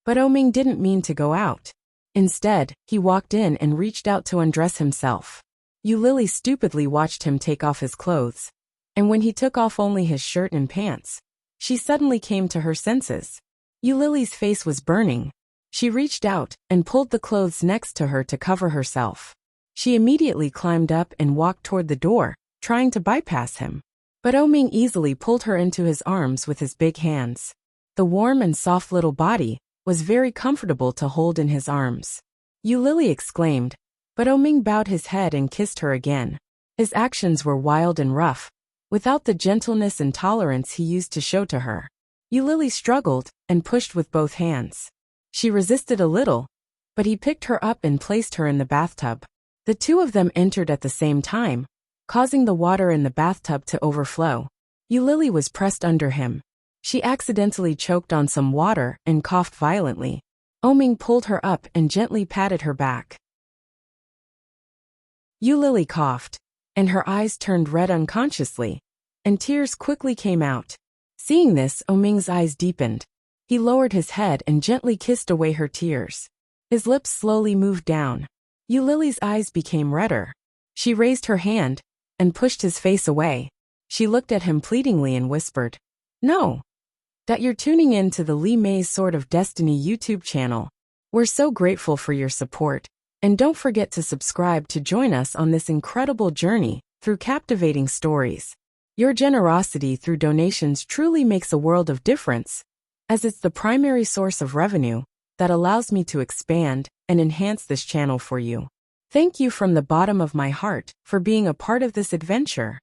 But Oming didn't mean to go out. Instead, he walked in and reached out to undress himself. Lily stupidly watched him take off his clothes. And when he took off only his shirt and pants, she suddenly came to her senses. Lily's face was burning. She reached out and pulled the clothes next to her to cover herself. She immediately climbed up and walked toward the door, trying to bypass him. But Oming easily pulled her into his arms with his big hands. The warm and soft little body was very comfortable to hold in his arms. Lily exclaimed, but Oming bowed his head and kissed her again. His actions were wild and rough, without the gentleness and tolerance he used to show to her. Lily struggled and pushed with both hands. She resisted a little, but he picked her up and placed her in the bathtub. The two of them entered at the same time, causing the water in the bathtub to overflow. Lily was pressed under him. She accidentally choked on some water and coughed violently. Oming pulled her up and gently patted her back. Lily coughed, and her eyes turned red unconsciously, and tears quickly came out. Seeing this, Oming's eyes deepened. He lowered his head and gently kissed away her tears. His lips slowly moved down. Lily's eyes became redder. She raised her hand and pushed his face away. She looked at him pleadingly and whispered, "No. That you're tuning in to the Lee May's Sword of Destiny YouTube channel. We're so grateful for your support. And don't forget to subscribe to join us on this incredible journey through captivating stories. Your generosity through donations truly makes a world of difference, as it's the primary source of revenue that allows me to expand and enhance this channel for you. Thank you from the bottom of my heart for being a part of this adventure.